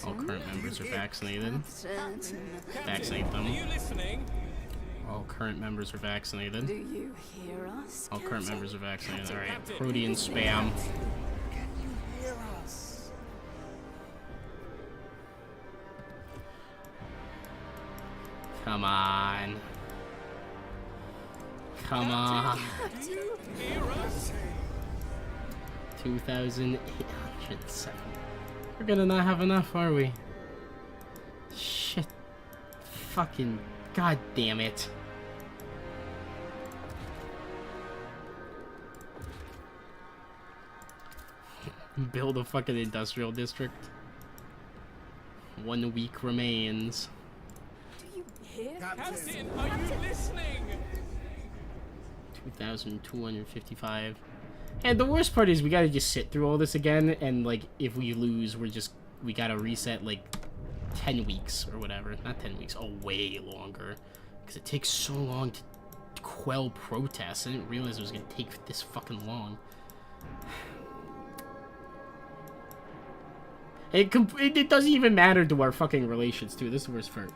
A: All
D: Captain.
A: current members are vaccinated.
D: Captain.
A: Vaccinate them.
C: Are you listening?
A: All current members are vaccinated.
D: Do you hear us,
A: All current
D: Captain?
A: members are vaccinated. Alright,
C: Captain.
A: protein spam.
E: Can you hear us?
A: Come on. Come on.
C: Do you hear us?
A: 2,807. We're gonna not have enough, are we? Shit. Fucking god damn it. Build a fucking industrial district. 1 week remains.
D: Do you hear?
C: Captain, are you listening?
A: 2,255. And the worst part is we gotta just sit through all this again, and like if we lose, we gotta reset like 10 weeks or whatever. Not 10 weeks, oh, way longer. Because it takes so long to quell protests. I didn't realize it was gonna take this fucking long. It doesn't even matter to our fucking relations, too. This is the worst part.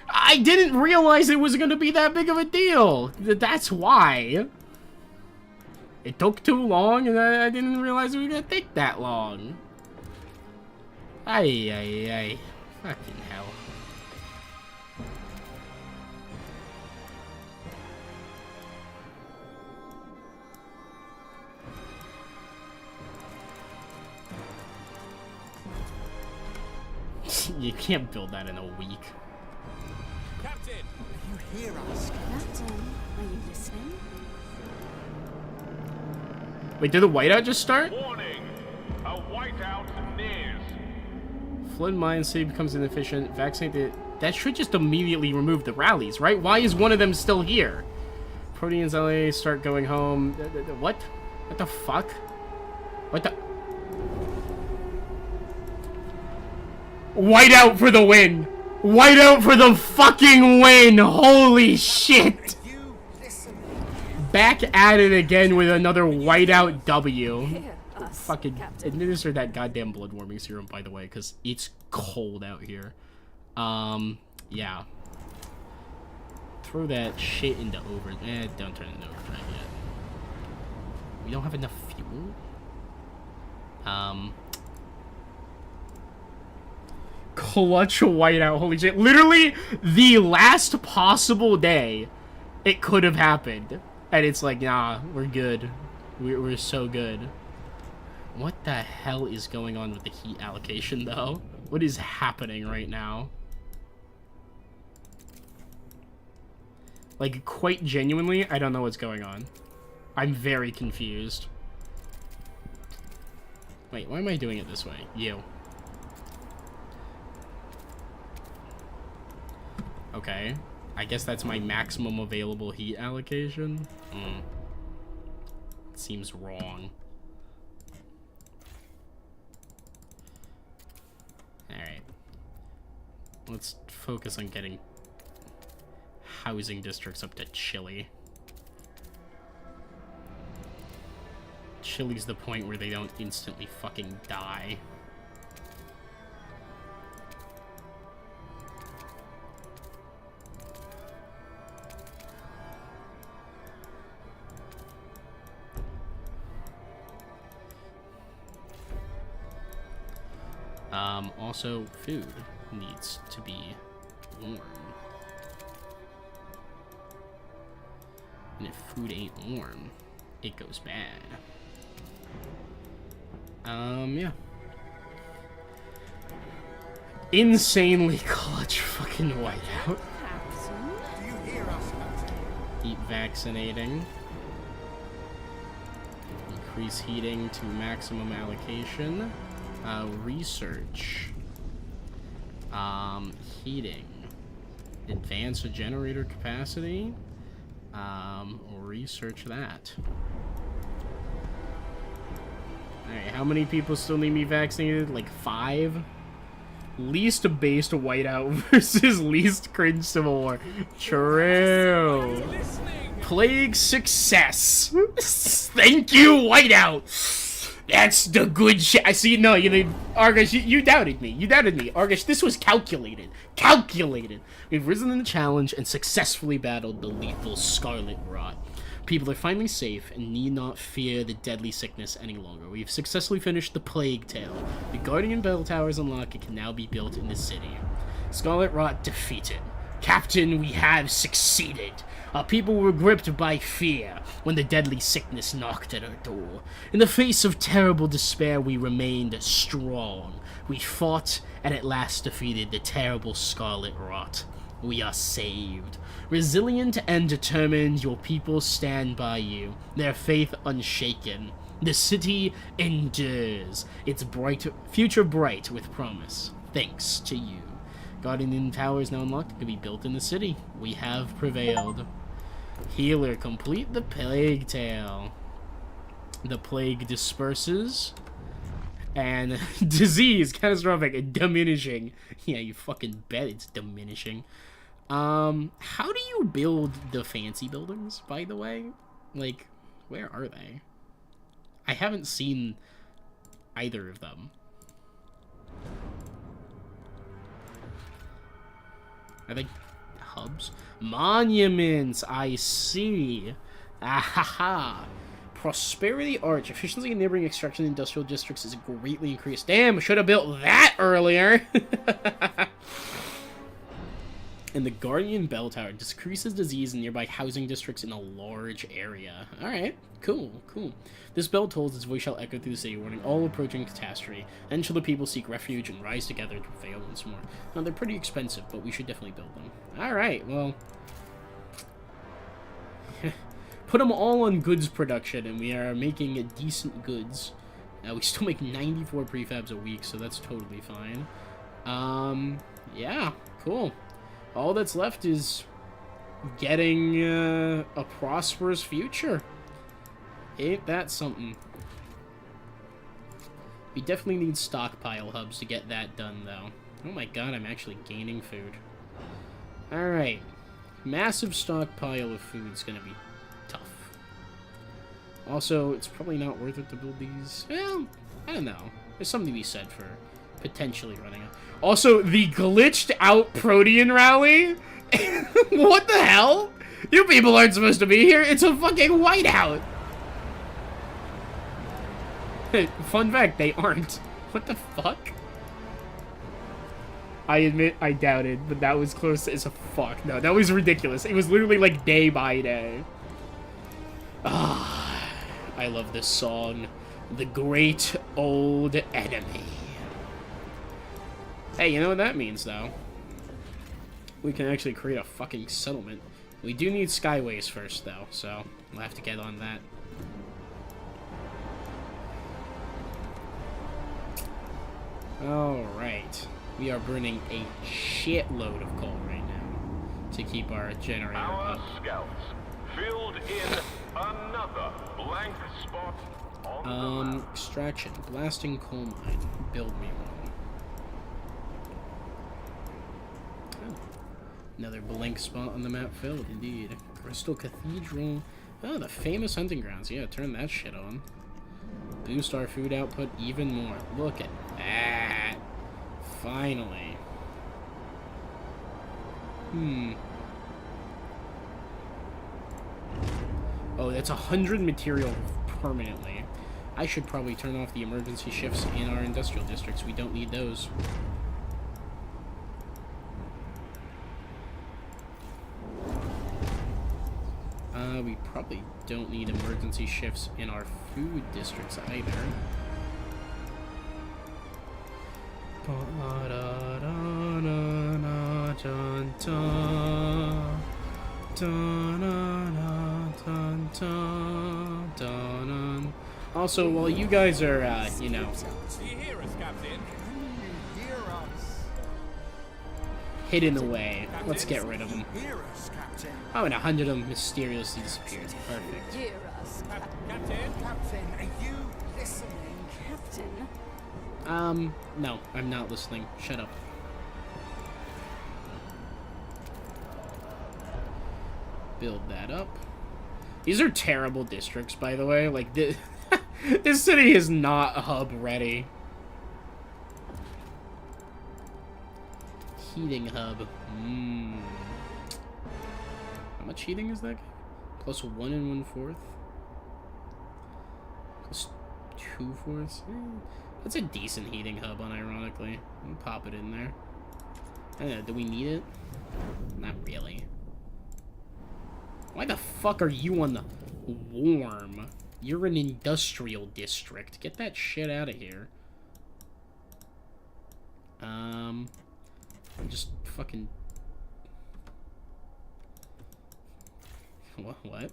A: I didn't realize it was gonna be that big of a deal. That's why. It took too long, and I didn't realize it was gonna take that long. Ay, ay, ay. Fucking hell. You can't build that in a week.
C: Captain!
E: You hear us?
D: Captain, are you listening?
A: Wait, did the whiteout just start?
B: Warning! A whiteout nears.
A: Flood mine city becomes inefficient. Vaccinate that should just immediately remove the rallies, right? Why is one of them still here? Proteans LA start going home. What? What the fuck? What the? Whiteout for the win! Whiteout for the fucking win! Holy shit!
E: Are you listening?
A: Back at it again with another whiteout W.
D: Hear us,
A: Fucking
D: Captain.
A: administer that goddamn blood warming serum, by the way, because it's cold out here. Yeah. Throw that shit into over. Don't turn it into overdrive yet. We don't have enough fuel. Clutch whiteout. Holy shit! Literally the last possible day it could have happened, and it's like, nah, we're good. We're so good. What the hell is going on with the heat allocation, though? What is happening right now? Like, quite genuinely, I don't know what's going on. I'm very confused. Wait, why am I doing it this way? You. Okay. I guess that's my maximum available heat allocation. Seems wrong. Alright. Let's focus on getting housing districts up to Chile. Chile's the point where they don't instantly fucking die. Also, food needs to be warm. And if food ain't warm, it goes bad. Yeah. Insanely clutch fucking whiteout.
D: Captain?
E: Do you hear us, Captain?
A: Keep vaccinating. Increase heating to maximum allocation. Research. Heating. Advance a generator capacity. Research that. Alright, how many people still need me vaccinated? Like 5? Least based whiteout versus least cringe civil war. True.
C: Listening!
A: Plague success. Thank you, whiteout. That's the good shit. I see. No, Argus, you doubted me. You doubted me, Argus. This was calculated. Calculated. We've risen in the challenge and successfully battled the lethal scarlet rot. People are finally safe and need not fear the deadly sickness any longer. We've successfully finished the Plague Tale. The Guardian Bell Tower is unlocked and can now be built in the city. Scarlet Rot defeated. Captain, we have succeeded. Our people were gripped by fear when the deadly sickness knocked at our door. In the face of terrible despair, we remained strong. We fought and at last defeated the terrible Scarlet Rot. We are saved. Resilient and determined, your people stand by you, their faith unshaken. The city endures, its future bright with promise, thanks to you. Guardian Tower is now unlocked and can be built in the city. We have prevailed. Healer, complete the Plague Tale. The plague disperses. And disease, catastrophic, diminishing. Yeah, you fucking bet it's diminishing. How do you build the fancy buildings, by the way? Like, where are they? I haven't seen either of them. Are they hubs? Monuments, I see. Ahaha. Prosperity Arch. Efficiency in neighboring extraction industrial districts is greatly increased. Damn, should have built that earlier. And the Guardian Bell Tower decreases disease in nearby housing districts in a large area. Alright, cool, cool. This bell tolls, its voice shall echo through the city, warning all approaching catastrophe. Then shall the people seek refuge and rise together to prevail once more. Now, they're pretty expensive, but we should definitely build them. Alright, well... Put them all on goods production, and we are making decent goods. We still make 94 prefabs a week, so that's totally fine. Yeah, cool. All that's left is getting a prosperous future. Ain't that something? We definitely need stockpile hubs to get that done, though. Oh my god, I'm actually gaining food. Alright. Massive stockpile of food is gonna be tough. Also, it's probably not worth it to build these. Well, I don't know. There's something to be said for potentially running out. Also, the glitched out Protean rally? What the hell? You people aren't supposed to be here. It's a fucking whiteout. Fun fact, they aren't. What the fuck? I admit I doubted, but that was close as a fuck. No, that was ridiculous. It was literally like day by day. Ah, I love this song. The Great Old Enemy. Hey, you know what that means, though? We can actually create a fucking settlement. We do need skyways first, though, so we'll have to get on that. Alright. We are burning a shitload of coal right now to keep our generator
B: Our
A: up.
B: scouts filled in another blank spot on the map.
A: Extraction. Blasting coal mine. Build me one. Oh. Another blank spot on the map filled, indeed. Crystal Cathedral. Oh, the famous hunting grounds. Yeah, turn that shit on. Boost our food output even more. Look at that. Finally. Oh, that's 100 material permanently. I should probably turn off the emergency shifts in our industrial districts. We don't need those. We probably don't need emergency shifts in our food districts either. Also, while you guys are, you know,
C: Do you hear us, Captain?
E: You hear us?
A: hidden away, let's get rid of them.
E: Hear us, Captain.
A: Oh, and 100 of them mysteriously disappeared. Perfect.
D: Hear us,
C: Captain?
E: Captain, are you listening?
D: Captain.
A: No, I'm not listening. Shut up. Build that up. These are terrible districts, by the way. Like, this, this city is not hub ready. Heating hub. How much heating is that? Plus 1 1/4? Plus 2/4? That's a decent heating hub, unironically. We'll pop it in there. I don't know, do we need it? Not really. Why the fuck are you on the warm? You're an industrial district. Get that shit out of here. Just fucking... What?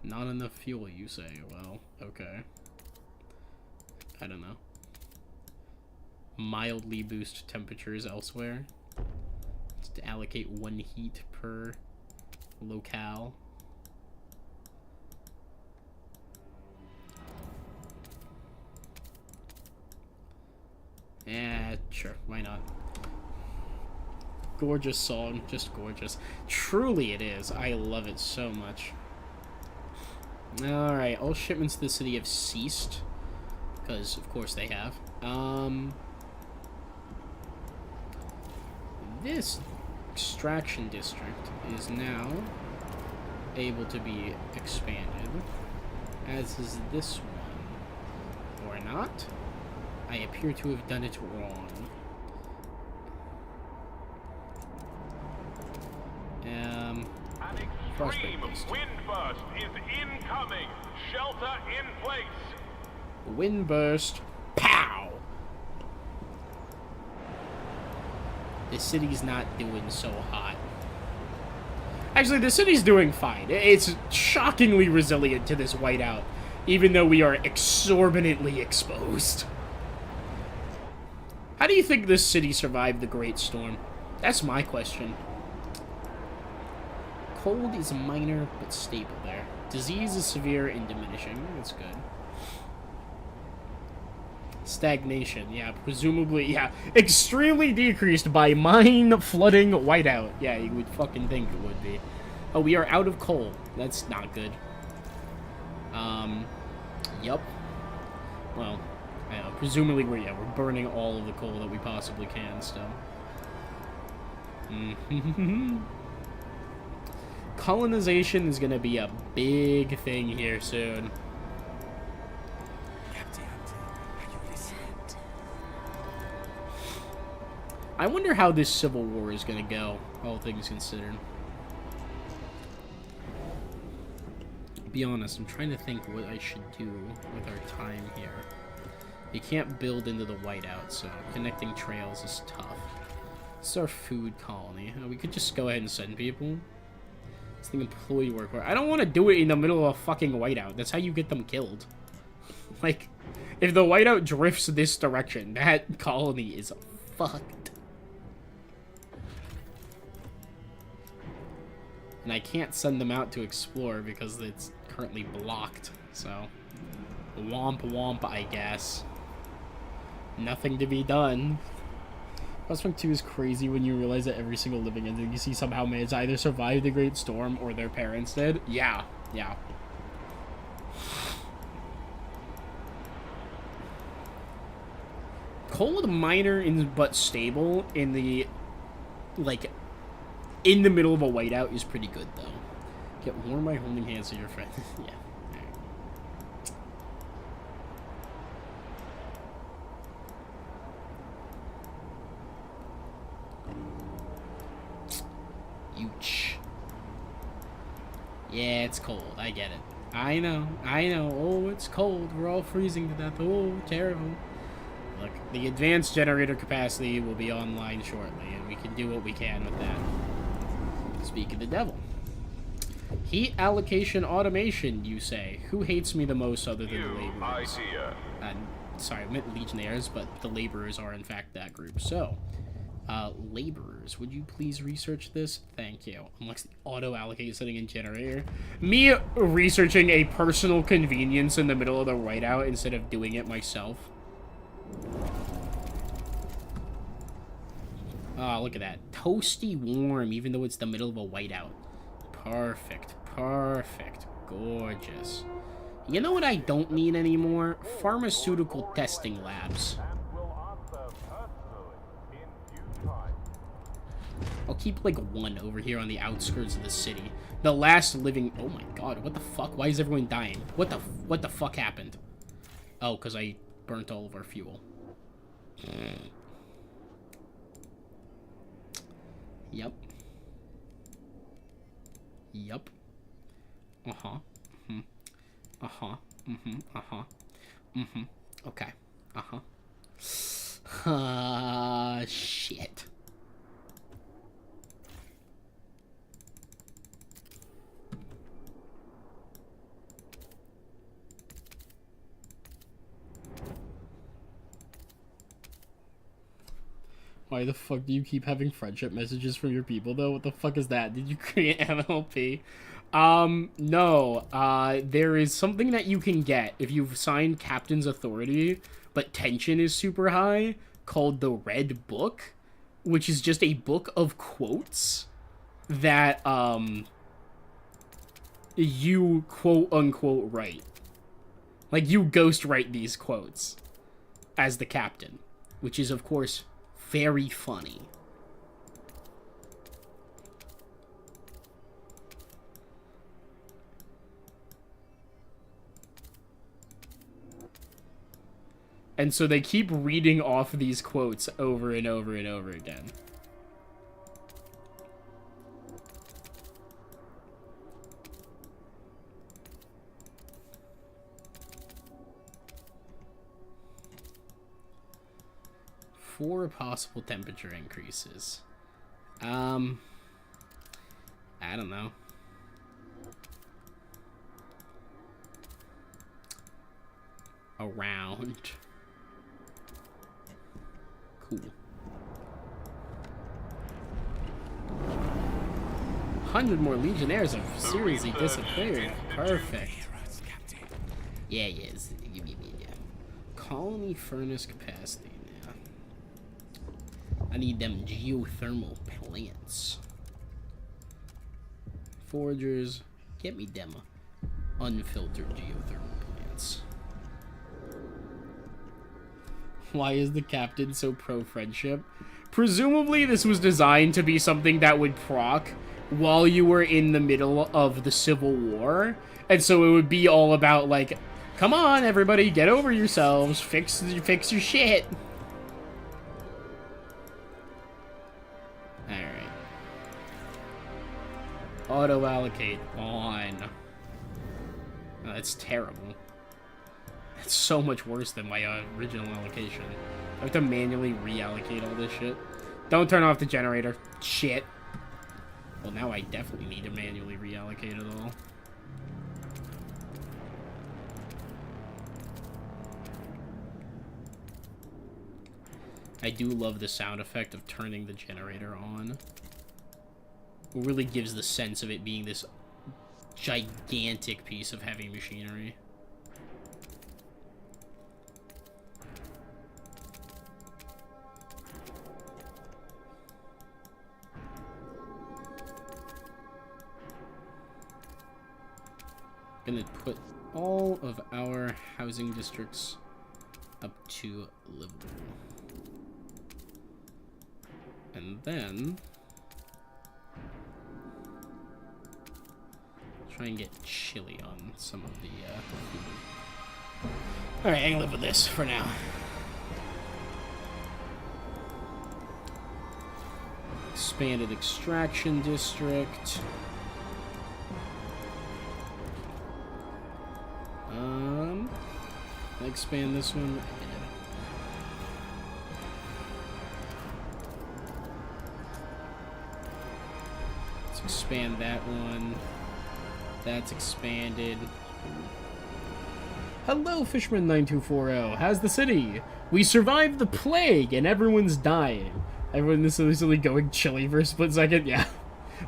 A: Not enough fuel, you say? Well, okay. I don't know. Mildly boost temperatures elsewhere. Just to allocate 1 heat per locale. Sure, why not? Gorgeous song, just gorgeous. Truly it is. I love it so much. Alright, all shipments to the city have ceased. Because, of course, they have. This extraction district is now able to be expanded, as is this one. Or not. I appear to have done it wrong.
B: An extreme windburst is incoming. Shelter in place.
A: Windburst. Pow! The city's not doing so hot. Actually, the city's doing fine. It's shockingly resilient to this whiteout, even though we are exorbitantly exposed. How do you think this city survived the Great Storm? That's my question. Cold is minor, but stable there. Disease is severe and diminishing. That's good. Stagnation, yeah, presumably, yeah. Extremely decreased by mine flooding whiteout. Yeah, you would fucking think it would be. Oh, we are out of coal. That's not good. Yup. Well, I don't know, presumably we're burning all of the coal that we possibly can still. Colonization is gonna be a big thing here soon. I wonder how this civil war is gonna go, all things considered. Be honest, I'm trying to think what I should do with our time here. You can't build into the whiteout, so connecting trails is tough. This is our food colony. We could just go ahead and send people. It's the employee work. I don't want to do it in the middle of a fucking whiteout. That's how you get them killed. Like, if the whiteout drifts this direction, that colony is fucked. And I can't send them out to explore because it's currently blocked. So, womp womp, I guess. Nothing to be done. Frostpunk 2 is crazy when you realize that every single living entity you see somehow managed to either survive the Great Storm or their parents did. Yeah, yeah. Cold minor but stable in the, like, in the middle of a whiteout is pretty good, though. Get warm by holding hands to your friend. Yeah. Ouch. Yeah, it's cold. I get it. I know. Oh, it's cold. We're all freezing to death. Oh, terrible. Look, the advanced generator capacity will be online shortly, and we can do what we can with that. Speak of the devil. Heat allocation automation, you say. Who hates me the most other than the laborers? Sorry, I meant legionnaires, but the laborers are in fact that group. So, laborers, would you please research this? Thank you. Unless the auto-allocate setting in generator. Me researching a personal convenience in the middle of the whiteout instead of doing it myself. Oh, look at that. Toasty warm, even though it's the middle of a whiteout. Perfect. Perfect. Gorgeous. You know what I don't need anymore? Pharmaceutical testing labs. I'll keep, like, one over here on the outskirts of the city. The last living... Oh my god, what the fuck? Why is everyone dying? What the fuck happened? Oh, because I burnt all of our fuel. Yep. Yep. Uh-huh. Mm-hmm. Uh-huh. Mm-hmm. Uh-huh. Mm-hmm. Okay. Uh-huh. Shit. Why the fuck do you keep having friendship messages from your people, though? What the fuck is that? Did you create MLP? No. There is something that you can get if you've signed Captain's Authority, but tension is super high. called the Red Book, which is just a book of quotes that you quote unquote write. Like, you ghost write these quotes as the captain, which is of course very funny. And so they keep reading off these quotes over and over and over again. Four possible temperature increases. I don't know. Around. Cool. 100 more Legionnaires have seriously disappeared. Perfect. Yeah, yes. Colony furnace capacity now. I need them geothermal plants. Foragers, get me them unfiltered geothermal plants. Why is the captain so pro-friendship? Presumably this was designed to be something that would proc while you were in the middle of the Civil War. And so it would be all about, like, come on, everybody, get over yourselves, fix your shit. Alright. Auto-allocate on. Oh, that's terrible. It's so much worse than my original allocation. I have to manually reallocate all this shit. Don't turn off the generator. Shit. Well, now I definitely need to manually reallocate it all. I do love the sound effect of turning the generator on. It really gives the sense of it being this gigantic piece of heavy machinery. Gonna put all of our housing districts up to livable. And then try and get chili on some of the food. Alright, I can live with this for now. Expanded extraction district. Expand this one. Let's expand that one. That's expanded. Hello, Fishman9240. How's the city? We survived the plague and everyone's dying. Everyone is literally going chilly for a split second. Yeah.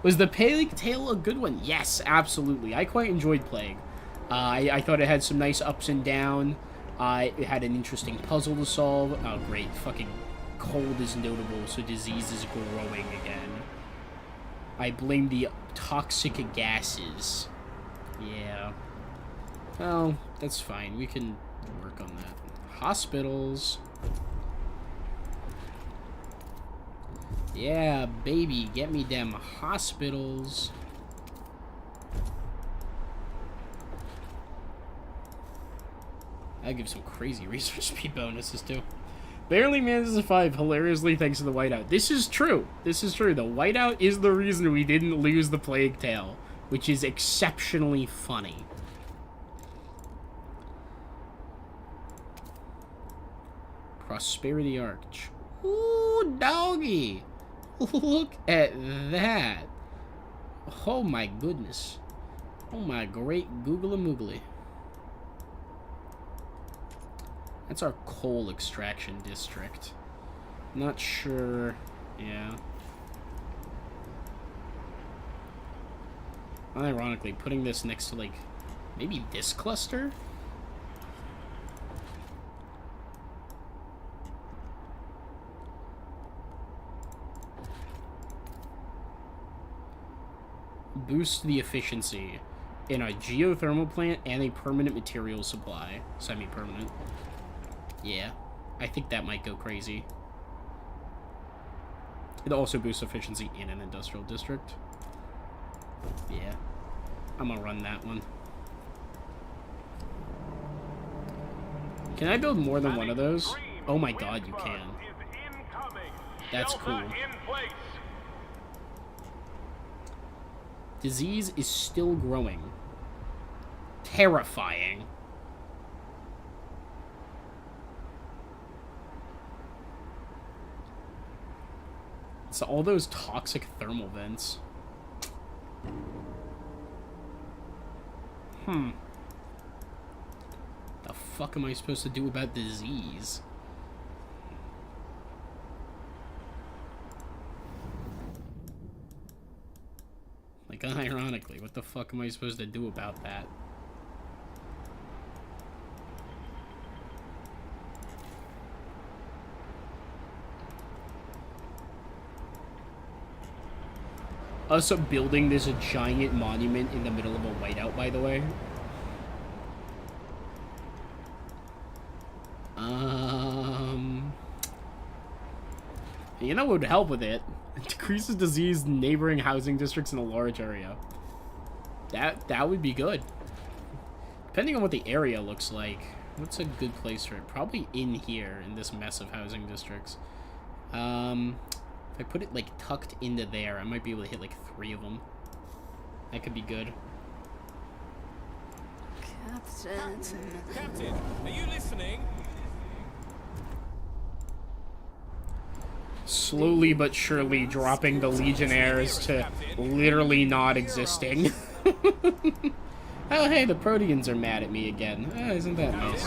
A: Was the Plague Tale a good one? Yes, absolutely. I quite enjoyed Plague. I thought it had some nice ups and downs. It had an interesting puzzle to solve. Oh, great. Fucking cold is notable, so disease is growing again. I blame the toxic gases. Yeah. Well, that's fine. We can work on that. Hospitals. Yeah, baby. Get me them hospitals. I'll give some crazy research speed bonuses, too. Barely managed to survive hilariously thanks to the whiteout. This is true. This is true. The whiteout is the reason we didn't lose the Plague Tale, which is exceptionally funny. Prosperity Arch. Ooh, doggy. Look at that. Oh, my goodness. Oh, my great googly-moogly. That's our coal extraction district. Not sure. Yeah. Ironically, putting this next to, like, maybe this cluster? boosts the efficiency in a geothermal plant and a permanent material supply. Semi-permanent. Yeah. I think that might go crazy. It also boosts efficiency in an industrial district. Yeah. I'm gonna run that one. Can I build more than one of those? Oh my god, you can. That's cool. Disease is still growing. Terrifying. So all those toxic thermal vents. The fuck am I supposed to do about disease? Like, unironically, what the fuck am I supposed to do about that? Us building this giant monument in the middle of a whiteout, by the way. You know what would help with it? It decreases disease in neighboring housing districts in a large area. That would be good. Depending on what the area looks like. What's a good place for it? Probably in here, in this mess of housing districts. If I put it, like, tucked into there, I might be able to hit, like, 3 of them. That could be good.
C: Captain, are you listening?
A: Slowly but surely dropping the Legionnaires to literally not existing. Oh, hey, the Proteans are mad at me again. Oh, isn't that nice?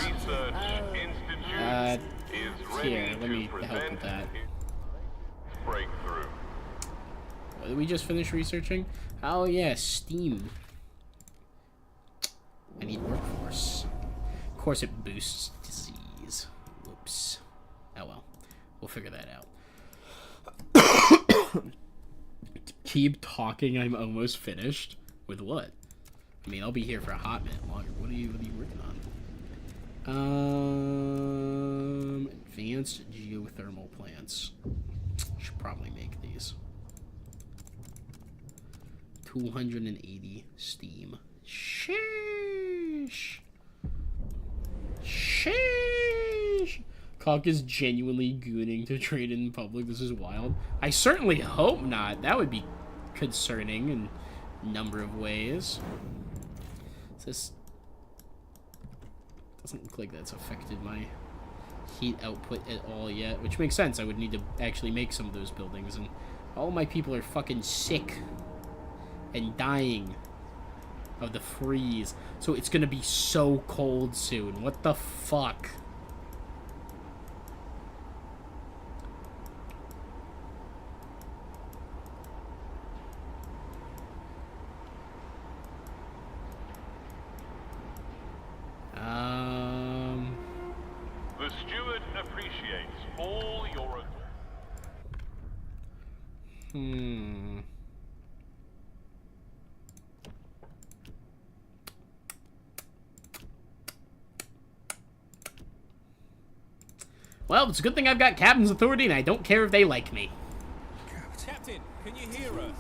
A: Here, let me help with that.
B: Breakthrough.
A: Did we just finish researching? Oh, yeah, Steam. I need workforce. Of course it boosts disease. Whoops. Oh, well. We'll figure that out. Keep talking, I'm almost finished. With what? I mean, I'll be here for a hot minute longer. What are you working on? Advanced geothermal plants. Should probably make these. 280 steam. Sheesh. Sheesh. Cock is genuinely gooning to trade in public. This is wild. I certainly hope not. That would be concerning in a number of ways. This doesn't look like that's affected my heat output at all yet, which makes sense. I would need to actually make some of those buildings, and all my people are fucking sick and dying of the freeze. So it's gonna be so cold soon. What the fuck?
B: The steward appreciates all your...
A: Well, it's a good thing I've got captain's authority, and I don't care if they like me.
C: Captain, can you hear us?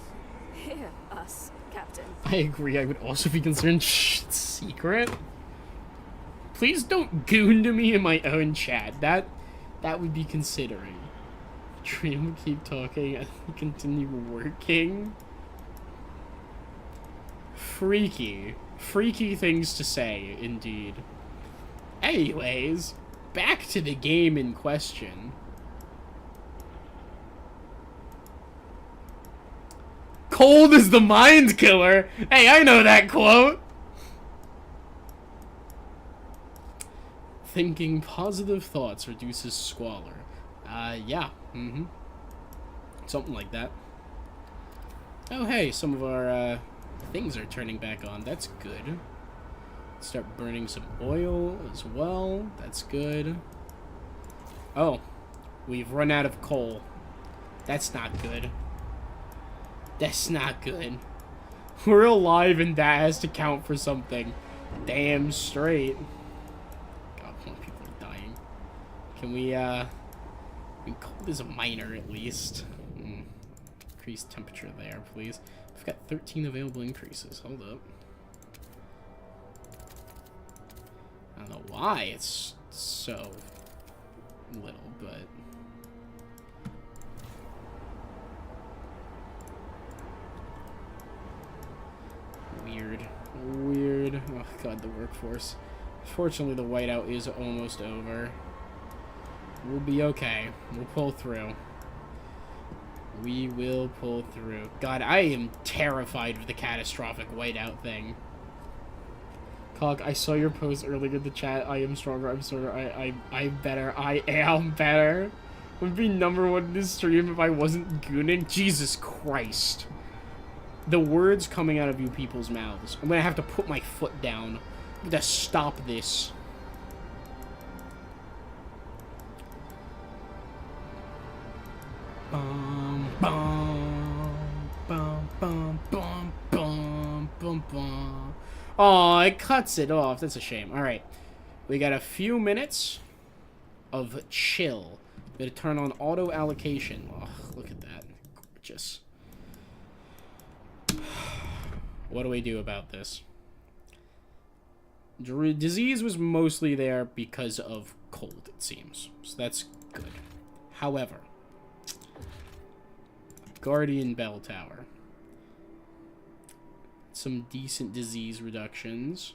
D: Hear us, Captain.
A: I agree, I would also be concerned. Shh, it's secret. Please don't goon to me in my own chat. That would be considering. Dream will keep talking and continue working. Freaky. Freaky things to say, indeed. Anyways, back to the game in question. Cold is the mind killer. Hey, I know that quote. Thinking positive thoughts reduces squalor. Yeah. Something like that. Oh, hey, some of our, things are turning back on. That's good. Start burning some oil as well. That's good. Oh, we've run out of coal. That's not good. That's not good. We're alive and that has to count for something. Damn straight. God, more people are dying. Can we cold is a minor at least. Increase temperature there, please. We've got 13 available increases. Hold up. I don't know why it's so little, but... Weird. Oh god, the workforce. Fortunately, the whiteout is almost over. We'll be okay. We'll pull through. We will pull through. God, I am terrified of the catastrophic whiteout thing. Cock, I saw your post earlier in the chat. I am stronger. I'm stronger. I'm better. I am better. Would be #1 in this stream if I wasn't gooning. Jesus Christ. The words coming out of you people's mouths. I'm gonna have to put my foot down. I'm gonna stop this. Bum, bum, bum, bum, bum, bum, bum, bum. Oh, it cuts it off. That's a shame. Alright. We got a few minutes of chill. I'm gonna turn on auto allocation. Oh, look at that. Gorgeous. What do we do about this? Disease was mostly there because of cold, it seems. So that's good. However, Guardian Bell Tower. Some decent disease reductions.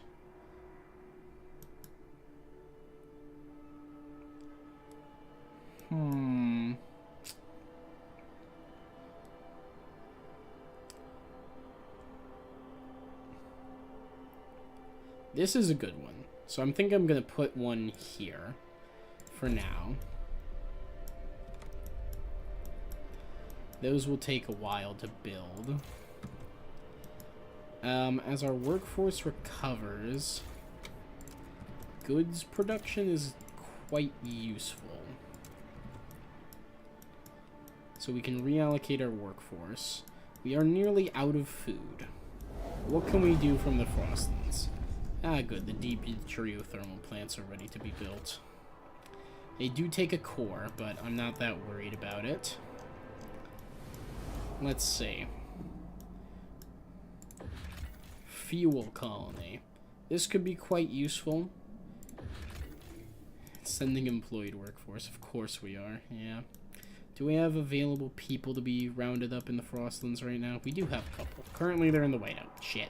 A: This is a good one. So I'm thinking I'm going to put one here for now. Those will take a while to build. As our workforce recovers, goods production is quite useful. So we can reallocate our workforce. We are nearly out of food. What can we do from the Frostlands? Ah, good. The deep geothermal plants are ready to be built. They do take a core, but I'm not that worried about it. Let's see. Fuel colony. This could be quite useful. Sending employed workforce. Of course we are. Yeah. Do we have available people to be rounded up in the Frostlands right now? We do have a couple. Currently they're in the whiteout. Shit.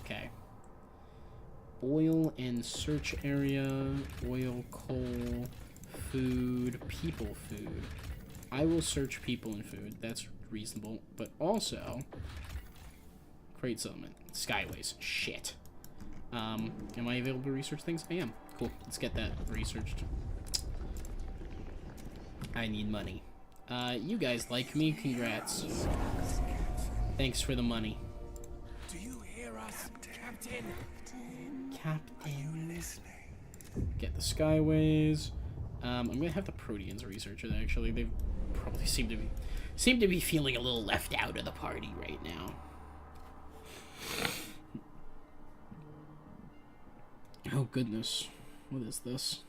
A: Okay. Oil and search area. Oil, coal, food, people food. I will search people and food. That's reasonable. But also... Crate settlement. Skyways. Shit. Am I available to research things? I am. Cool. Let's get that researched. I need money. You guys like me? Congrats. Thanks for the money.
C: Do you hear us, Captain?
A: Captain. Listening. Get the Skyways. I'm gonna have the Proteans research it. Actually, they probably seem to be feeling a little left out of the party right now. Oh goodness, what is this?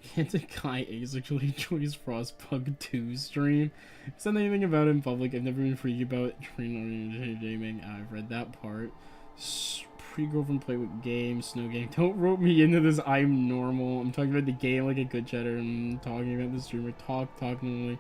A: Can't a guy asexually enjoys Frostpunk 2 stream? Said anything about it in public. I've never been freaky about train-oriented gaming. I've read that part. Pre-girlfriend play with games, snow game. Don't rope me into this. I'm normal. I'm talking about the game like a good cheddar. I'm talking about the streamer. Talk normally.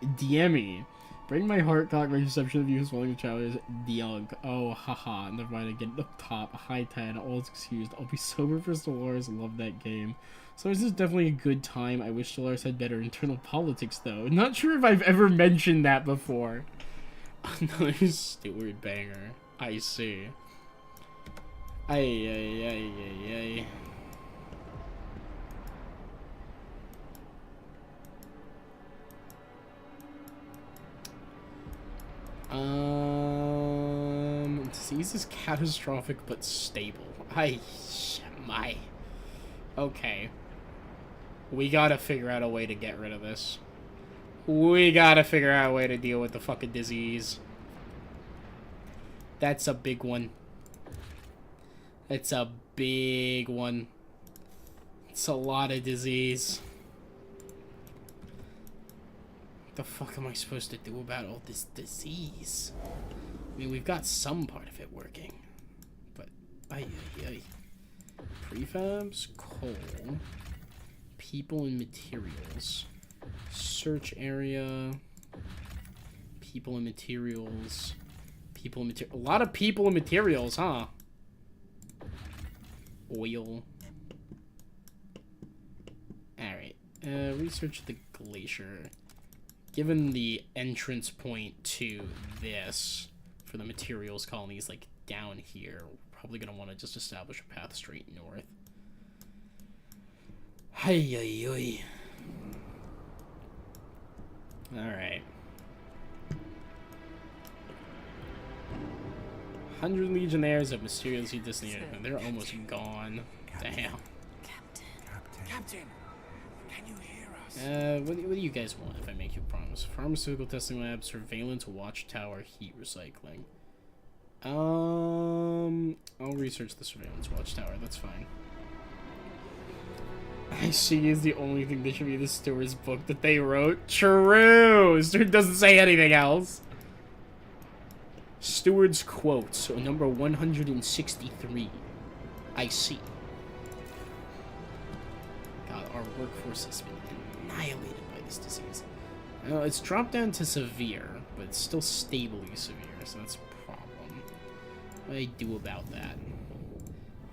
A: DM me. Break my heart, cock, my perception of you swelling the child is Diog. Oh, haha. Never mind, I get up top. High 10, all excused. I'll be sober for Stellaris. Love that game. So this is definitely a good time. I wish Stellaris had better internal politics, though. Not sure if I've ever mentioned that before. Another Steward banger. I see. Ay. Disease is catastrophic but stable. Okay. We gotta figure out a way to get rid of this. We gotta figure out a way to deal with the fucking disease. That's a big one. It's a big one. It's a lot of disease. What the fuck am I supposed to do about all this disease? I mean, we've got some part of it working. But, ay. Prefabs, coal, people and materials. Search area, people and materials, a lot of people and materials, huh? Oil. Alright, research the glacier. Given the entrance point to this, for the materials colonies, like down here, we're probably gonna want to just establish a path straight north. Hey. Alright. 100 legionnaires have mysteriously disappeared. They're almost gone. Damn.
C: Captain, can you hear us?
A: What do you guys want if I make you a promise? Pharmaceutical testing lab, surveillance, watchtower, heat recycling. I'll research the surveillance watchtower, that's fine. I see is the only thing that should be the steward's book that they wrote. True! Steward doesn't say anything else. Steward's quotes, so number 163. I see. God, our workforce has been annihilated by this disease. It's dropped down to severe, but it's still stably severe, so that's a problem. What do I do about that?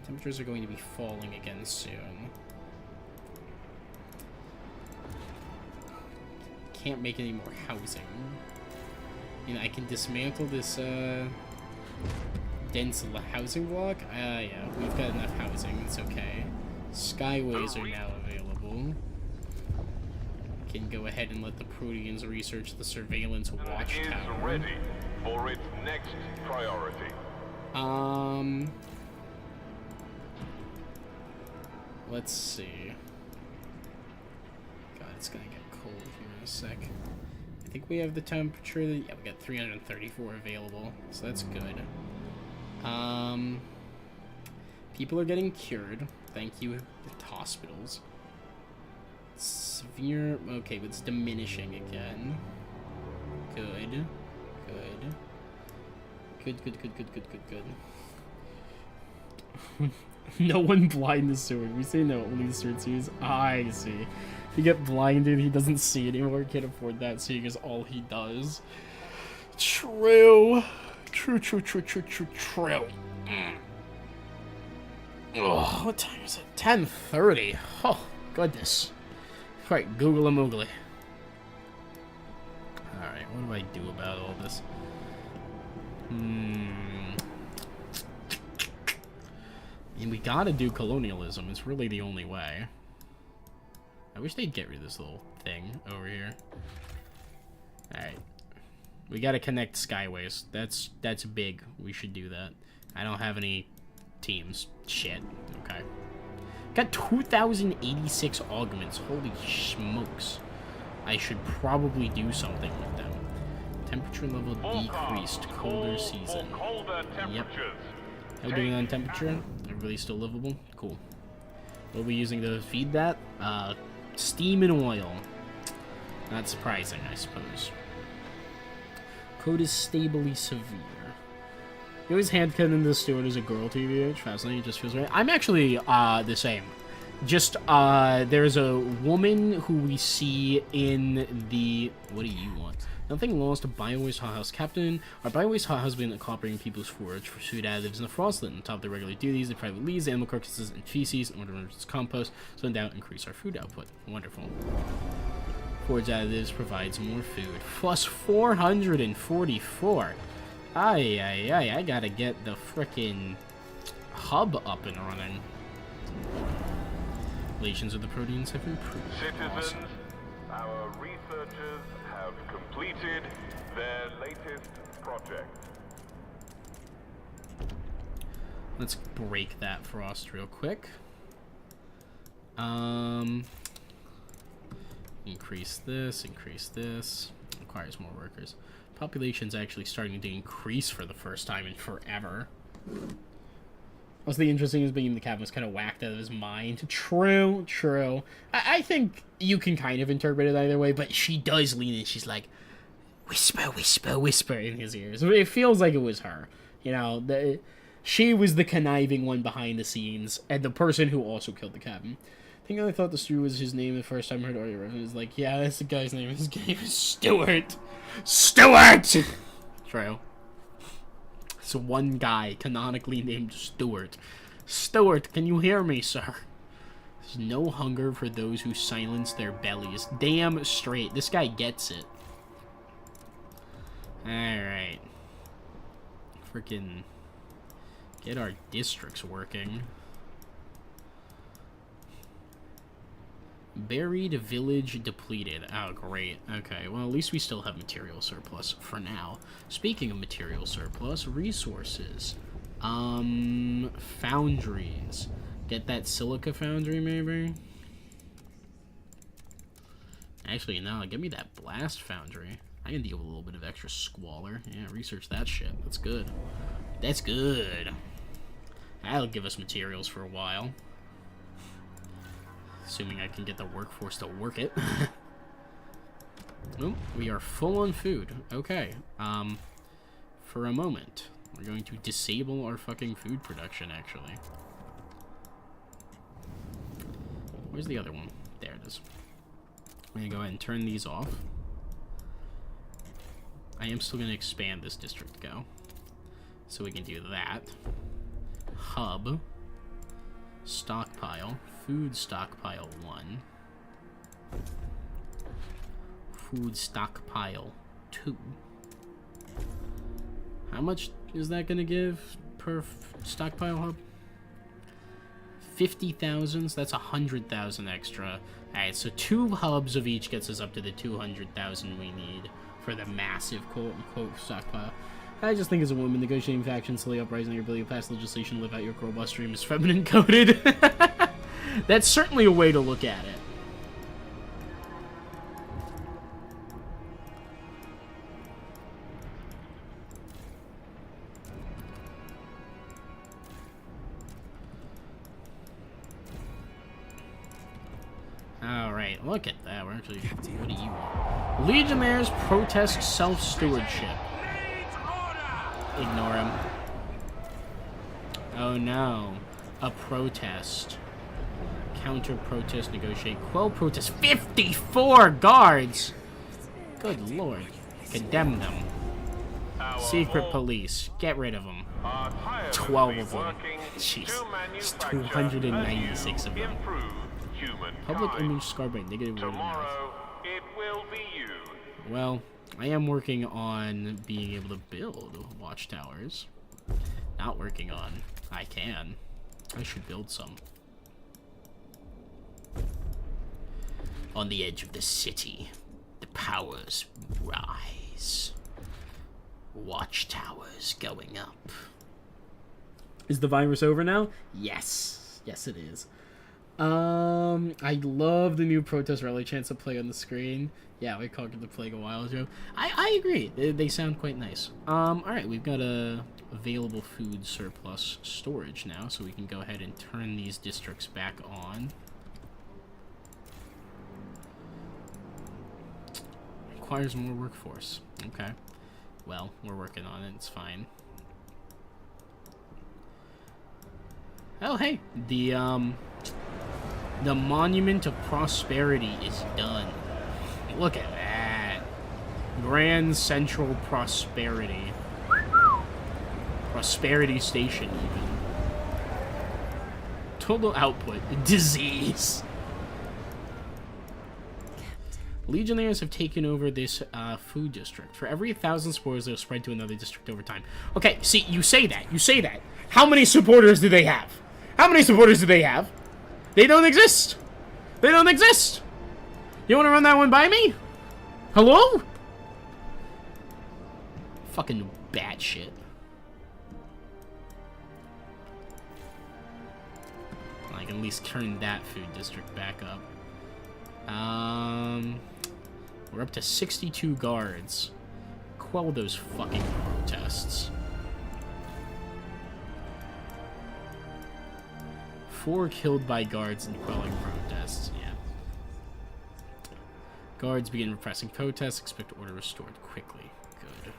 A: Temperatures are going to be falling again soon. Can't make any more housing. You know, I can dismantle this dense housing block. Yeah, we've got enough housing. It's okay. Skyways are now available. Can go ahead and let the Proteans research the surveillance watchtower.
B: Is ready for its next priority.
A: Let's see. God, it's gonna get cold here in a sec. I think we have the temperature. Yeah, we got 334 available, so that's good. People are getting cured. Thank you, the hospitals. Severe. Okay, but it's diminishing again. Good. No one blind the steward. We say no, only the steward sees. I see. If you get blinded, he doesn't see anymore. Can't afford that. Seeing is all he does. True. True. Oh, what time is it? 10:30. Oh, goodness. Right, Google a moogly. Alright, what do I do about all this? I mean, we gotta do colonialism. It's really the only way. I wish they'd get rid of this little thing over here. Alright. We gotta connect Skyways. That's big. We should do that. I don't have any teams. Shit. Okay. Got 2,086 augments. Holy smokes. I should probably do something with them. Temperature level decreased. Colder season. Yep. How are we doing on temperature? Everybody's still livable? Cool. What are we using to feed that? Steam and oil. Not surprising, I suppose. Code is stably severe. You always hand-cutting the steward as a girl, TVH. Fascinating, just feels right. I'm actually, the same. Just, there's a woman who we see in the... What do you want? Nothing lost to Biowaste Hothouse Captain. Our Biowaste Hothouse has been cooperating people's forage for food additives in the Frostland. On top of their regular duties, they private leaves, animal carcasses, and feces in order to enrich compost, so in doubt, increase our food output. Wonderful. Forage additives provides more food. Plus 444. I gotta get the frickin' hub up and running. Relations with the Proteans have improved.
B: Citizens,
A: Awesome.
B: our researchers have completed their latest project.
A: Let's break that frost real quick. Increase this. Requires more workers. Population's actually starting to increase for the first time in forever. What's the interesting is being the captain was kind of whacked out of his mind. True, true. I think you can kind of interpret it either way, but she does lean in. She's like, whisper, whisper, whisper in his ears. It feels like it was her. You know, she was the conniving one behind the scenes, and the person who also killed the captain. I think I thought the Stew was his name the first time I heard audio reference. Like, yeah, that's the guy's name. His name is Stewart. Stewart! True. It's one guy canonically named Stewart. Stewart, can you hear me, sir? There's no hunger for those who silence their bellies. Damn straight. This guy gets it. Alright. Freaking get our districts working. Buried village depleted. Oh, great. Okay, well, at least we still have material surplus for now. Speaking of material surplus, resources. Foundries. Get that silica foundry, maybe? Actually, no, give me that blast foundry. I can deal with a little bit of extra squalor. Yeah, research that shit. That's good. That's good. That'll give us materials for a while. Assuming I can get the workforce to work it. Oh, we are full on food. Okay. For a moment, we're going to disable our fucking food production, actually. Where's the other one? There it is. I'm gonna go ahead and turn these off. I am still gonna expand this district, go. So we can do that. Hub. Stockpile. Food stockpile 1. Food stockpile 2. How much is that gonna give per stockpile hub? 50,000, so that's 100,000 extra. Alright, so 2 hubs of each gets us up to the 200,000 we need for the massive quote-unquote stockpile. I just think as a woman, negotiating factions, slowly uprising your ability to pass legislation, live out your core bus stream is feminine coded. That's certainly a way to look at it. Alright, look at that. We're actually... What do you want? Legionnaires protest self-stewardship. Ignore him. Oh no. A protest. Counter-protest, negotiate. Quell protest. 54 guards! Good lord. Condemn them. Secret police. Get rid of them. 12 of them. Jeez. It's 296 of them. Public image scarred by negative word of mouth.
B: It will be you.
A: Well, I am working on being able to build watchtowers. Not working on. I can. I should build some. On the edge of the city, the powers rise. Watchtowers going up. Is the virus over now? Yes. Yes, it is. I love the new protest rally chants to play on the screen. Yeah, we conquered the plague a while ago. I agree. They sound quite nice. Alright, we've got a available food surplus storage now, so we can go ahead and turn these districts back on. Requires more workforce. Okay. Well, we're working on it. It's fine. Oh, hey. The Monument of Prosperity is done. Look at that. Grand Central Prosperity. Prosperity Station, even. Total output. Disease. Legionnaires have taken over this food district. For every 1,000 spores, they'll spread to another district over time. Okay, see, you say that. You say that. How many supporters do they have? How many supporters do they have? They don't exist. They don't exist. You want to run that one by me? Hello? Fucking batshit. I can at least turn that food district back up. We're up to 62 guards. quell those fucking protests. 4 killed by guards and quelling protests. Yeah. Guards begin repressing protests. Expect order restored quickly. Good.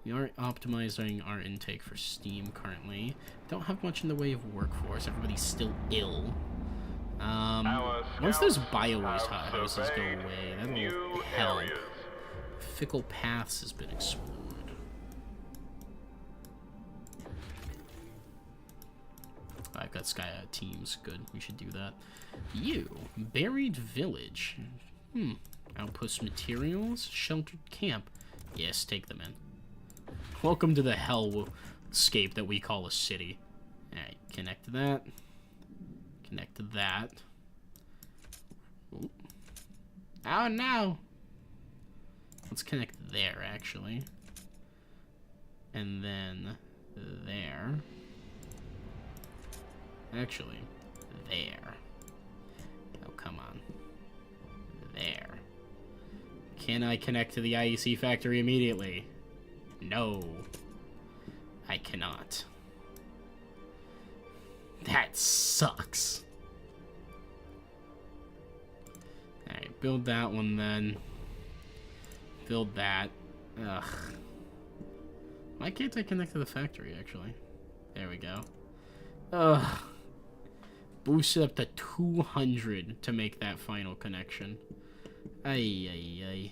A: We are optimizing our intake for Steam currently. Don't have much in the way of workforce. Everybody's still ill. Once those bio-waste houses go away, that'll help. Fickle Paths has been explored. I've got Sky teams. Good. We should do that. Buried Village. Outpost materials. Sheltered camp. Yes, take them in. Welcome to the hellscape that we call a city. Alright, connect to that. Connect to that. Ooh. Oh no! Let's connect there, actually. And then there. Actually, there. Oh, come on. There. Can I connect to the IEC factory immediately? No. I cannot. That sucks. Alright, build that one then. Build that. Ugh. Why can't I connect to the factory, actually? There we go. Ugh. Boost it up to 200 to make that final connection. Ay.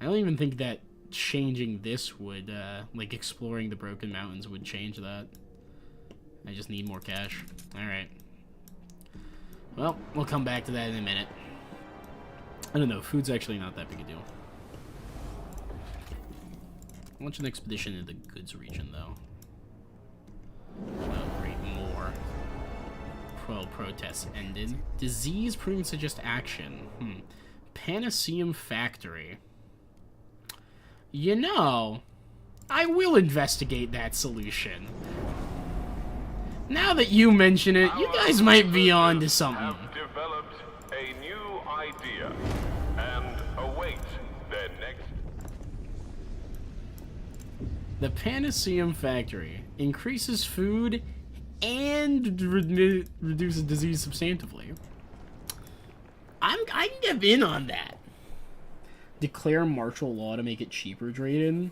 A: I don't even think that changing this would, like exploring the Broken Mountains would change that. I just need more cash. Alright. Well, we'll come back to that in a minute. I don't know, food's actually not that big a deal. Launch an expedition into the goods region, though. Oh, great, more. Quell protests ended. Disease proving suggest action. Panaceum Factory. You know, I will investigate that solution. Now that you mention it, you guys might be on to something.
B: Have developed a new idea and await their next.
A: The Panaceum Factory increases food and reduces disease substantively. I can get in on that. Declare martial law to make it cheaper, Drayden.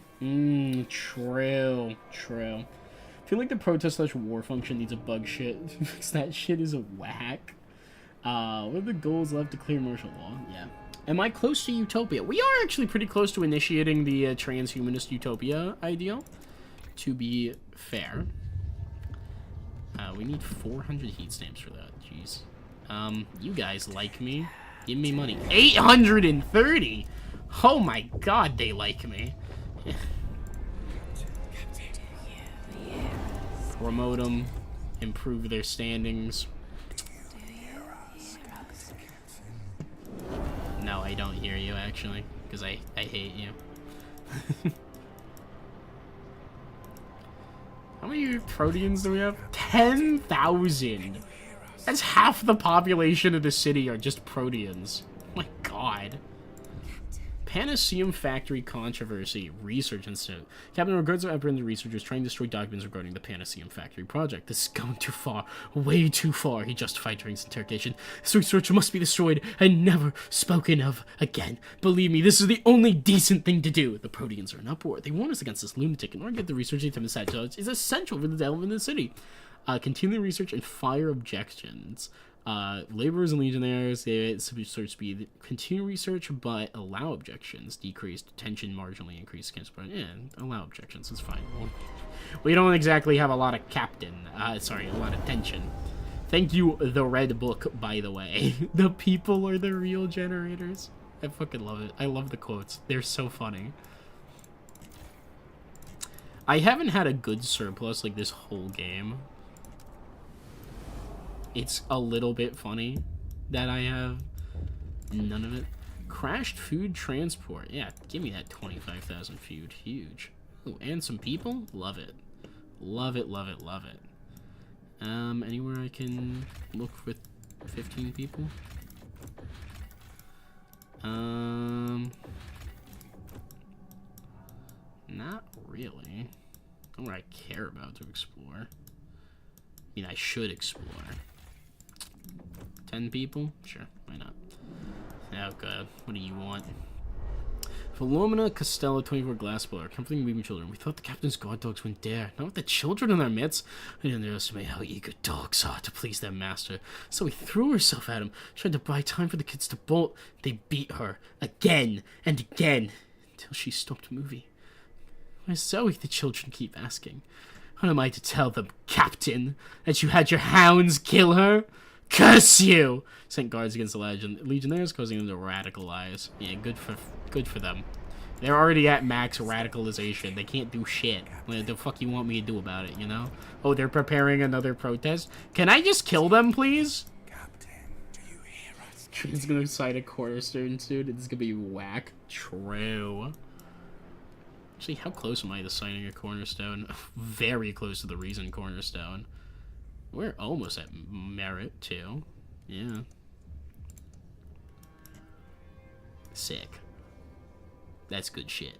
A: True. I feel like the protest/war function needs a bug shit, because that shit is a whack. What are the goals left to clear martial law? Yeah. Am I close to Utopia? We are actually pretty close to initiating the transhumanist Utopia ideal, to be fair. We need 400 heat stamps for that. Jeez. You guys like me. Give me money. 830! Oh my god, they like me. Promote them. Improve their standings. No, I don't hear you, actually. Because I hate you. How many Proteans do we have? 10,000! That's half the population of the city are just Proteans. Oh my god. Panaceum Factory Controversy Research Institute. Captain regards our apprehended researchers trying to destroy documents regarding the Panaceum Factory project. This is going too far. Way too far, he justified during his interrogation. This research must be destroyed and never spoken of again. Believe me, this is the only decent thing to do. The Proteans are in uproar. They warn us against this lunatic in order to get the research into the is essential for the development of the city. Continue research and fire objections. Laborers and legionnaires, they research speed. Continue research, but allow objections. Decrease detention, marginally increase cancer. Yeah, allow objections. It's fine. We don't exactly have a lot of a lot of tension. Thank you, the Red Book, by the way. The people are the real generators. I fucking love it. I love the quotes. They're so funny. I haven't had a good surplus like this whole game. It's a little bit funny that I have none of it. Crashed food transport. Yeah, give me that 25,000 food. Huge. Ooh, and some people? Love it. Love it, love it, love it. Anywhere I can look with 15 people? Not really. Not what I care about to explore. I mean, I should explore. 10 people? Sure, why not? Oh god, what do you want? Philomena Costello, 24 Glassblower, comforting weeping children. We thought the captain's guard dogs wouldn't dare. Not with the children in their midst. We didn't underestimate how eager dogs are to please their master. So we threw herself at him, trying to buy time for the kids to bolt. They beat her again and again until she stopped moving. Where's Zoe? The children keep asking. What am I to tell them, Captain? That you had your hounds kill her? Curse you! Sent guards against the legionnaires, causing them to radicalize. Yeah, good for them. They're already at max radicalization. They can't do shit. What the fuck you want me to do about it, you know? Oh, they're preparing another protest? Can I just kill them, please?
E: Captain, do you hear us?
A: It's gonna cite a cornerstone soon. It's gonna be whack. True. Actually, how close am I to signing a cornerstone? Very close to the Reason cornerstone. We're almost at merit, too. Yeah. Sick. That's good shit.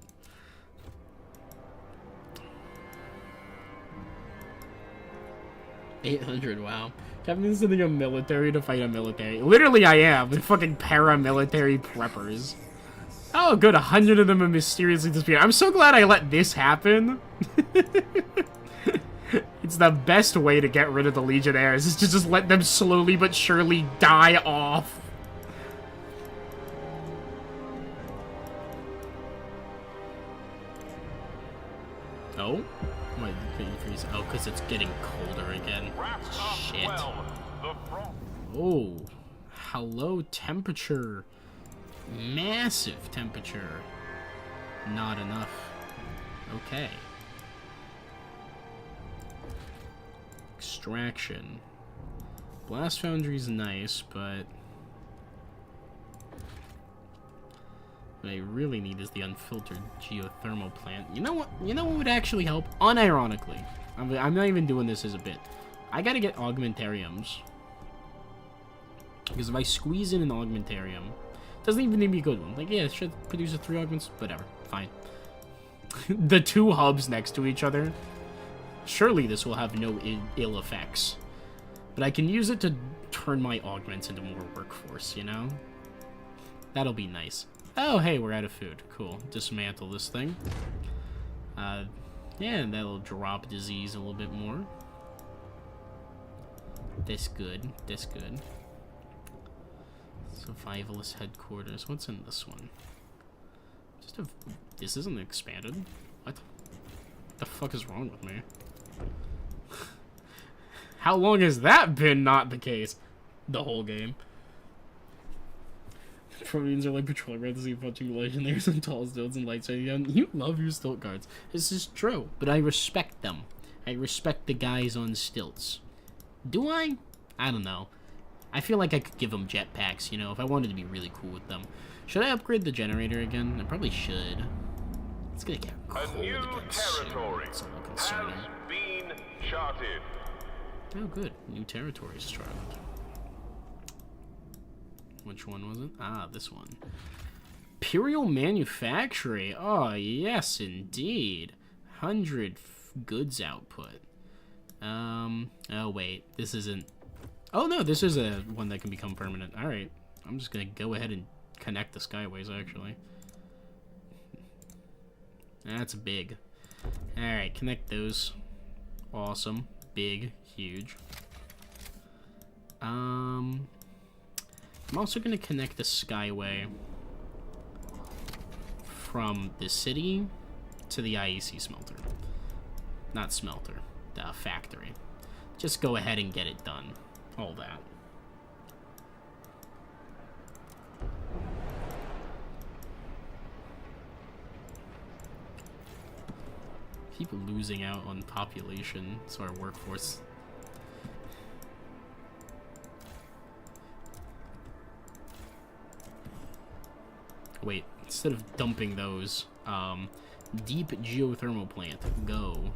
A: $800, wow. Captain's sending a military to fight a military. Literally, I am. They're fucking paramilitary preppers. Oh, good. 100 of them have mysteriously disappeared. I'm so glad I let this happen. It's the best way to get rid of the Legionnaires, is to just let them slowly but surely die off. Oh? Wait, increase. Oh, because it's getting colder again. Shit. Oh. Hello, temperature. Massive temperature. Not enough. Okay. Extraction. Blast Foundry's nice, but what I really need is the unfiltered geothermal plant. You know what? You know what would actually help? Unironically. I'm not even doing this as a bit. I gotta get augmentariums. Because if I squeeze in an augmentarium, it doesn't even need to be a good one. Like, yeah, it should produce a 3 augments. Whatever. Fine. The 2 hubs next to each other. Surely this will have no ill effects. But I can use it to turn my augments into more workforce, you know? That'll be nice. Oh, hey, we're out of food. Cool. Dismantle this thing. Yeah, and that'll drop disease a little bit more. That's good. That's good. Survivalist headquarters. What's in this one? Just a... This isn't expanded. What? The fuck is wrong with me? How long has that been not the case? The whole game. Proteins are like patrol grounds to see punching legionnaires and tall stilts and lights. You love your stilt guards. This is true, but I respect them. I respect the guys on stilts. Do I? I don't know. I feel like I could give them jetpacks, you know, if I wanted to be really cool with them. Should I upgrade the generator again? I probably should. It's gonna get cold
B: A new
A: again
B: territory
A: soon. It's a little
B: has
A: concerning.
B: been charted.
A: Oh, good. New territories charted. Which one was it? Ah, this one. Imperial Manufactory. Oh, yes, indeed. 100 goods output. Oh, wait. This isn't... Oh, no, this is a one that can become permanent. Alright. I'm just gonna go ahead and connect the Skyways, actually. That's big. Alright, connect those. Awesome. Big. Huge. I'm also going to connect the Skyway from the city to the IEC smelter. Not smelter, the factory. Just go ahead and get it done. All that. People losing out on population, so our workforce... Wait, instead of dumping those, deep geothermal plant, go.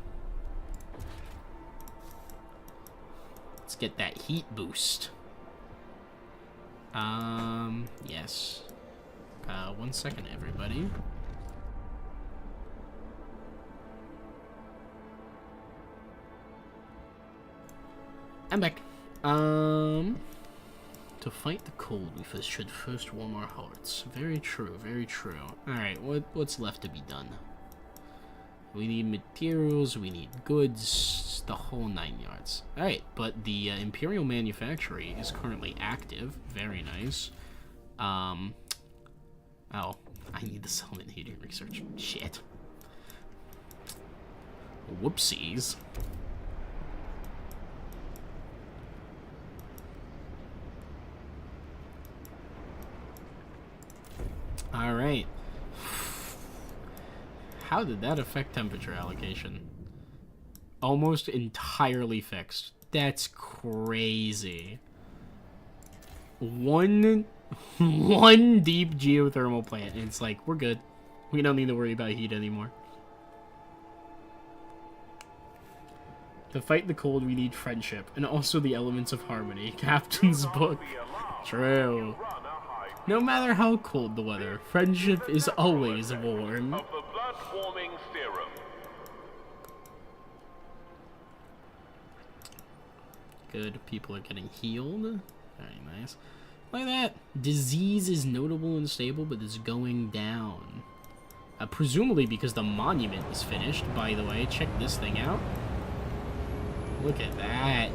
A: Let's get that heat boost. Yes. 1 second, everybody. I'm back. To fight the cold, we should first warm our hearts. Very true, very true. Alright, what's left to be done? We need materials, we need goods, the whole 9 yards. Alright, but the Imperial Manufactory is currently active. Very nice. Oh, I need the settlement heating research. Shit. Whoopsies. Alright. How did that affect temperature allocation? Almost entirely fixed. That's crazy. One deep geothermal plant, and it's like, we're good. We don't need to worry about heat anymore. To fight the cold, we need friendship, and also the elements of harmony. Captain's book. True. No matter how cold the weather, friendship is always warm.
B: Of the blood-warming serum.
A: Good, people are getting healed. Very nice. Look at that. Disease is notable and stable, but it's going down. Presumably because the monument is finished, by the way. Check this thing out. Look at that.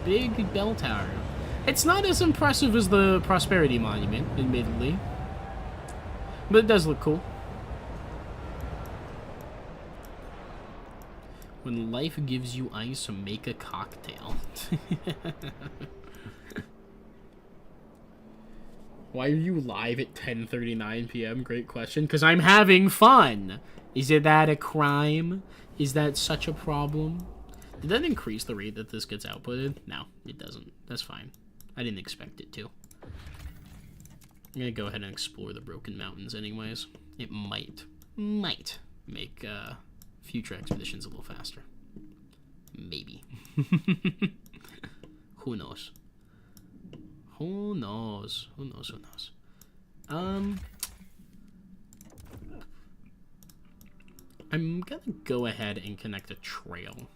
A: Big bell tower. It's not as impressive as the Prosperity Monument, admittedly. But it does look cool. When life gives you ice, make a cocktail. Why are you live at 10:39 p.m.? Great question. Because I'm having fun. Is that a crime? Is that such a problem? Did that increase the rate that this gets outputted? No, it doesn't. That's fine. I didn't expect it to. I'm gonna go ahead and explore the Broken Mountains anyways. It might make future expeditions a little faster. Maybe. Who knows? Who knows? Who knows? Who knows? I'm gonna go ahead and connect a trail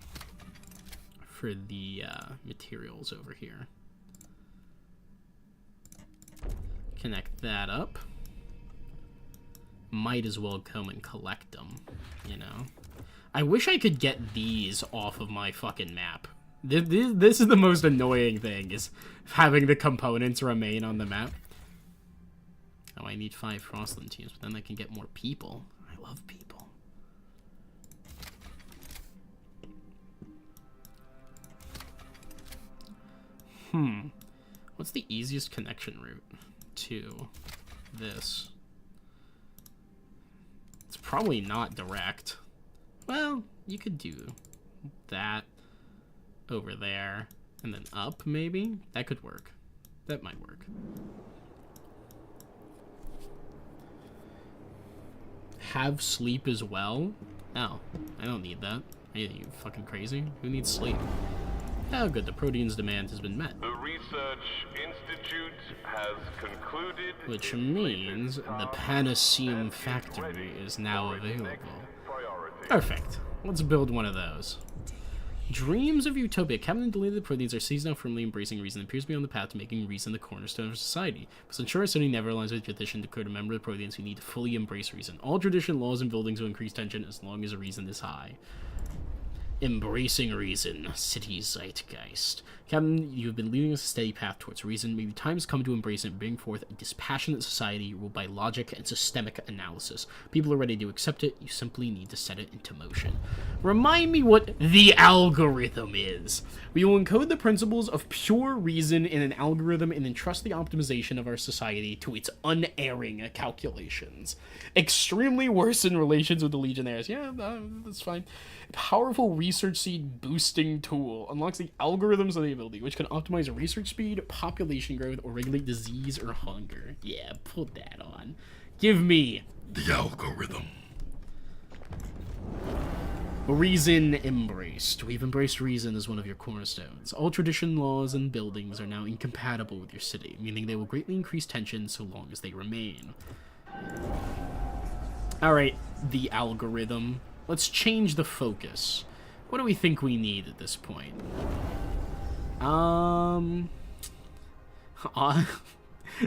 A: for the materials over here. Connect that up. Might as well come and collect them, you know? I wish I could get these off of my fucking map. This is the most annoying thing, is having the components remain on the map. Oh, I need 5 Frostland teams, but then I can get more people. I love people. What's the easiest connection route to this? It's probably not direct. Well, you could do that over there and then up, maybe? That could work. That might work. Have sleep as well? No, I don't need that. Are you fucking crazy? Who needs sleep? Oh, good. The protein's demand has been met.
B: The Research Institute has concluded.
A: Which means the Panaceum factory is now available. Perfect. Let's build one of those. Dreams of Utopia. Captain deleted the proteins are seized now firmly embracing reason and appears to be on the path to making reason the cornerstone of society. But to ensure our city never aligns with tradition, to remember the proteins, we need to fully embrace reason. All tradition, laws, and buildings will increase tension as long as reason is high. Embracing reason, city zeitgeist. Captain, you have been leading us a steady path towards reason. Maybe time has come to embrace it and bring forth a dispassionate society ruled by logic and systemic analysis. People are ready to accept it. You simply need to set it into motion. Remind me what the algorithm is. We will encode the principles of pure reason in an algorithm and entrust the optimization of our society to its unerring calculations. Extremely worsen relations with the Legionnaires. Yeah, that's fine. Powerful research seed boosting tool unlocks the algorithms of the ability, which can optimize research speed, population growth, or regulate disease or hunger. Yeah, put that on. Give me
E: The algorithm.
A: Reason embraced. We've embraced reason as one of your cornerstones. All tradition, laws, and buildings are now incompatible with your city, meaning they will greatly increase tension so long as they remain. Alright, the algorithm. Let's change the focus. What do we think we need at this point?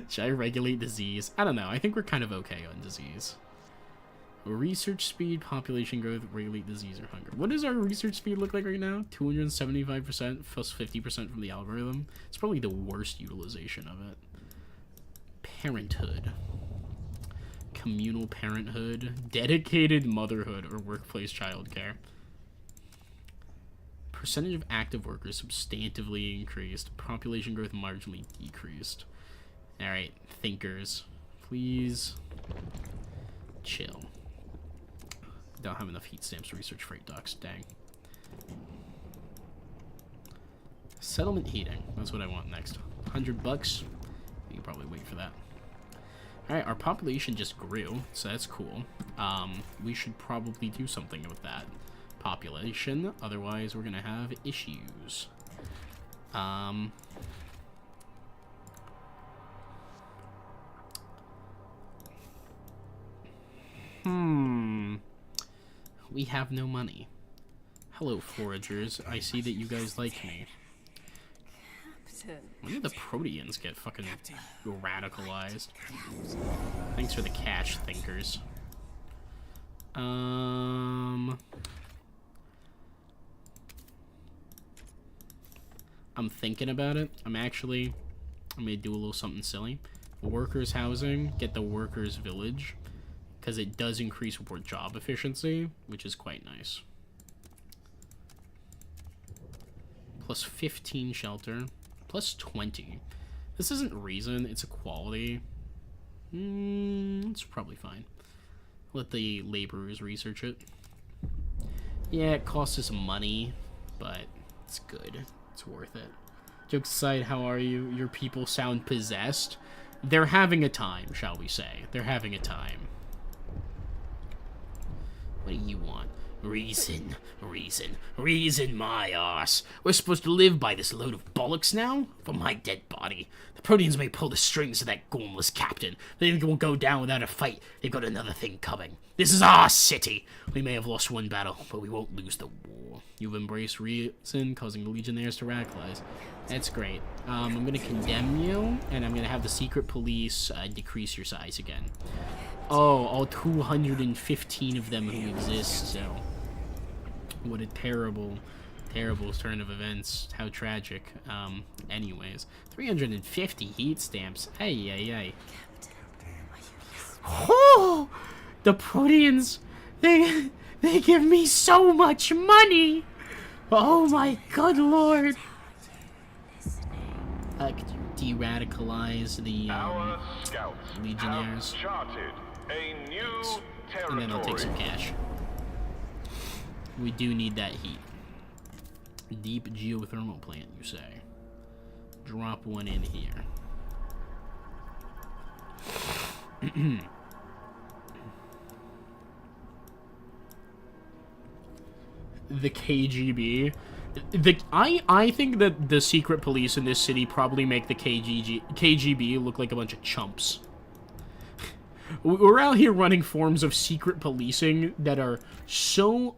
A: Should I regulate disease? I don't know. I think we're kind of okay on disease. Research speed, population growth, regulate disease, or hunger. What does our research speed look like right now? 275% plus 50% from the algorithm. It's probably the worst utilization of it. Parenthood. Communal parenthood. Dedicated motherhood or workplace childcare. Percentage of active workers substantively increased. Population growth marginally decreased. Alright, thinkers. Please chill. Don't have enough heat stamps to research freight docks. Dang. Settlement heating. That's what I want next. $100. You can probably wait for that. Alright, our population just grew, so that's cool. We should probably do something with that population, otherwise we're gonna have issues. We have no money. Hello, foragers. I see that you guys like me.
D: Captain.
A: When did the Proteans get fucking radicalized? Thanks for the cash, thinkers. I'm thinking about it. I'm gonna do a little something silly. Workers' housing, get the workers' village, because it does increase job efficiency, which is quite nice. Plus 15 shelter, plus 20. This isn't reason, it's equality. It's probably fine. Let the laborers research it. Yeah, it costs us money, but it's good. It's worth it. Jokes aside, how are you? Your people sound possessed. They're having a time, shall we say. They're having a time. What do you want? Reason, reason, reason my ass. We're supposed to live by this load of bollocks now? For my dead body. The Proteans may pull the strings of that gormless captain. They think it won't go down without a fight. They've got another thing coming. This is our city. We may have lost one battle, but we won't lose the war. You've embraced reason, causing the legionnaires to radicalize. That's great. I'm gonna condemn you, and I'm gonna have the secret police decrease your size again. Oh, all 215 of them who exist, so... What a terrible, terrible turn of events. How tragic. Anyways. 350 heat stamps. Hey, hey, hey. Oh! The Proteans, they give me so much money! Oh my good lord! Could you de-radicalize the, legionnaires?
B: A new
A: and then I'll take some cash. We do need that heat. Deep geothermal plant, you say? Drop one in here. The KGB. I think that the secret police in this city probably make the KGB look like a bunch of chumps. We're out here running forms of secret policing that are so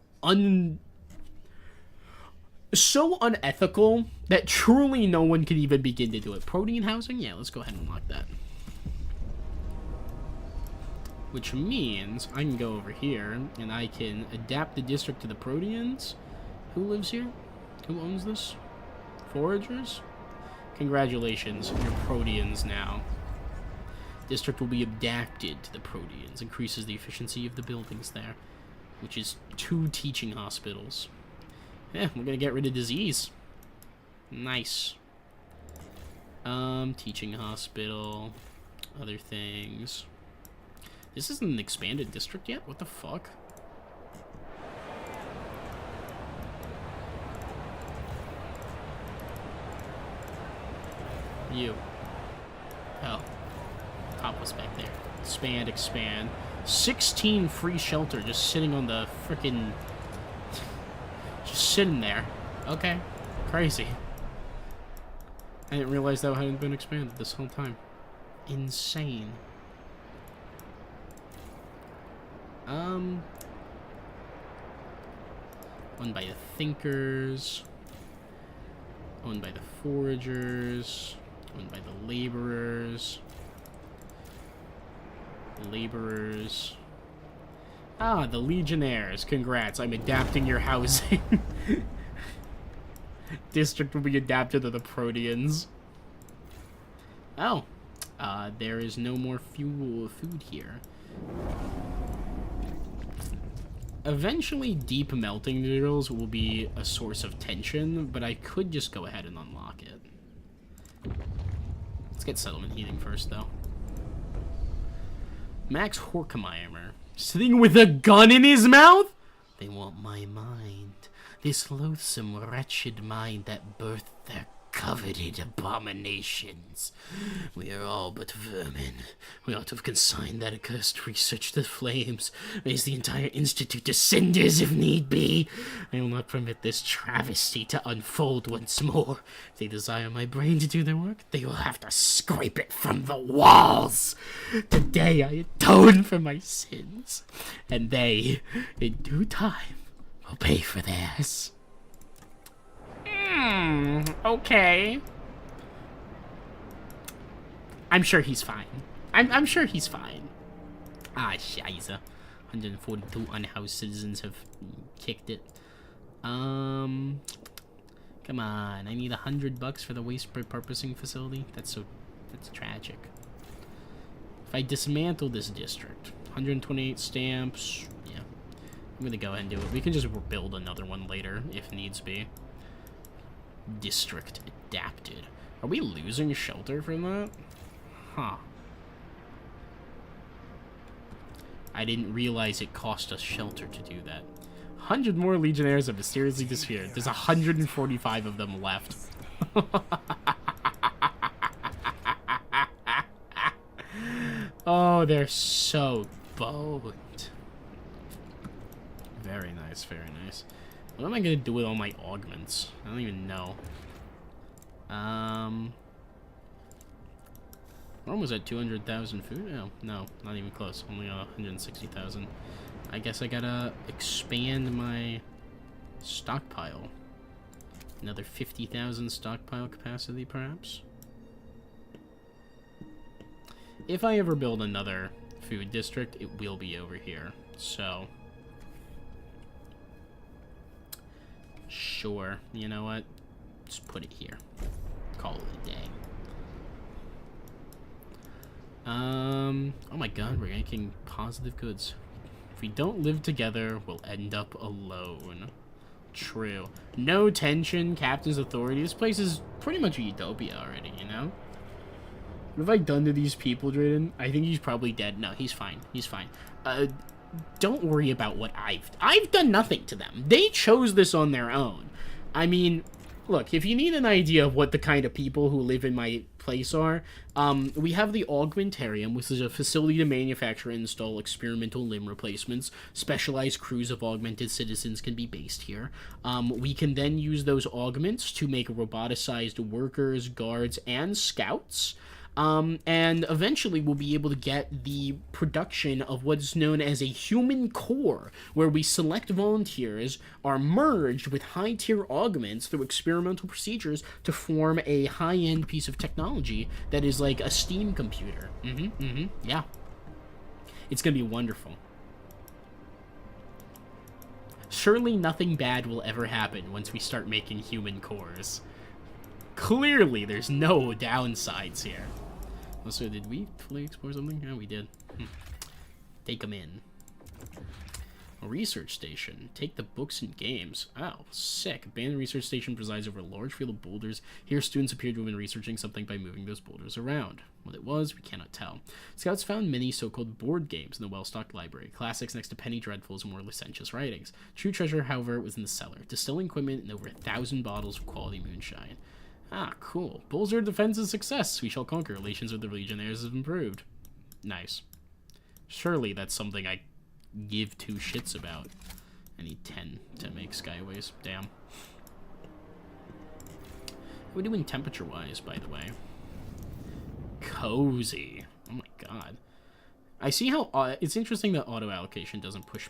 A: unethical that truly no one can even begin to do it. Protean housing? Yeah, let's go ahead and unlock that. Which means I can go over here and I can adapt the district to the Proteans. Who lives here? Who owns this? Foragers? Congratulations, you're Proteans now. District will be adapted to the Proteans. Increases the efficiency of the buildings there. Which is 2 teaching hospitals. Yeah, we're gonna get rid of disease. Nice. Teaching hospital. Other things. This isn't an expanded district yet? What the fuck? You. Oh. Pop was back there. Expand, expand. 16 free shelter just sitting on the frickin' Just sitting there. Okay. Crazy. I didn't realize that hadn't been expanded this whole time. Insane. Owned by the Thinkers. Owned by the Foragers. Owned by the Laborers. Laborers. Ah, the Legionnaires. Congrats, I'm adapting your housing. District will be adapted to the Proteans. Oh. There is no more food here. Eventually, deep melting noodles will be a source of tension, but I could just go ahead and unlock it. Let's get settlement heating first, though. Max Horkheimer. Sitting with a gun in his mouth? They want my mind. This loathsome, wretched mind that birthed their coveted abominations. We are all but vermin. We ought to have consigned that accursed research to the flames, raise the entire institute to cinders if need be. I will not permit this travesty to unfold once more. If they desire my brain to do their work, they will have to scrape it from the walls. Today I atone for my sins, and they, in due time, will pay for theirs. Okay. I'm sure he's fine. I'm sure he's fine. Ah, scheiße. 142 unhoused citizens have kicked it. Come on. I need $100 for the waste repurposing facility. That's tragic. If I dismantle this district, 128 stamps. Yeah. I'm gonna go ahead and do it. We can just build another one later if needs be. District adapted. Are we losing shelter from that? Huh. I didn't realize it cost us shelter to do that. 100 more Legionnaires have mysteriously disappeared. There's 145 of them left. Oh, they're so boned. Very nice, very nice. What am I gonna do with all my augments? I don't even know. We're almost at 200,000 food? Oh, no, not even close. Only 160,000. I guess I gotta expand my stockpile. Another 50,000 stockpile capacity, perhaps? If I ever build another food district, it will be over here. So... sure, you know what? Just put it here. Call it a day. Oh my god, we're making positive goods. If we don't live together, we'll end up alone. True. No tension, captain's authority. This place is pretty much a utopia already, you know? What have I done to these people, Drayden? I think he's probably dead. No, he's fine. He's fine. Don't worry about what I've done nothing to them. They chose this on their own. I mean, look, if you need an idea of what the kind of people who live in my place are, we have the Augmentarium, which is a facility to manufacture and install experimental limb replacements. Specialized crews of augmented citizens can be based here. We can then use those augments to make roboticized workers, guards, and scouts. And eventually we'll be able to get the production of what's known as a human core, where we select volunteers, are merged with high-tier augments through experimental procedures to form a high-end piece of technology that is like a steam computer. Yeah. It's gonna be wonderful. Surely nothing bad will ever happen once we start making human cores. Clearly, there's no downsides here. Also, did we fully explore something? Yeah, we did. Take them in. A research station. Take the books and games. Oh, sick. Abandoned research station presides over a large field of boulders. Here, students appear to have been researching something by moving those boulders around. What it was, we cannot tell. Scouts found many so-called board games in the well-stocked library. Classics next to penny dreadfuls and more licentious writings. True treasure, however, was in the cellar. Distilling equipment and over 1,000 bottles of quality moonshine. Ah, cool. Bolster defense is success. We shall conquer. Relations with the Legionnaires have improved. Nice. Surely that's something I give two shits about. I need 10 to make skyways. Damn. What are we doing temperature-wise, by the way? Cozy. Oh my god. I see how... it's interesting that auto-allocation doesn't push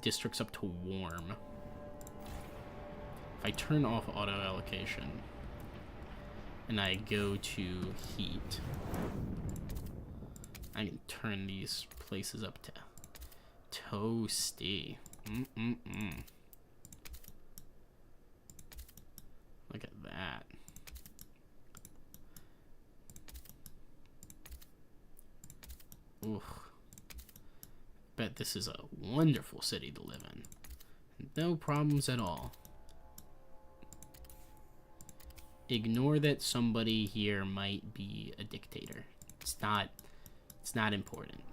A: districts up to warm. If I turn off auto-allocation and I go to heat, I can turn these places up to toasty. Look at that. Oof. Bet this is a wonderful city to live in. No problems at all. Ignore that somebody here might be a dictator. It's not important.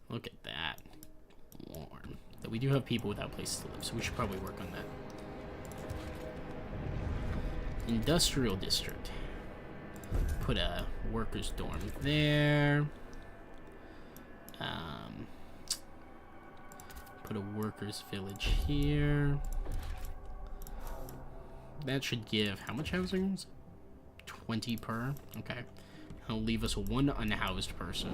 A: Look at that. Warm. But we do have people without places to live, so we should probably work on that. Industrial district. Put a workers' dorm there. Put a workers' village here. That should give how much housing? 20 per. Okay. It'll leave us one unhoused person.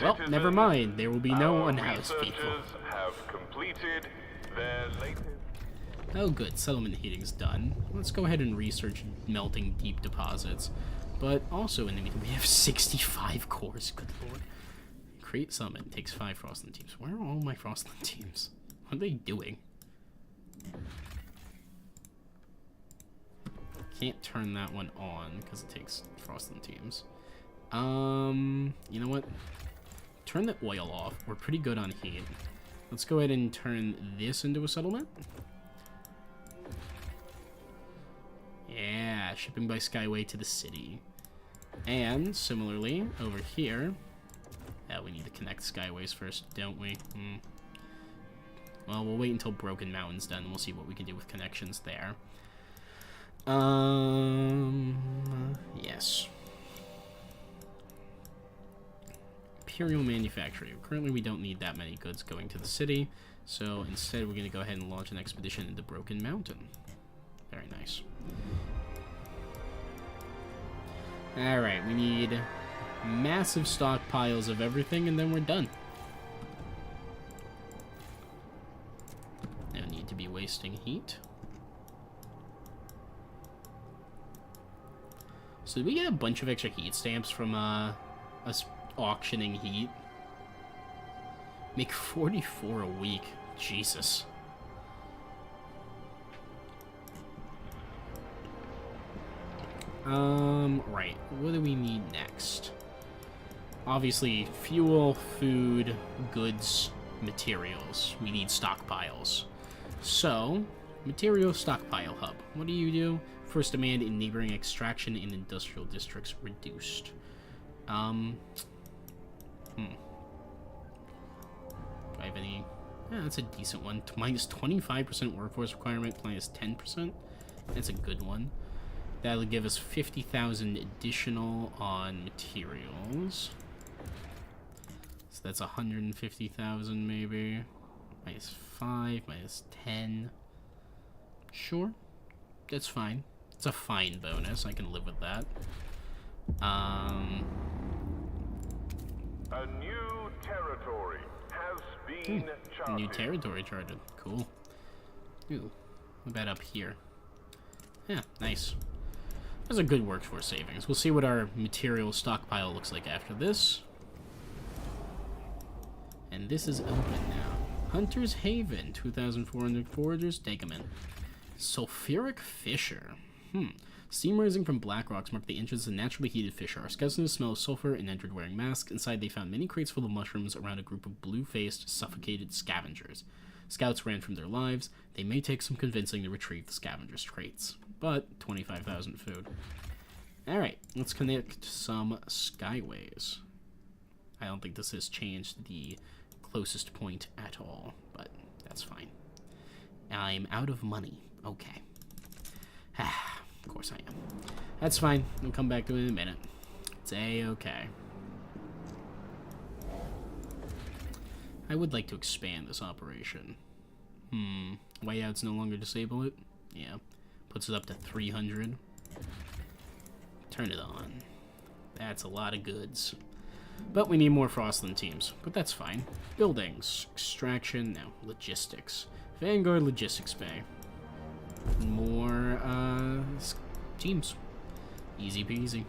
A: Well, never mind. There will be no unhoused people.
B: Have completed their latest...
A: Oh good, settlement heating's done. Let's go ahead and research melting deep deposits. But also in the meantime, we have 65 cores, good lord. Create summon, takes 5 Frostland teams. Where are all my Frostland teams? What are they doing? Can't turn that one on, because it takes Frostland teams. You know what? Turn the oil off. We're pretty good on heat. Let's go ahead and turn this into a settlement. Yeah, shipping by skyway to the city. And, similarly, over here... Yeah, we need to connect skyways first, don't we? Well, we'll wait until Broken Mountain's done, and we'll see what we can do with connections there. Yes. Imperial Manufacturing. Currently, we don't need that many goods going to the city, so instead we're going to go ahead and launch an expedition into Broken Mountain. Very nice. Alright, we need massive stockpiles of everything, and then we're done. No need to be wasting heat. So did we get a bunch of extra heat stamps from us auctioning heat? Make 44 a week. Jesus. Right. What do we need next? Obviously, fuel, food, goods, materials. We need stockpiles. So, material stockpile hub. What do you do? First demand in neighboring extraction in industrial districts reduced. Do I have any... Yeah, that's a decent one. Minus 25% workforce requirement, minus 10%. That's a good one. That'll give us 50,000 additional on materials. So that's 150,000 maybe. Minus 5, minus 10. Sure. That's fine. It's a fine bonus. I can live with that.
B: A new territory has been charted.
A: New territory charted. Cool. Ooh. What about up here? Yeah, nice. That's a good workforce savings. We'll see what our material stockpile looks like after this. And this is open now. Hunter's Haven. 2,400 foragers. Take them in. Sulfuric Fissure. Steam rising from black rocks marked the entrance of a naturally heated fissure. Our scouts knew the smell of sulfur and entered wearing masks. Inside, they found many crates full of mushrooms around a group of blue-faced, suffocated scavengers. Scouts ran from their lives. They may take some convincing to retrieve the scavengers' crates. But 25,000 food. Alright, let's connect some skyways. I don't think this has changed the closest point at all, but that's fine. I'm out of money. Okay. Of course I am. That's fine. We'll come back to it in a minute. It's A-okay. I would like to expand this operation. Whiteouts no longer disable it? Yeah. Puts it up to 300. Turn it on. That's a lot of goods. But we need more Frostland teams. But that's fine. Buildings. Extraction. No. Logistics. Vanguard Logistics Bay. More, teams. Easy peasy.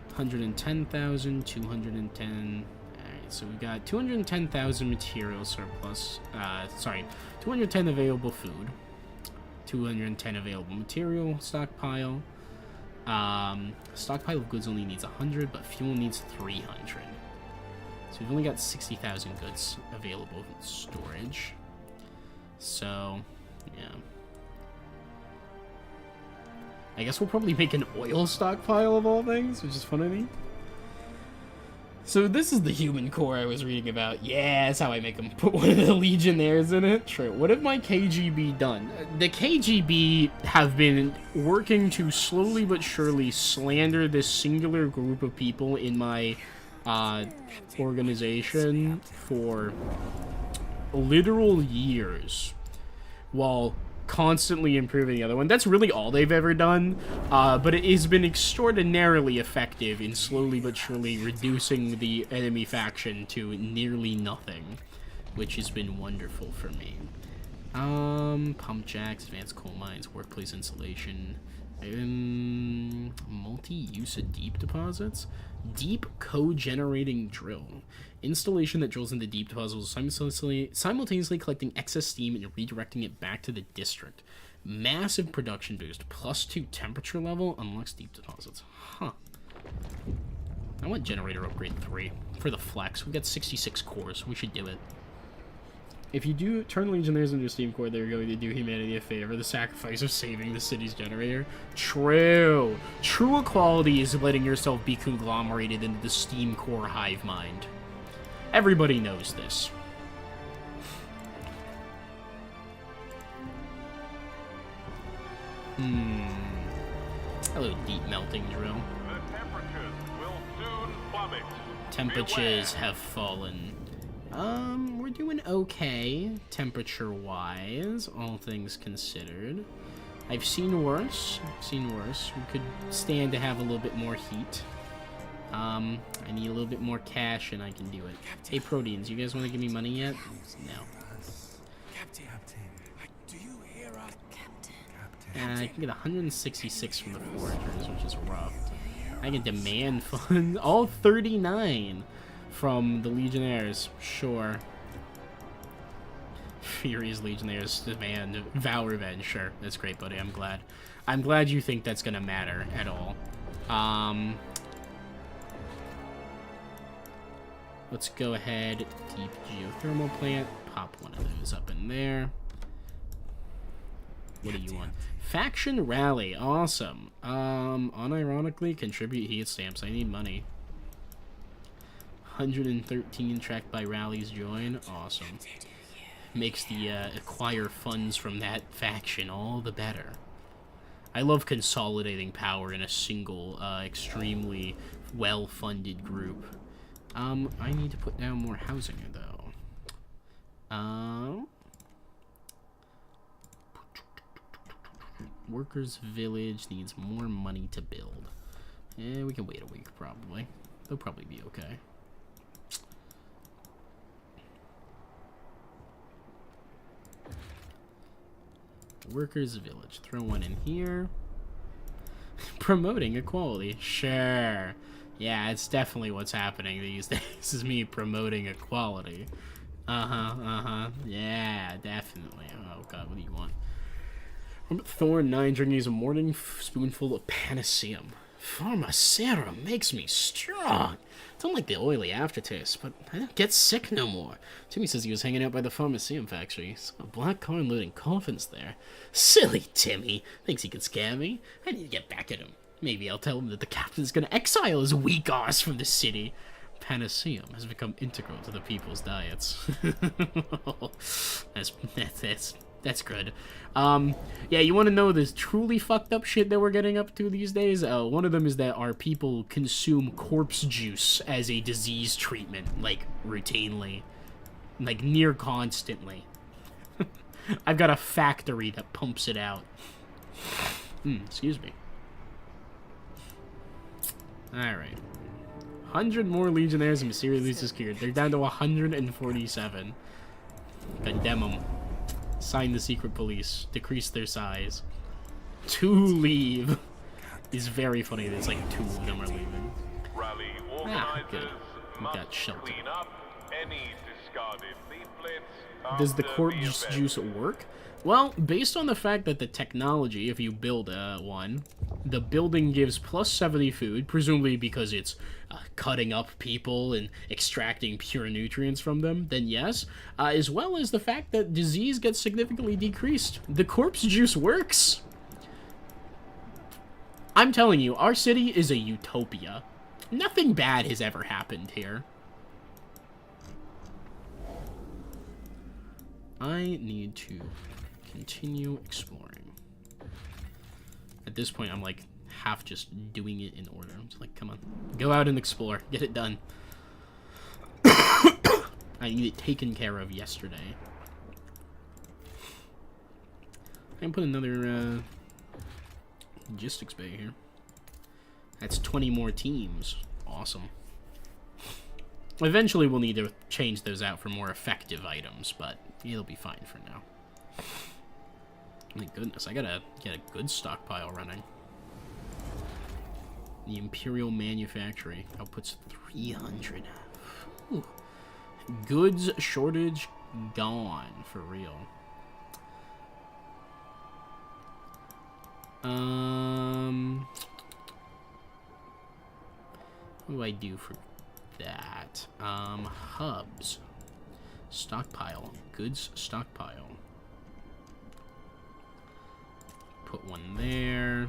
A: 110,000, 210... Alright, so we got 210,000 material surplus. 210 available food. 210 available material stockpile. Stockpile of goods only needs 100, but fuel needs 300. So we've only got 60,000 goods available in storage. So, yeah. I guess we'll probably make an oil stockpile of all things, which is funny. So this is the human core I was reading about. Yeah, that's how I make them. Put one of the Legionnaires in it. True. What have my KGB done? The KGB have been working to slowly but surely slander this singular group of people in my organization for literal years, while constantly improving the other one. That's really all they've ever done, but it has been extraordinarily effective in slowly but surely reducing the enemy faction to nearly nothing, which has been wonderful for me. Pump jacks, advanced coal mines, workplace insulation, multi-use of deep deposits, deep co-generating drill. Installation that drills into deep deposits, simultaneously collecting excess steam and redirecting it back to the district. Massive production boost, +2 temperature level, unlocks deep deposits. Huh. I want generator upgrade 3 for the flex. We got 66 cores. We should do it. If you do turn Legionnaires into a steam core, they're going to do humanity a favor. The sacrifice of saving the city's generator. True. True equality is letting yourself be conglomerated into the steam core hive mind. Everybody knows this. Hello, deep melting drill.
B: The temperatures will soon plummet.
A: Temperatures have fallen. We're doing okay, temperature-wise, all things considered. I've seen worse. We could stand to have a little bit more heat. I need a little bit more cash and I can do it. Hey, Proteans, you guys want to give me money yet? No.
E: Captain, do you hear us?
A: I can get 166 from the foragers, which is rough. I can demand funds, all 39 from the Legionnaires, sure. Furious Legionnaires demand vow revenge, sure. That's great, buddy, I'm glad. I'm glad you think that's gonna matter at all. Let's go ahead, deep geothermal plant, pop one of those up in there. What do you want? Faction rally, awesome. Unironically, contribute heat stamps. I need money. 113 tracked by rallies join, awesome. Makes the acquire funds from that faction all the better. I love consolidating power in a single, extremely well-funded group. I need to put down more housing, though. Workers' village needs more money to build. We can wait a week, probably. They'll probably be okay. Workers' village. Throw one in here. Promoting equality. Sure. Yeah, it's definitely what's happening these days. This is me promoting equality. Yeah, definitely. Oh god, what do you want? Thorn 9 drinking a morning spoonful of Panaceum. Pharmacerum makes me strong. Don't like the oily aftertaste, but I don't get sick no more. Timmy says he was hanging out by the Pharmaceum factory. Saw a black car loading coffins there. Silly Timmy. Thinks he can scare me. I need to get back at him. Maybe I'll tell him that the captain's gonna exile his weak ass from the city. Panaceum has become integral to the people's diets. that's That's good. Yeah, you want to know this truly fucked up shit that we're getting up to these days? One of them is that our people consume corpse juice as a disease treatment, like, routinely. Like, near constantly. I've got a factory that pumps it out. Excuse me. Alright. 100 more legionnaires mysteriously secured. They're down to 147. Condemn them. Sign the secret police. Decrease their size. 2 leave. It's very funny that it's like 2 of them are leaving.
B: Rally
A: Good.
B: organizers
A: We got
B: must
A: shelter.
B: clean up any discarded leaflets
A: Does the
B: after
A: corpse
B: event.
A: juice work? Well, based on the fact that the technology, if you build one, the building gives plus 70 food, presumably because it's cutting up people and extracting pure nutrients from them, then yes, as well as the fact that disease gets significantly decreased. The corpse juice works! I'm telling you, our city is a utopia. Nothing bad has ever happened here. I need to continue exploring. At this point, I'm like half just doing it in order. I'm just like, come on, go out and explore, get it done. I need it taken care of yesterday. I can put another logistics bay here. That's 20 more teams. Awesome. Eventually, we'll need to change those out for more effective items, but it'll be fine for now. My goodness, I gotta get a good stockpile running. The Imperial Manufactory outputs 300. Ooh. Goods shortage gone, for real. What do I do for that? Hubs. Stockpile. Goods stockpile. Put one there.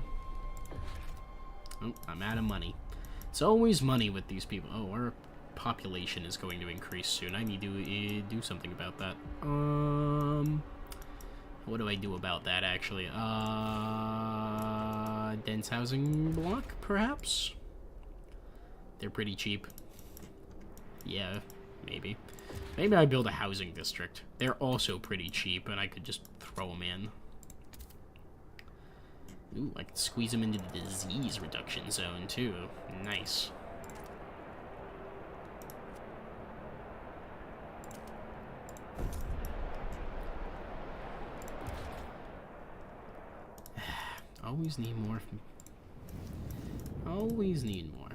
A: Oh, I'm out of money. It's always money with these people. Oh, our population is going to increase soon. I need to do something about that. What do I do about that, actually? Dense housing block, perhaps? They're pretty cheap. Yeah, maybe. Maybe I build a housing district. They're also pretty cheap, and I could just throw them in. Ooh, I could squeeze them into the disease reduction zone, too. Nice. Always need more. Always need more.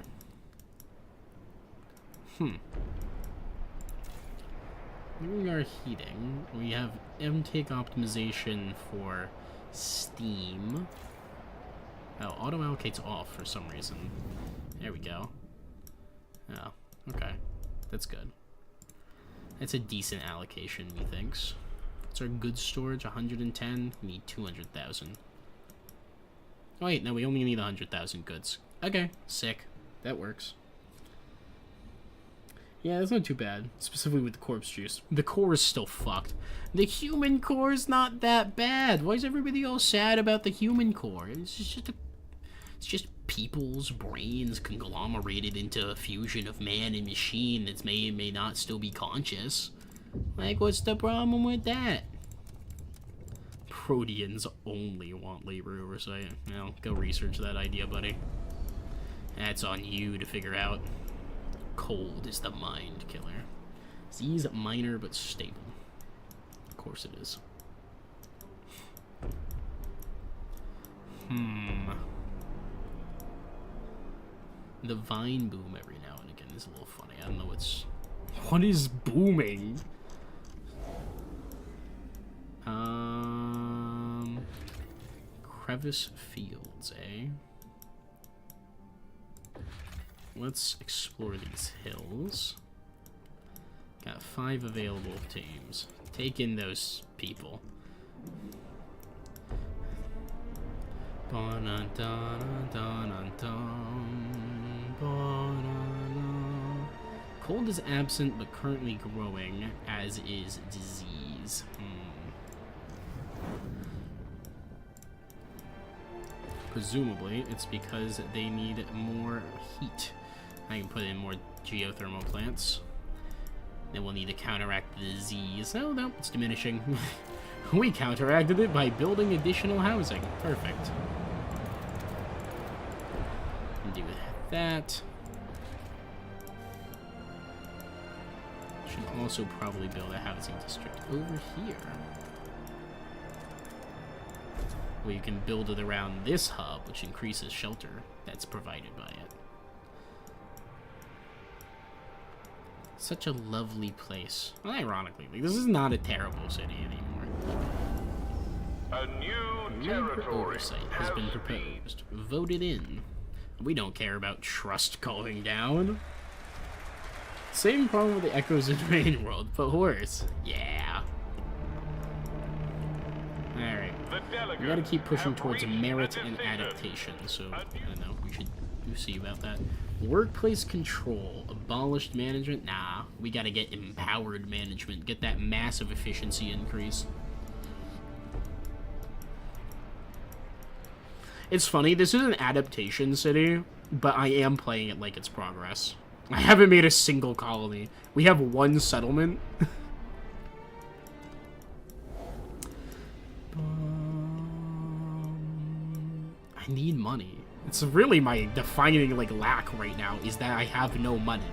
A: We are heating. We have intake optimization for steam. Oh, auto allocates off for some reason. There we go. Oh, okay. That's good. That's a decent allocation, methinks. What's our goods storage? 110? We need 200,000. Oh wait, no, we only need 100,000 goods. Okay, sick. That works. Yeah, that's not too bad. Specifically with the corpse juice. The core is still fucked. The human core is not that bad. Why is everybody all sad about the human core? It's just people's brains conglomerated into a fusion of man and machine that may or may not still be conscious. Like, what's the problem with that? Proteans only want labor oversight. Well, go research that idea, buddy. That's on you to figure out. Cold is the mind killer. Disease minor but stable. Of course it is. The vine boom every now and again is a little funny. I don't know what's... What is booming? Crevice fields, eh? Let's explore these hills. Got 5 available teams. Take in those people. Cold is absent but currently growing, as is disease. presumably it's because they need more heat. I can put in more geothermal plants. Then we'll need to counteract the disease. Oh, no, it's diminishing. We counteracted it by building additional housing. Perfect. Do that. Should also probably build a housing district over here. Where you can build it around this hub, which increases shelter that's provided by it. Such a lovely place. Well, ironically, like, this is not a terrible city anymore.
B: A new territory
A: oversight has been proposed. Voted in. We don't care about trust going down. Same problem with the Echoes in Rain World, but worse. Yeah. Alright. We gotta keep pushing towards merit and adaptation, so, I don't know, we should see about that. Workplace control. Abolished management? Nah. We gotta get empowered management. Get that massive efficiency increase. It's funny, this is an adaptation city, but I am playing it like it's progress. I haven't made a single colony. We have one settlement. I need money. It's really my defining, like, lack right now, is that I have no money.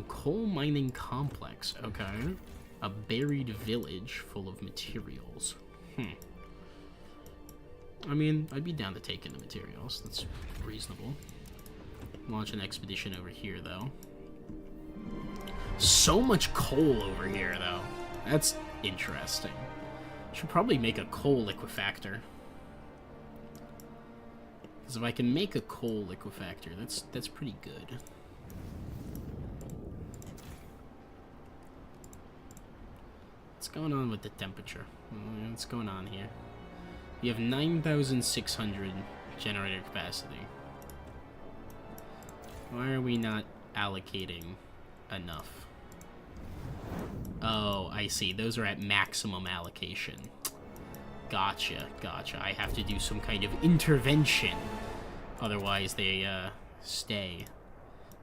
A: Coal mining complex, okay. A buried village full of materials. I mean, I'd be down to take in the materials. That's reasonable. Launch an expedition over here, though. So much coal over here, though. That's interesting. Should probably make a coal liquefactor. Because if I can make a coal liquefactor, that's pretty good. What's going on with the temperature? What's going on here? You have 9,600 generator capacity. Why are we not allocating enough? Oh, I see. Those are at maximum allocation. Gotcha, gotcha. I have to do some kind of intervention. Otherwise, they, stay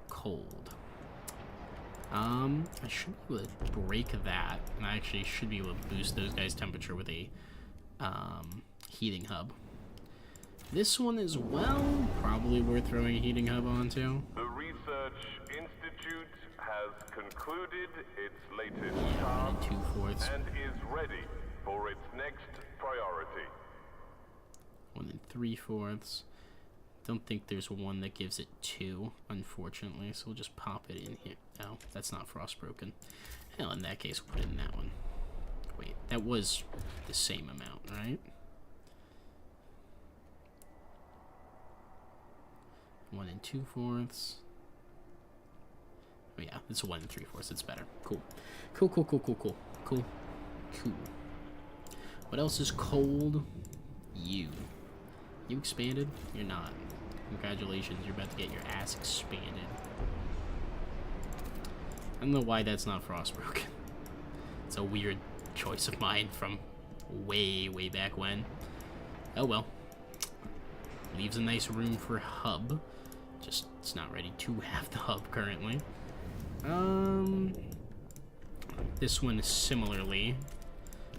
A: cold. I should be able to break that. And I actually should be able to boost those guys' temperature with a, heating hub. This one as well, probably worth throwing a heating hub onto.
B: The Research Institute has concluded its latest task
A: 2/4
B: and is ready for its next priority.
A: 1 3/4. Don't think there's one that gives it 2, unfortunately, so we'll just pop it in here. No, that's not frostbroken. Hell, in that case, we'll put it in that one. Wait, that was the same amount, right? 1 2/4. Oh yeah, it's 1 3/4. It's better. Cool. Cool, cool, cool, cool, cool. Cool. Cool. What else is cold? You. You expanded? You're not. Congratulations, you're about to get your ass expanded. I don't know why that's not frostbroken. It's a weird choice of mine from way, way back when. Oh well. Leaves a nice room for hub. Just, it's not ready to have the hub currently. This one similarly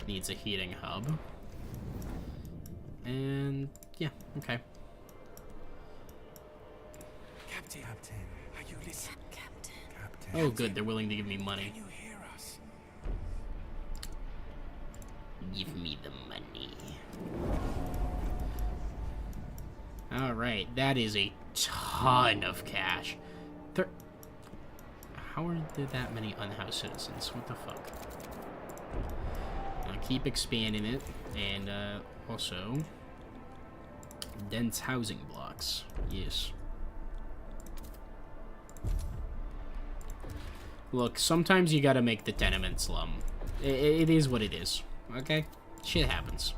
A: needs a heating hub. And, yeah, okay.
E: Captain, are you listening?
D: Captain.
A: Oh, good, they're willing to give me money.
E: Can you hear us?
A: Give me the money. Alright, that is a ton of cash. How are there that many unhoused citizens? What the fuck? I'll keep expanding it, and also dense housing blocks. Yes. Look, sometimes you gotta make the tenement slum. It is what it is. Okay? Shit happens.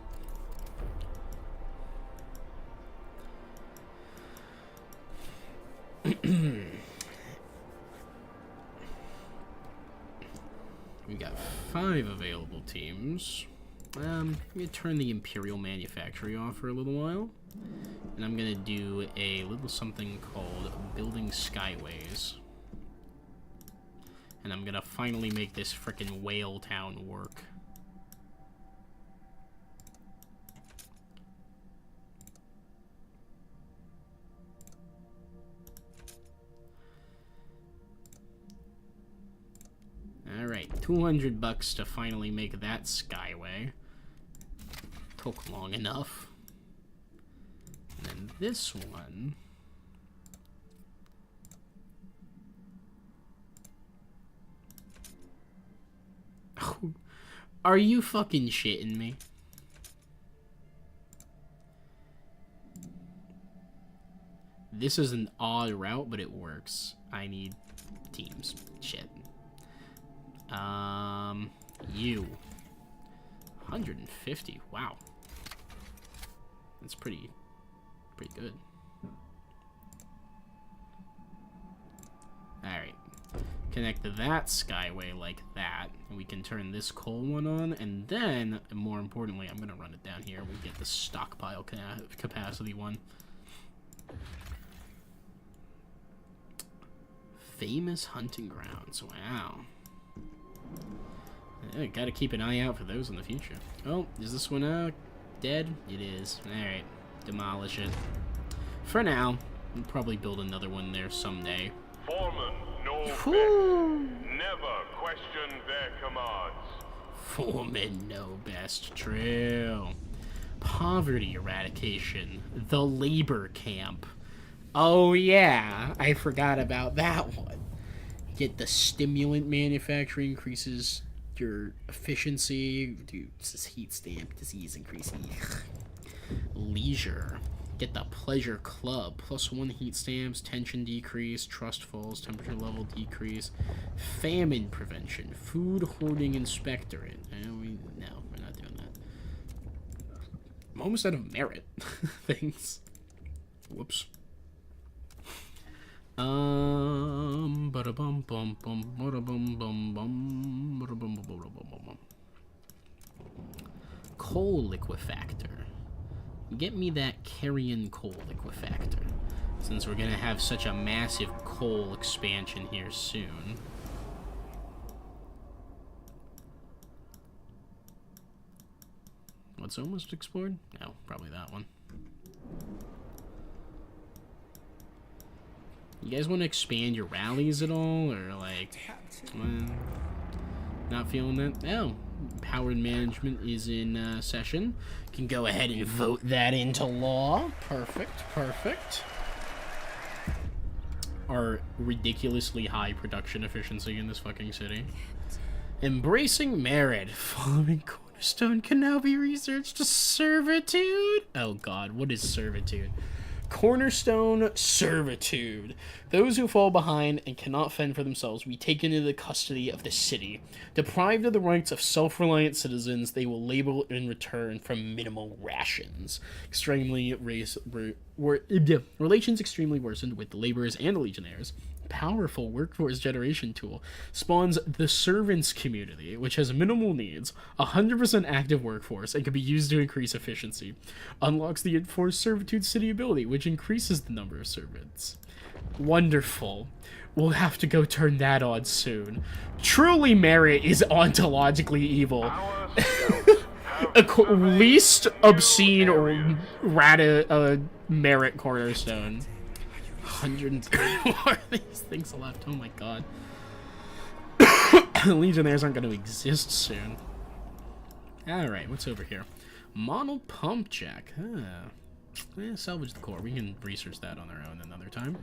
A: We got 5 available teams. I'm gonna turn the Imperial Manufactory off for a little while. And I'm gonna do a little something called Building Skyways. And I'm gonna finally make this frickin' whale town work. Alright, $200 to finally make that skyway. Took long enough. And then this one... Are you fucking shitting me? This is an odd route, but it works. I need teams. Shit. You. 150. Wow. That's pretty good. Alright. Connect that skyway like that, and we can turn this coal one on, and then, and more importantly, I'm gonna run it down here. We get the stockpile capacity one. Famous hunting grounds. Wow. Yeah, gotta keep an eye out for those in the future. Oh, is this one dead? It is. Alright. Demolish it. For now. We'll probably build another one there someday.
B: Foreman, no best. Never question their commands.
A: Foreman know best. True. Poverty eradication. The labor camp. Oh yeah, I forgot about that one. Get the stimulant manufacturing, increases your efficiency. Dude, this is heat stamp, disease increasing. Leisure. Get the pleasure club. +1 heat stamps, tension decrease, trust falls, temperature level decrease, famine prevention, food hoarding inspectorate. No, we're not doing that. I'm almost out of merit things. Whoops. Coal liquefactor. Get me that carrion coal liquefactor, since we're gonna have such a massive coal expansion here soon. What's almost explored? No, probably that one. You guys want to expand your rallies at all, or like, not feeling that? Oh, powered management is in session. Can go ahead and vote that into law. Perfect, perfect. Our ridiculously high production efficiency in this fucking city. Embracing merit. Following cornerstone can now be researched to servitude. Oh god, what is servitude? Cornerstone servitude. Those who fall behind and cannot fend for themselves will be taken into the custody of the city. Deprived of the rights of self-reliant citizens, they will labor in return for minimal rations. Relations extremely worsened with the laborers and the legionnaires. Powerful workforce generation tool spawns the servants community, which has minimal needs, 100% active workforce, and can be used to increase efficiency. Unlocks the enforced servitude city ability, which increases the number of servants. Wonderful. We'll have to go turn that on soon. Truly, merit is ontologically evil. Least obscene or merit cornerstone. 130 more of these things left. Oh my god. Legionnaires aren't going to exist soon. Alright, what's over here? Model pump jack. Salvage the core. We can research that on our own another time.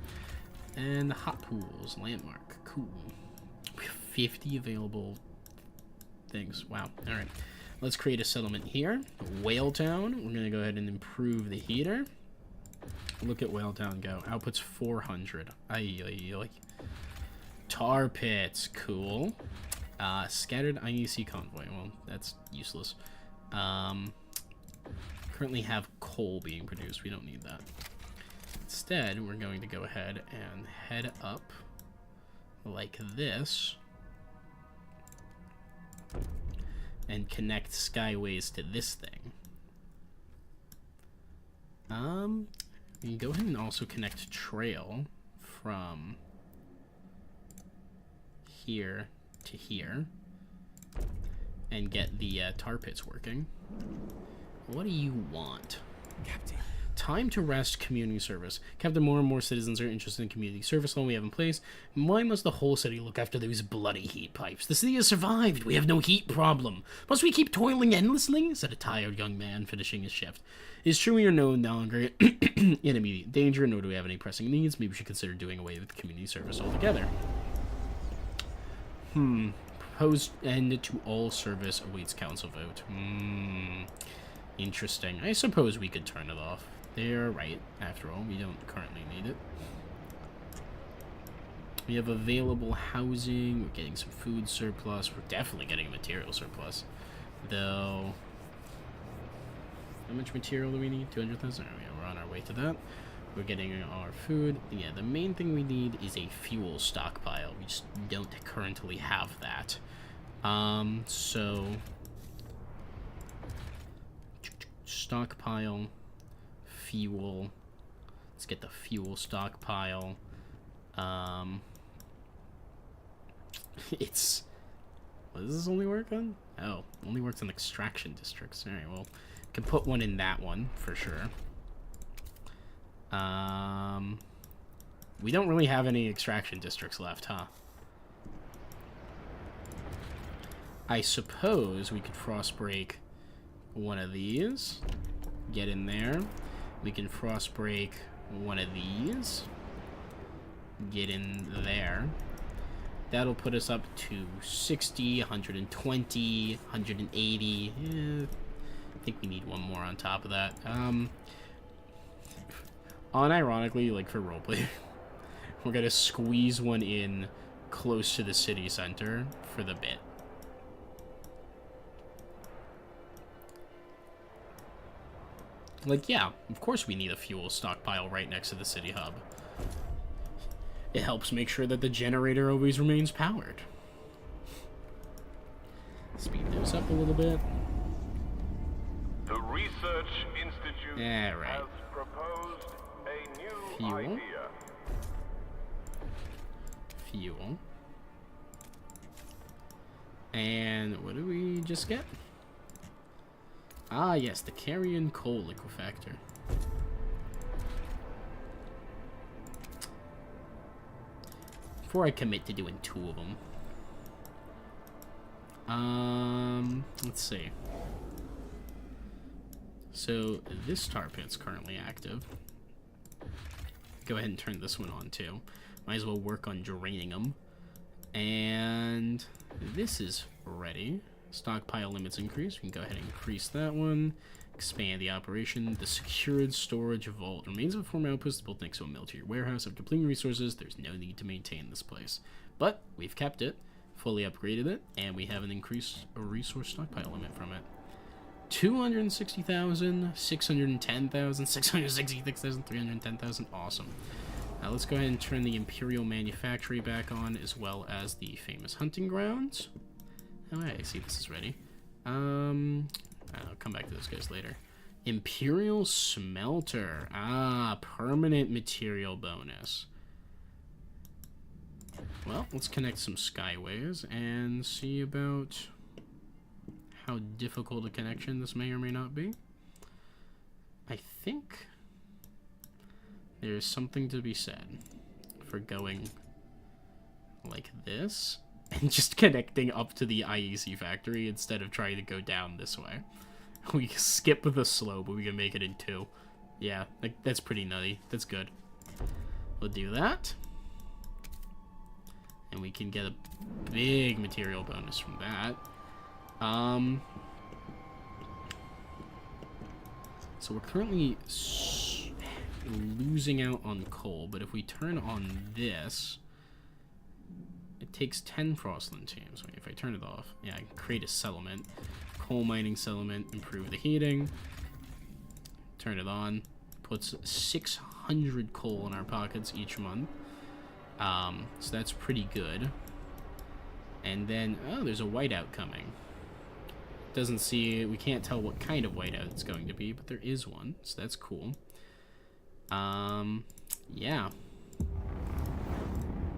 A: And hot pools. Landmark. Cool. We have 50 available things. Wow. Alright. Let's create a settlement here. Whale Town. We're going to go ahead and improve the heater. Look at Whale Town go. Output's 400. Ay. Tar pits. Cool. Scattered IEC convoy. Well, that's useless. Currently have coal being produced. We don't need that. Instead, we're going to go ahead and head up like this. and connect skyways to this thing. We can go ahead and also connect trail from here to here and get the tar pits working. What do you want?
E: Captain.
A: Time to rest, community service. Captain, more and more citizens are interested in community service law we have in place. Why must the whole city look after those bloody heat pipes? The city has survived. We have no heat problem. Must we keep toiling endlessly? Said a tired young man finishing his shift. It is true we are no longer in immediate danger, nor do we have any pressing needs. Maybe we should consider doing away with community service altogether. Proposed end to all service awaits council vote. Interesting. I suppose we could turn it off. They're right, after all. We don't currently need it. We have available housing. We're getting some food surplus. We're definitely getting a material surplus. Though... how much material do we need? 200,000? Yeah, we're on our way to that. We're getting our food. Yeah, the main thing we need is a fuel stockpile. We just don't currently have that. So... stockpile... fuel. Let's get the fuel stockpile. It's... what does this only work on? Oh, only works on extraction districts. Alright, well, can put one in that one for sure. We don't really have any extraction districts left, huh? I suppose we could frost break one of these. Get in there. We can frost break one of these. Get in there. That'll put us up to 60, 120, 180. I think we need one more on top of that. Unironically, like for roleplay, we're gonna squeeze one in close to the city center for the bit. Like, yeah, of course we need a fuel stockpile right next to the city hub. It helps make sure that the generator always remains powered. Speed this up a little bit.
B: The Research Institute has proposed a new idea.
A: Fuel. And what do we just get? Ah, yes, the carrion coal liquefactor. Before I commit to doing 2 of them. Let's see. So, this tar pit's currently active. Go ahead and turn this one on, too. Might as well work on draining them. And this is ready. Stockpile limits increase. We can go ahead and increase that one. Expand the operation. The secured storage vault remains a former outpost built next to a military warehouse. Of depleting resources, there's no need to maintain this place. But we've kept it, fully upgraded it, and we have an increased resource stockpile limit from it. 260,000, 610,000, 666,000, 310,000. Awesome. Now let's go ahead and turn the Imperial Manufactory back on, as well as the famous hunting grounds. Oh, I see this is ready. I'll come back to those guys later. Imperial Smelter. Ah, permanent material bonus. Well, let's connect some skyways and see about how difficult a connection this may or may not be. I think there's something to be said for going like this and just connecting up to the IEC factory instead of trying to go down this way. We skip the slope, but we can make it in 2. Yeah, like, that's pretty nutty. That's good. We'll do that. And we can get a big material bonus from that. So we're currently losing out on coal, but if we turn on this, it takes 10 Frostland teams. Wait, if I turn it off, yeah, I can create a settlement. Coal mining settlement, improve the heating. Turn it on. Puts 600 coal in our pockets each month. So that's pretty good. And then, oh, there's a whiteout coming. Doesn't see, we can't tell what kind of whiteout it's going to be, but there is one, so that's cool. Yeah.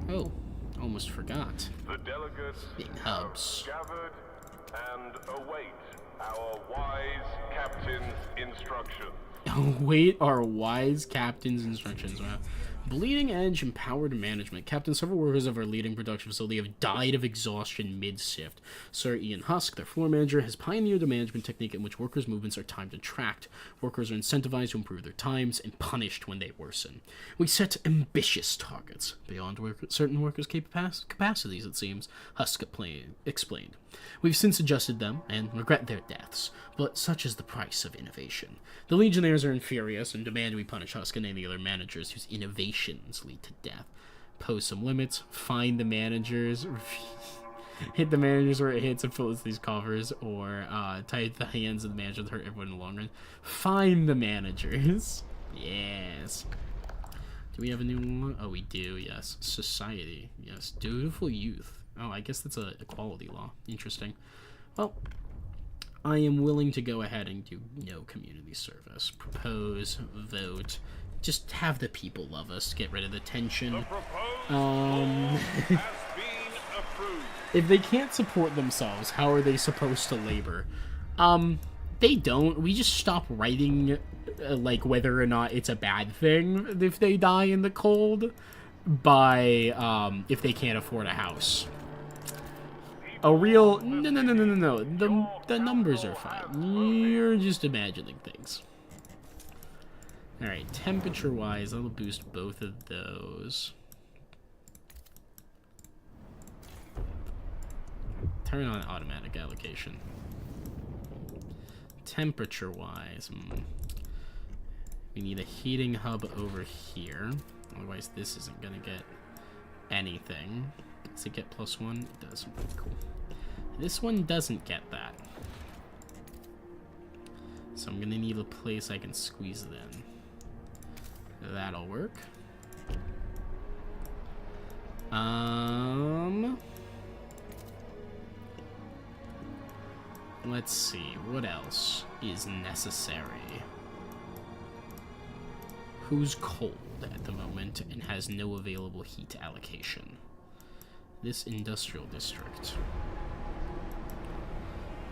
A: Oh, almost forgot.
B: The delegates
A: Being hubs.
B: have gathered and await our wise captain's instructions.
A: Await our wise captain's instructions. Wow. Bleeding Edge Empowered Management. Captain, several workers of our leading production facility have died of exhaustion mid-shift. Sir Ian Husk, their floor manager, has pioneered a management technique in which workers' movements are timed and tracked. Workers are incentivized to improve their times and punished when they worsen. We set ambitious targets beyond certain workers' capacities, it seems, Husk explained. We've since adjusted them and regret their deaths, but such is the price of innovation. The Legionnaires are furious and demand we punish Husk and any other managers whose innovations lead to death. Pose some limits, find the managers, hit the managers where it hits and fills these coffers, or tie the hands of the manager that hurt everyone in the long run. Find the managers. Yes. Do we have a new one? Oh, we do, yes. Society, yes. Dutiful youth. Oh, I guess that's a equality law. Interesting. Well, I am willing to go ahead and do no community service. Propose, vote, just have the people love us, get rid of the tension.
B: The proposed law has been approved.
A: If they can't support themselves, how are they supposed to labor? They don't. We just stop writing, like, whether or not it's a bad thing if they die in the cold by, if they can't afford a house. A real... No. The numbers are fine. You're just imagining things. Alright, temperature-wise, that'll boost both of those. Turn on automatic allocation. Temperature-wise, we need a heating hub over here. Otherwise, this isn't gonna get anything. Does it get +1? It does. Cool. This one doesn't get that. So I'm gonna need a place I can squeeze it in. That'll work. Let's see, what else is necessary? Who's cold at the moment and has no available heat allocation? This industrial district.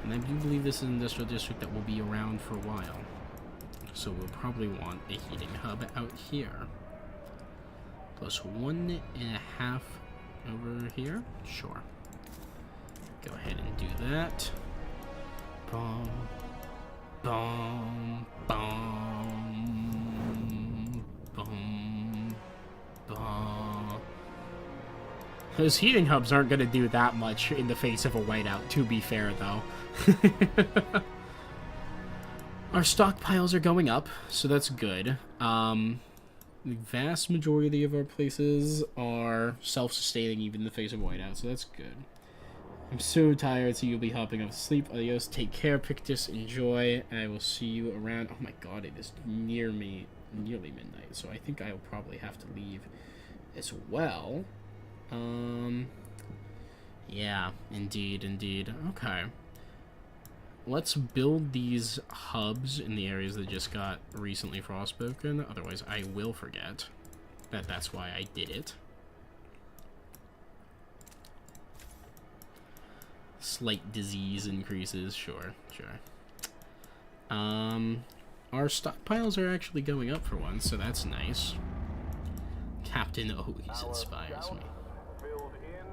A: And I do believe this is an industrial district that will be around for a while. So we'll probably want a heating hub out here. +1.5 over here. Sure. Go ahead and do that. Boom. Boom. Boom. Boom. Boom. Those heating hubs aren't going to do that much in the face of a whiteout, to be fair, though. Our stockpiles are going up, so that's good. The vast majority of our places are self-sustaining even in the face of whiteout, so that's good. I'm so tired, so you'll be hopping off to sleep. Adios, take care, Pictus, enjoy, and I will see you around. Oh my god, it is nearly midnight, so I think I'll probably have to leave as well. Yeah, indeed. Okay. Let's build these hubs in the areas that just got recently frostbroken, otherwise I will forget that that's why I did it. Slight disease increases, sure. Our stockpiles are actually going up for once, so that's nice. Captain always inspires me.
B: Filled in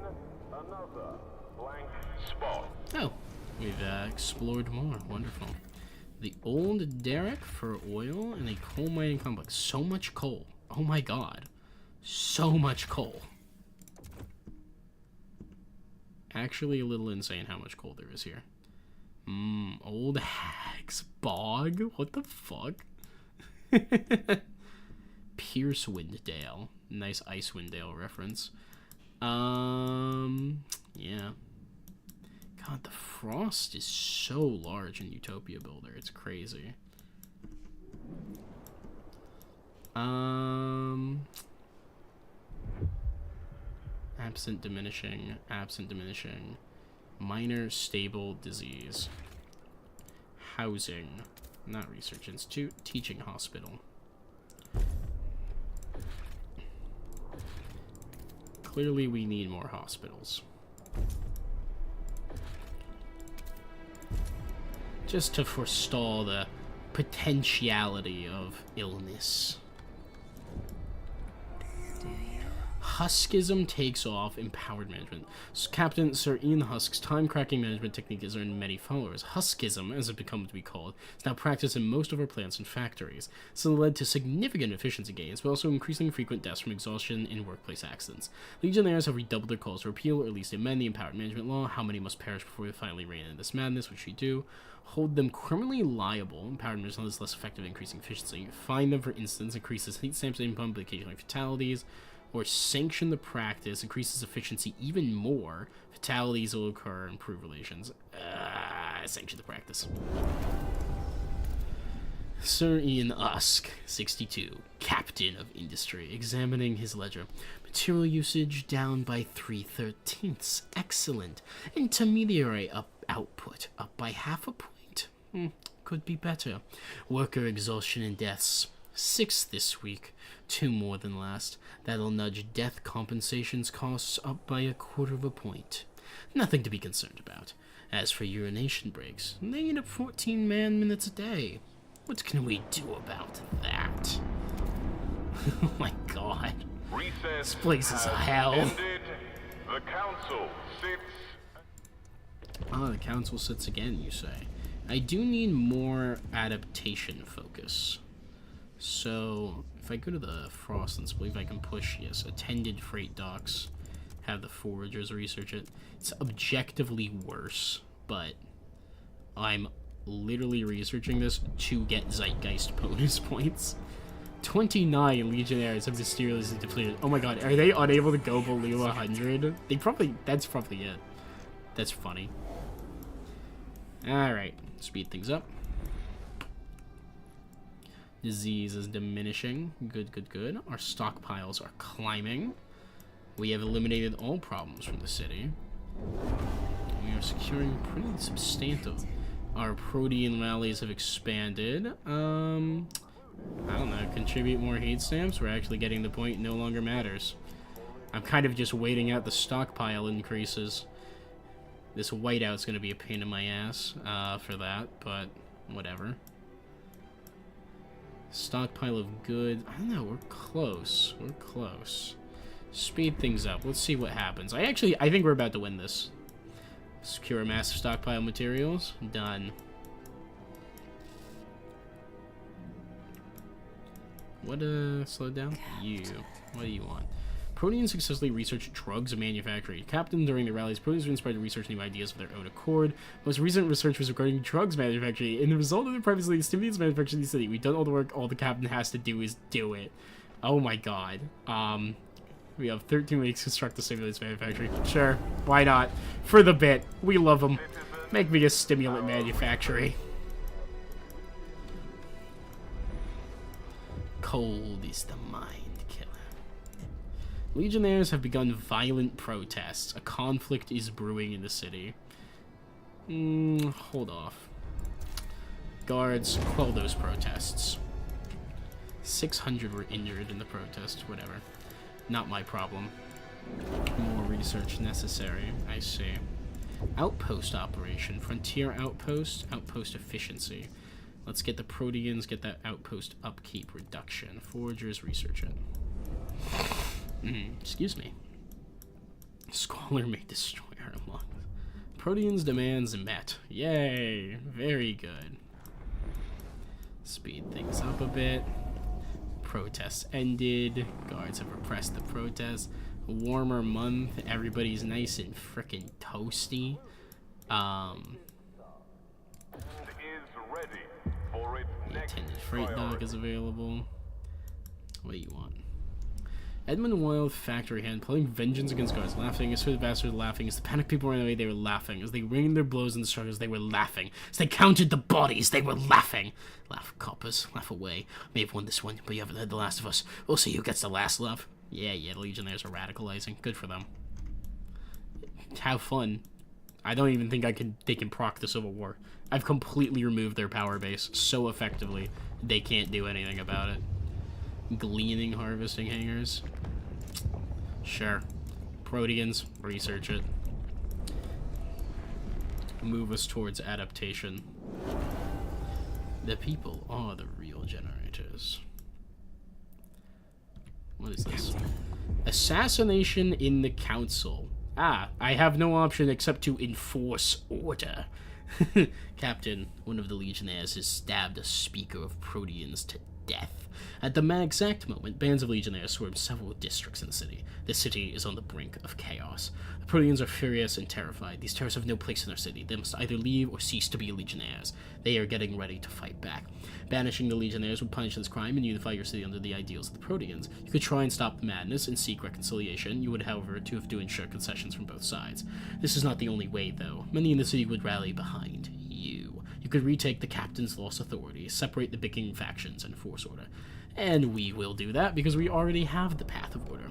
B: another blank spot.
A: Oh, we've explored more. Wonderful. The old derrick for oil and a coal mining complex. So much coal. Oh my god. So much coal. Actually a little insane how much coal there is here. Old Hag's Bog? What the fuck? Pierce Winddale. Nice Icewind Dale reference. Yeah. God, the frost is so large in Utopia Builder. It's crazy. Absent diminishing. Minor stable disease. housing. Not research institute. Teaching hospital. Clearly we need more hospitals. Just to forestall the potentiality of illness. Huskism takes off empowered management. Captain Sir Ian Husk's time-cracking management technique has earned many followers. Huskism, as it becomes to be called, is now practiced in most of our plants and factories. This has led to significant efficiency gains, but also increasingly frequent deaths from exhaustion in workplace accidents. Legionnaires have redoubled their calls to repeal or at least amend the empowered management law. How many must perish before we finally rein in this madness, which we do. Hold them criminally liable. Empowered management is less effective at increasing efficiency. Fine them, for instance, increases heat stamps income, but occasionally fatalities. Or sanction the practice, increases efficiency even more. Fatalities will occur, improve relations. Sanction the practice. Sir Ian Usk, 62, captain of industry, examining his ledger. Material usage down by 3/13. Excellent. Intermediary output up by half a point. Could be better. Worker exhaustion and deaths. 6 this week, 2 more than last. That'll nudge death compensations costs up by 1/4 point. Nothing to be concerned about. As for urination breaks, they eat up 14 man-minutes a day. What can we do about that? Oh my god.
B: Recess
A: This place is
B: has
A: hell.
B: ended. The council sits.
A: Ah, the council sits again, you say. I do need more adaptation focus. So, if I go to the Frostpunk, I believe I can push, yes, attended freight docks, have the foragers research it. It's objectively worse, but I'm literally researching this to get Zeitgeist bonus points. 29 Legionnaires have mysteriously depleted. Oh my god, are they unable to go below 100? That's probably it. That's funny. Alright, speed things up. Disease is diminishing. Good, good, good. Our stockpiles are climbing. We have eliminated all problems from the city. We are securing pretty substantive. Our protein rallies have expanded. I don't know, contribute more heat stamps. We're actually getting the point no longer matters. I'm kind of just waiting out the stockpile increases. This whiteout's gonna be a pain in my ass for that, but whatever. Stockpile of goods. I don't know, we're close. We're close. Speed things up. Let's see what happens. I think we're about to win this. Secure a massive stockpile of materials. Done. What, slow down? You. What do you want? Proteans successfully researched drugs and manufacturing. Captain, during the rallies, Proteans were inspired to research new ideas of their own accord. Most recent research was regarding drugs manufacturing. And the result of the privacy stimulates manufacturing in the city. We've done all the work. All the captain has to do is do it. Oh my god. We have 13 weeks to construct the stimulants manufacturing. Sure, why not? For the bit. We love them. Make me a stimulant manufactory. Cold is the mind killer. Legionnaires have begun violent protests. A conflict is brewing in the city. Hold off. Guards, quell those protests. 600 were injured in the protest. Whatever. Not my problem. More research necessary. I see. Outpost operation. Frontier outpost. Outpost efficiency. Let's get the Proteans, get that outpost upkeep reduction. Foragers, research it. Excuse me. Squalor may destroy our lungs. Proteans' demands met. Yay! Very good. Speed things up a bit. Protests ended. Guards have repressed the protests. A warmer month. Everybody's nice and frickin' toasty. The attended freight dock is available. What do you want? Edmund Wild, factory hand, playing vengeance against guards, laughing. As for the bastards laughing, as the panicked people ran away, they were laughing. As they rained their blows in the struggles, they were laughing. As they counted the bodies, they were laughing. Laugh, coppers, laugh away. May have won this one, but you haven't heard the last of us. We'll see who gets the last laugh. Yeah, the Legionnaires are radicalizing. Good for them. Have fun. I don't even think they can proc the Civil War. I've completely removed their power base so effectively, they can't do anything about it. Gleaning harvesting hangars. Sure. Proteans, research it. Move us towards adaptation. The people are the real generators. What is this? Assassination in the council. Ah, I have no option except to enforce order. Captain, one of the Legionnaires has stabbed a speaker of Proteans to death. At the exact moment, bands of Legionnaires swarm several districts in the city. The city is on the brink of chaos. The Proteans are furious and terrified. These terrorists have no place in their city. They must either leave or cease to be Legionnaires. They are getting ready to fight back. Banishing the Legionnaires would punish this crime and unify your city under the ideals of the Proteans. You could try and stop the madness and seek reconciliation. You would, however, have to ensure concessions from both sides. This is not the only way, though. Many in the city would rally behind you. You could retake the captain's lost authority, separate the bickering factions, and enforce order. And we will do that because we already have the path of order.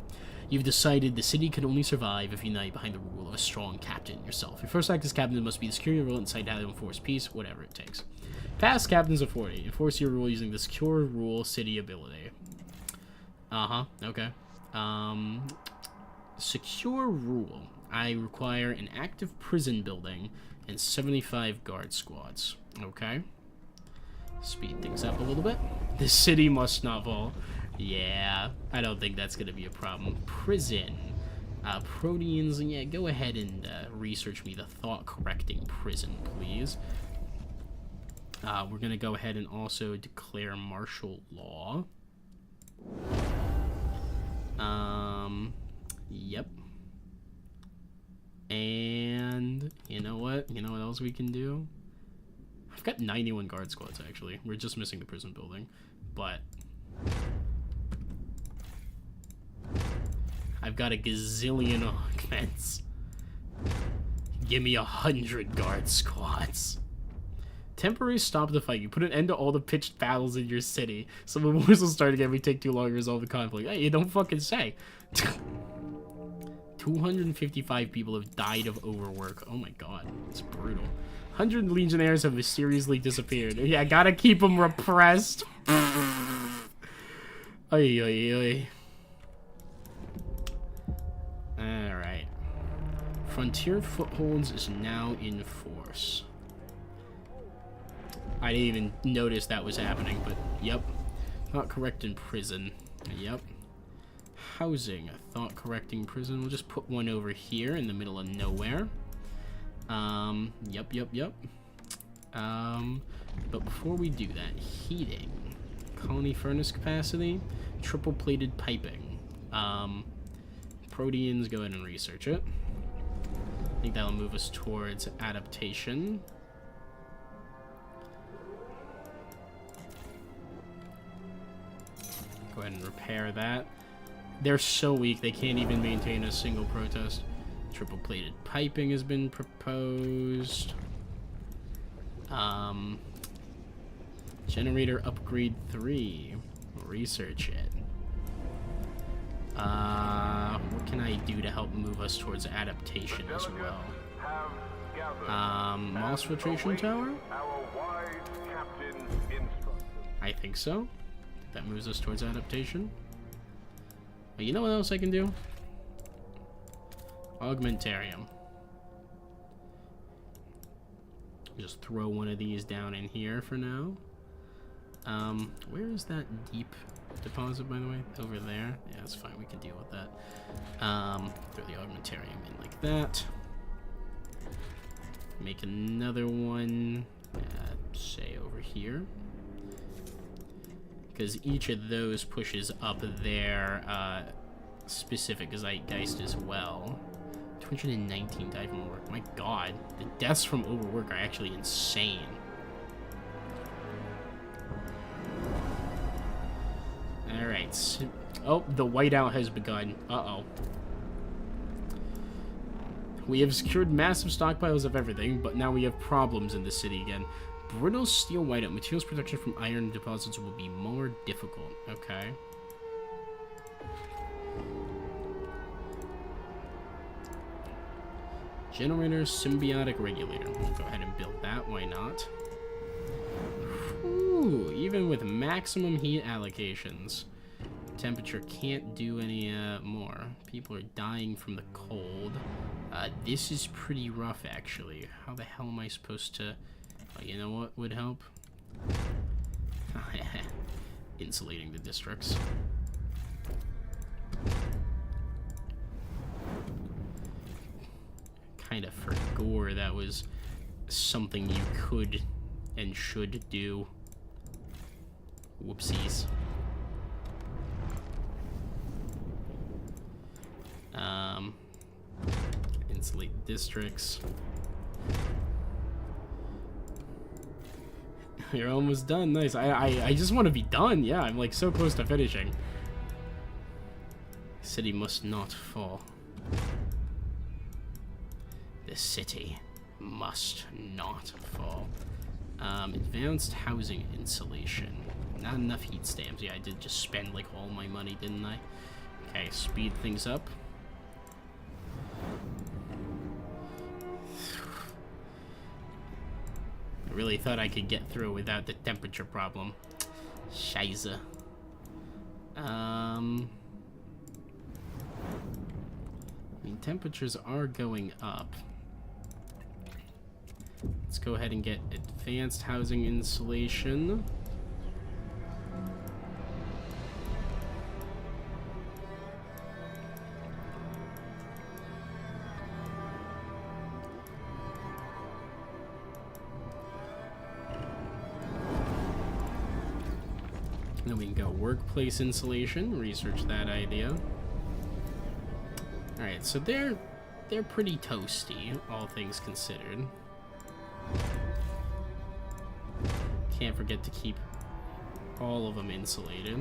A: You've decided the city can only survive if you unite behind the rule of a strong captain yourself. Your first act as captain must be the secure your rule and decide how to enforce peace, whatever it takes. Pass captain's authority. Enforce your rule using the secure rule city ability. Okay. Secure rule. I require an active prison building and 75 guard squads. Okay. Speed things up a little bit. The city must not fall. Yeah, I don't think that's going to be a problem. Prison. Proteans, yeah, go ahead and research me the thought-correcting prison, please. We're going to go ahead and also declare martial law. Yep. And you know what? You know what else we can do? I've got 91 guard squads, actually. We're just missing the prison building. But I've got a gazillion augments. Give me 100 guard squads. Temporary stop the fight. You put an end to all the pitched battles in your city. So when wars will start again, we take too long to resolve the conflict. Hey, you don't fucking say. 255 people have died of overwork. Oh my god, it's brutal. 100 Legionnaires have mysteriously disappeared. Yeah, I gotta keep them repressed. Ay, ay, ay. Alright. Frontier Footholds is now in force. I didn't even notice that was happening, but yep. Thought correcting prison. Yep. Housing. A thought correcting prison. We'll just put one over here in the middle of nowhere. Yep. But before we do that, heating. Colony furnace capacity. Triple plated piping. Proteans, go ahead and research it. I think that'll move us towards adaptation. Go ahead and repair that. They're so weak, they can't even maintain a single protest. Triple plated piping has been proposed. Generator upgrade 3. Research it. What can I do to help move us towards adaptation as well? Moss filtration tower? I think so. That moves us towards adaptation. But you know what else I can do? Augmentarium. Just throw one of these down in here for now. Where is that deep deposit, by the way? Over there? Yeah, that's fine. We can deal with that. Throw the augmentarium in like that. Make another one, say over here. Because each of those pushes up their specific zeitgeist as well. 219 died from overwork. My god, the deaths from overwork are actually insane. Alright. Oh, the whiteout has begun. Uh-oh. We have secured massive stockpiles of everything, but now we have problems in the city again. Brittle steel whiteout. Materials production from iron deposits will be more difficult. Okay. Generator, symbiotic regulator. We'll go ahead and build that, why not? Ooh, even with maximum heat allocations, temperature can't do any more. People are dying from the cold. This is pretty rough, actually. How the hell am I supposed to... Oh, you know what would help? Insulating the districts. Kind of forgot that was something you could and should do. Whoopsies. Insulate districts. You're almost done. Nice. I just want to be done. Yeah, I'm like so close to finishing. City must not fall. The city must not fall. Advanced housing insulation. Not enough heat stamps. Yeah, I did just spend like all my money, didn't I? Okay, speed things up. I really thought I could get through without the temperature problem. Scheiße. I mean, temperatures are going up. Let's go ahead and get advanced housing insulation. Then we can go workplace insulation, research that idea. Alright, so they're pretty toasty, all things considered. Can't forget to keep all of them insulated.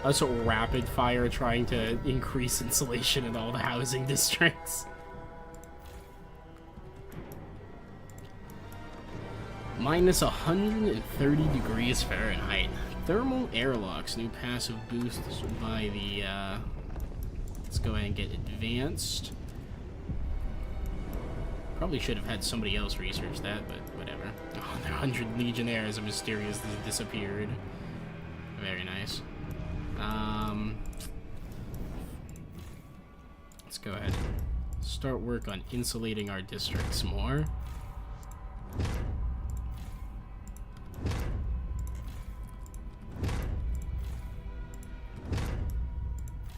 A: Also rapid fire trying to increase insulation in all the housing districts. Minus 130 degrees Fahrenheit. Thermal airlocks, new passive boosts by the, let's go ahead and get advanced. Probably should have had somebody else research that, but whatever. Oh, the 100 Legionnaires have mysteriously disappeared. Very nice. Let's go ahead and start work on insulating our districts more.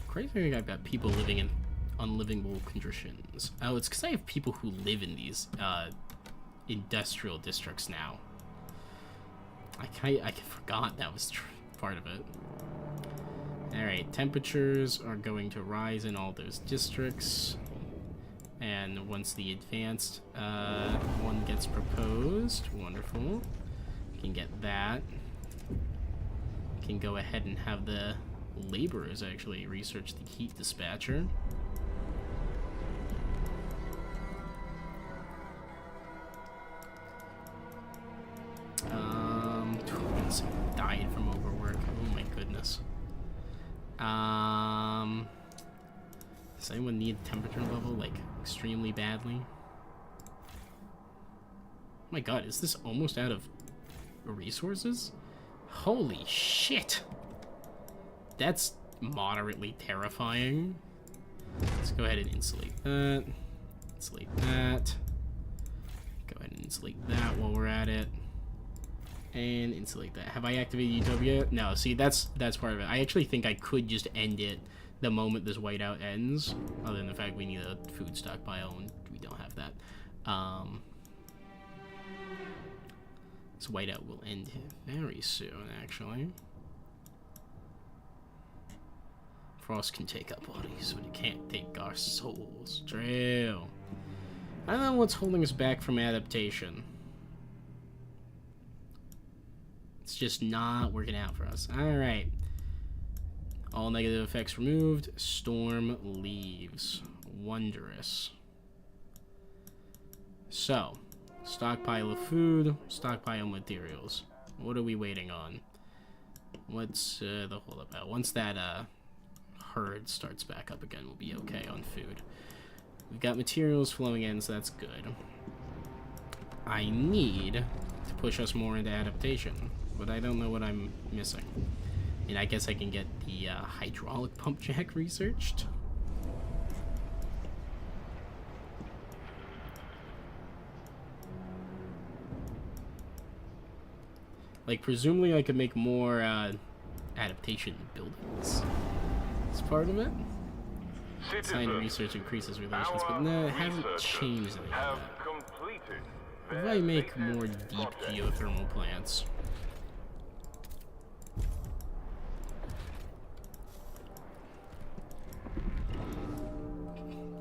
A: Crazy thing, I've got people living in unlivable conditions. Oh, it's because I have people who live in these industrial districts now. I forgot that was part of it. Alright, temperatures are going to rise in all those districts. And once the advanced one gets proposed, wonderful. We can get that. We can go ahead and have the laborers actually research the heat dispatcher. Someone died from overwork. Oh my goodness. Does anyone need temperature level like extremely badly? Oh my god, is this almost out of resources? Holy shit! That's moderately terrifying. Let's go ahead and insulate that. Insulate that. Go ahead and insulate that while we're at it. And insulate that. Have I activated Utopia? No, see, that's part of it. I actually think I could just end it the moment this whiteout ends. Other than the fact we need a food stockpile, and we don't have that. This whiteout will end very soon, actually. Frost can take our bodies, but it can't take our souls. True. I don't know what's holding us back from adaptation. It's just not working out for us. Alright. All negative effects removed. Storm leaves. Wondrous. So, stockpile of food, stockpile materials. What are we waiting on? What's the hold about? Once that herd starts back up again, we'll be okay on food. We've got materials flowing in, so that's good. I need to push us more into adaptation, but I don't know what I'm missing. And I guess I can get the hydraulic pump jack researched. Like, presumably I could make more adaptation buildings. That's part of it. Science research increases relations, but no, it hasn't changed anything. What if I make more deep geothermal plants?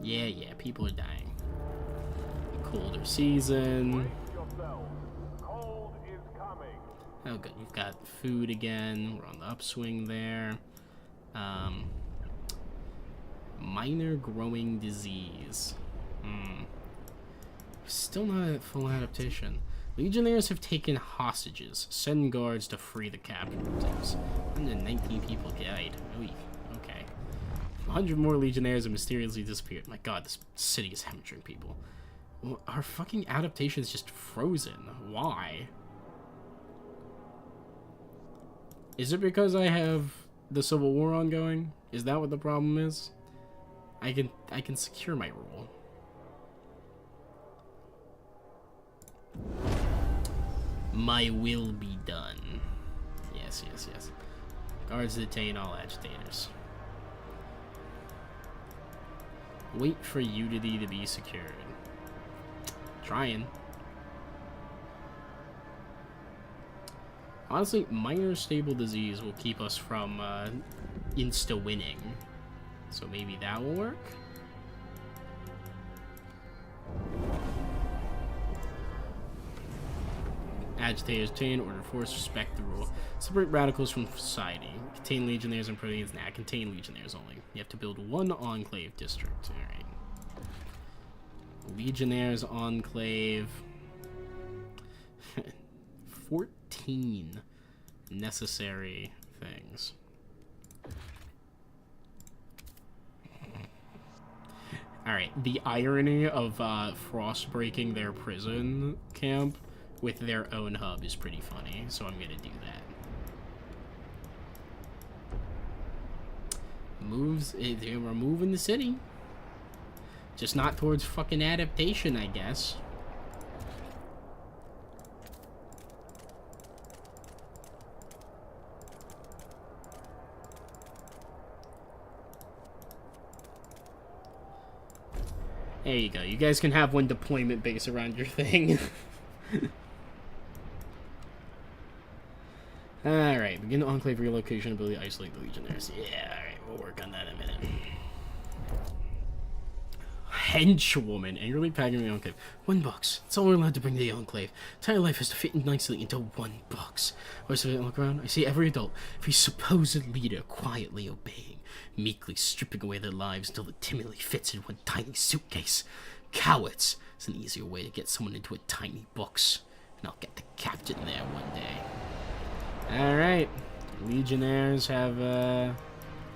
A: Yeah, people are dying. Colder season. Oh good, we've got food again. We're on the upswing there. Minor growing disease. Still not at full adaptation. Legionnaires have taken hostages. Send guards to free the captives. 119 people died. Oy, okay. 100 more legionnaires have mysteriously disappeared. My god, this city is hemorrhaging people. Well, our fucking adaptation is just frozen. Why? Is it because I have the Civil War ongoing? Is that what the problem is? I can secure my rule. My will be done. Yes. Guards detain all agitators. Wait for Unity to be secured. Trying. Honestly, minor stable disease will keep us from insta-winning. So maybe that will work? Agitators chain, order force, respect the rule. Separate radicals from society. Contain legionnaires and proteins. Nah, contain legionnaires only. You have to build one enclave district. Alright. Legionnaires enclave. 14 necessary things. Alright, the irony of Frost breaking their prison camp with their own hub is pretty funny, so I'm gonna do that. We're moving the city. Just not towards fucking adaptation, I guess. There you go. You guys can have one deployment base around your thing. Alright, begin the enclave relocation ability to isolate the legionnaires. Yeah, alright, we'll work on that in a minute. Henchwoman, angrily packing the enclave. $1. That's all we're allowed to bring to the enclave. Entire life has to fit nicely into $1. Where's the look around? I see every adult, every supposed leader quietly obeying, meekly stripping away their lives until it timidly fits in one tiny suitcase. Cowards! It's an easier way to get someone into a tiny box. And I'll get the captain there one day. Alright. Legionnaires have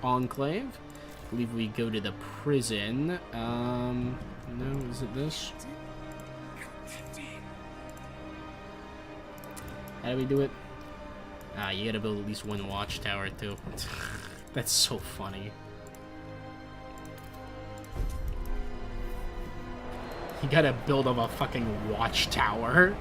A: enclave. I believe we go to the prison. No, is it this? How do we do it? You gotta build at least one watchtower too. That's so funny. You gotta build up a fucking watchtower.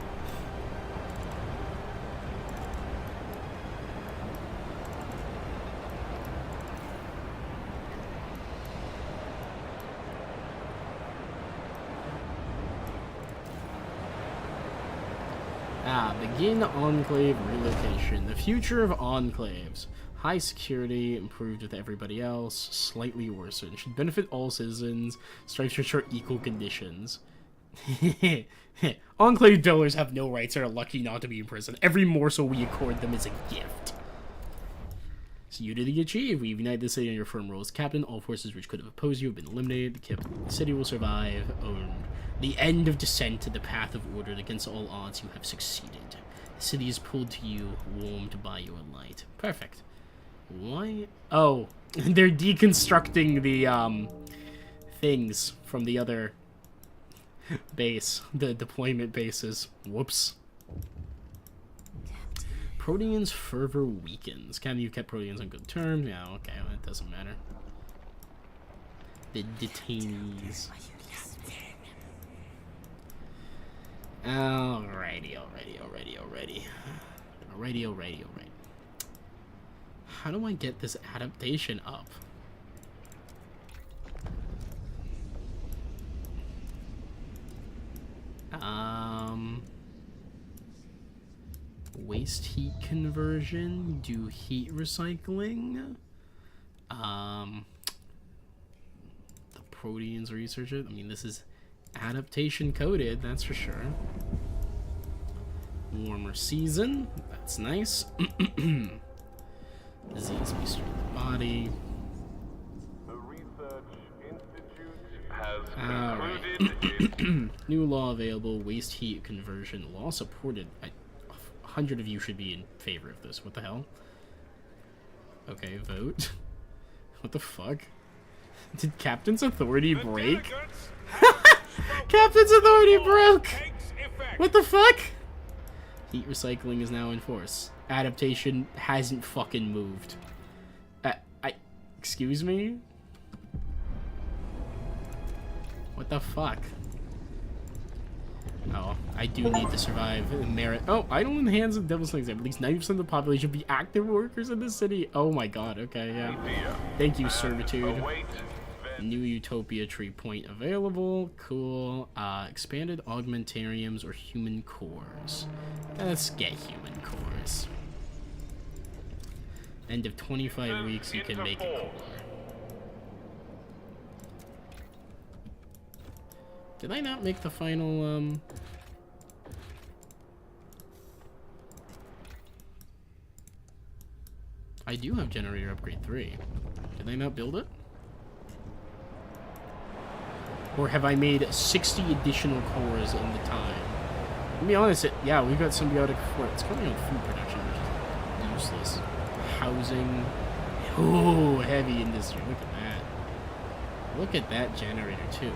A: Begin enclave relocation. The future of enclaves. High security, improved with everybody else, slightly worsened. Should benefit all citizens. Strikes ensure equal conditions. Enclave dwellers have no rights and are lucky not to be in prison. Every morsel we accord them is a gift. So Unity achieved. We unite the city under your firm rule as captain. All forces which could have opposed you have been eliminated. The city will survive. Owned. The end of descent to the path of order. Against all odds, you have succeeded. The Cities pulled to you, warmed by your light. Perfect. Why? Oh, they're deconstructing the things from the other base, the deployment bases. Whoops. Proteans fervor weakens. Can you kept Proteans on good terms? Yeah, okay, well, it doesn't matter. The detainees. Alrighty. How do I get this adaptation up? Waste heat conversion, do heat recycling. The Proteans research it. I mean, this is adaptation coded, that's for sure. Warmer season, that's nice. Disease destroy the body.
B: The Research Institute has concluded
A: New law available, waste heat conversion. Law supported. 100 of you should be in favor of this. What the hell? Okay, vote. What the fuck? Did Captain's authority break? Captain's authority broke! What the fuck? Heat recycling is now in force. Adaptation hasn't fucking moved. Excuse me? What the fuck? Oh, I do need to survive merit. Oh, idle in the hands of Devil's Slings. At least 90% of the population be active workers in the city. Oh my god, okay, yeah. Thank you, Servitude. New Utopia tree point available. Cool. Expanded augmentariums or human cores. Let's get human cores. End of 25 weeks, you can make a core. Did I not make the final, I do have generator upgrade 3. Did I not build it? Or have I made 60 additional cores in the time? To be honest, yeah, we've got symbiotic for it's coming on food production, which is useless. Housing. Oh, heavy industry. Look at that. Look at that generator, too.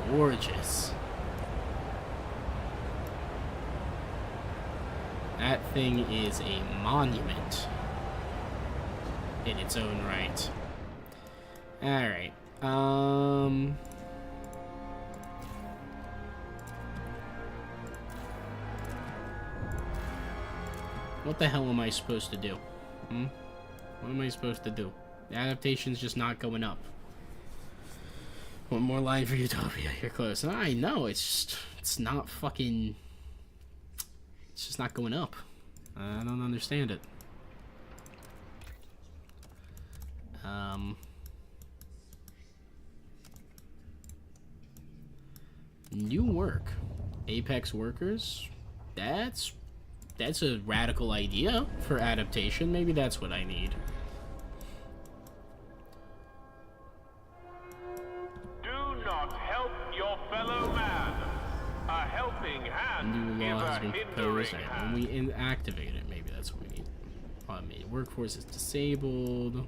A: Gorgeous. That thing is a monument in its own right. Alright. What the hell am I supposed to do? What am I supposed to do? The adaptation's just not going up. One more line for Utopia. You're close. I know, it's not fucking... It's just not going up. I don't understand it. New work. Apex workers. That's a radical idea for adaptation. Maybe that's what I need.
B: Do not help your fellow man. A helping hand.
A: New law has been proposed.
B: Hand.
A: When we inactivate it, maybe that's what we need. Automated workforce is disabled.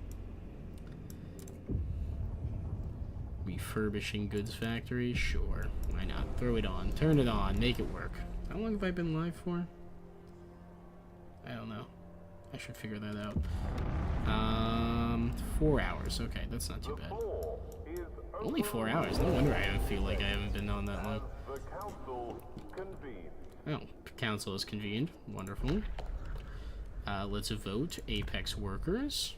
A: Refurbishing goods factory, sure. Why not? Throw it on. Turn it on. Make it work. How long have I been live for? I don't know. I should figure that out. 4 hours. Okay, that's not too bad. Only 4 hours. No wonder I don't feel like I haven't been on that long.
B: The council convened.
A: Oh, council is convened. Wonderful. Let's vote Apex workers.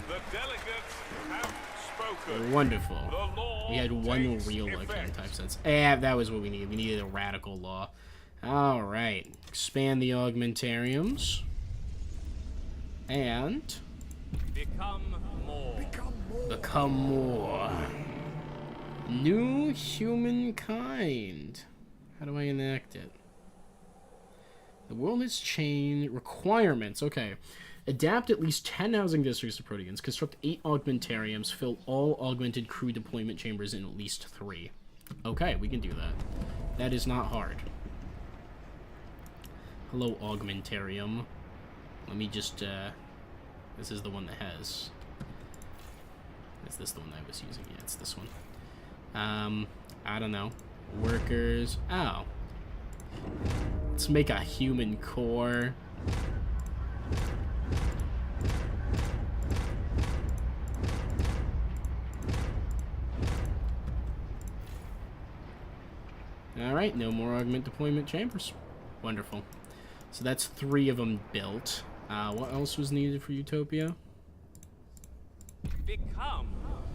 B: The delegates have spoken.
A: Wonderful.
B: The law
A: We had one
B: takes
A: real
B: effect.
A: like type sense. That was what we needed. We needed a radical law. All right. Expand the augmentariums. And
C: Become more.
A: become more. New humankind. How do I enact it? The world has changed. Requirements. Okay. Adapt at least 10 housing districts to Proteans. Construct 8 augmentariums. Fill all augmented crew deployment chambers in at least 3. Okay, we can do that. That is not hard. Hello, Augmentarium. Let me just, this is the one that has... Is this the one I was using? Yeah, it's this one. I don't know. Workers. Oh. Let's make a human core. Alright, no more augment deployment chambers. Wonderful. So that's 3 of them built. What else was needed for Utopia?
C: Become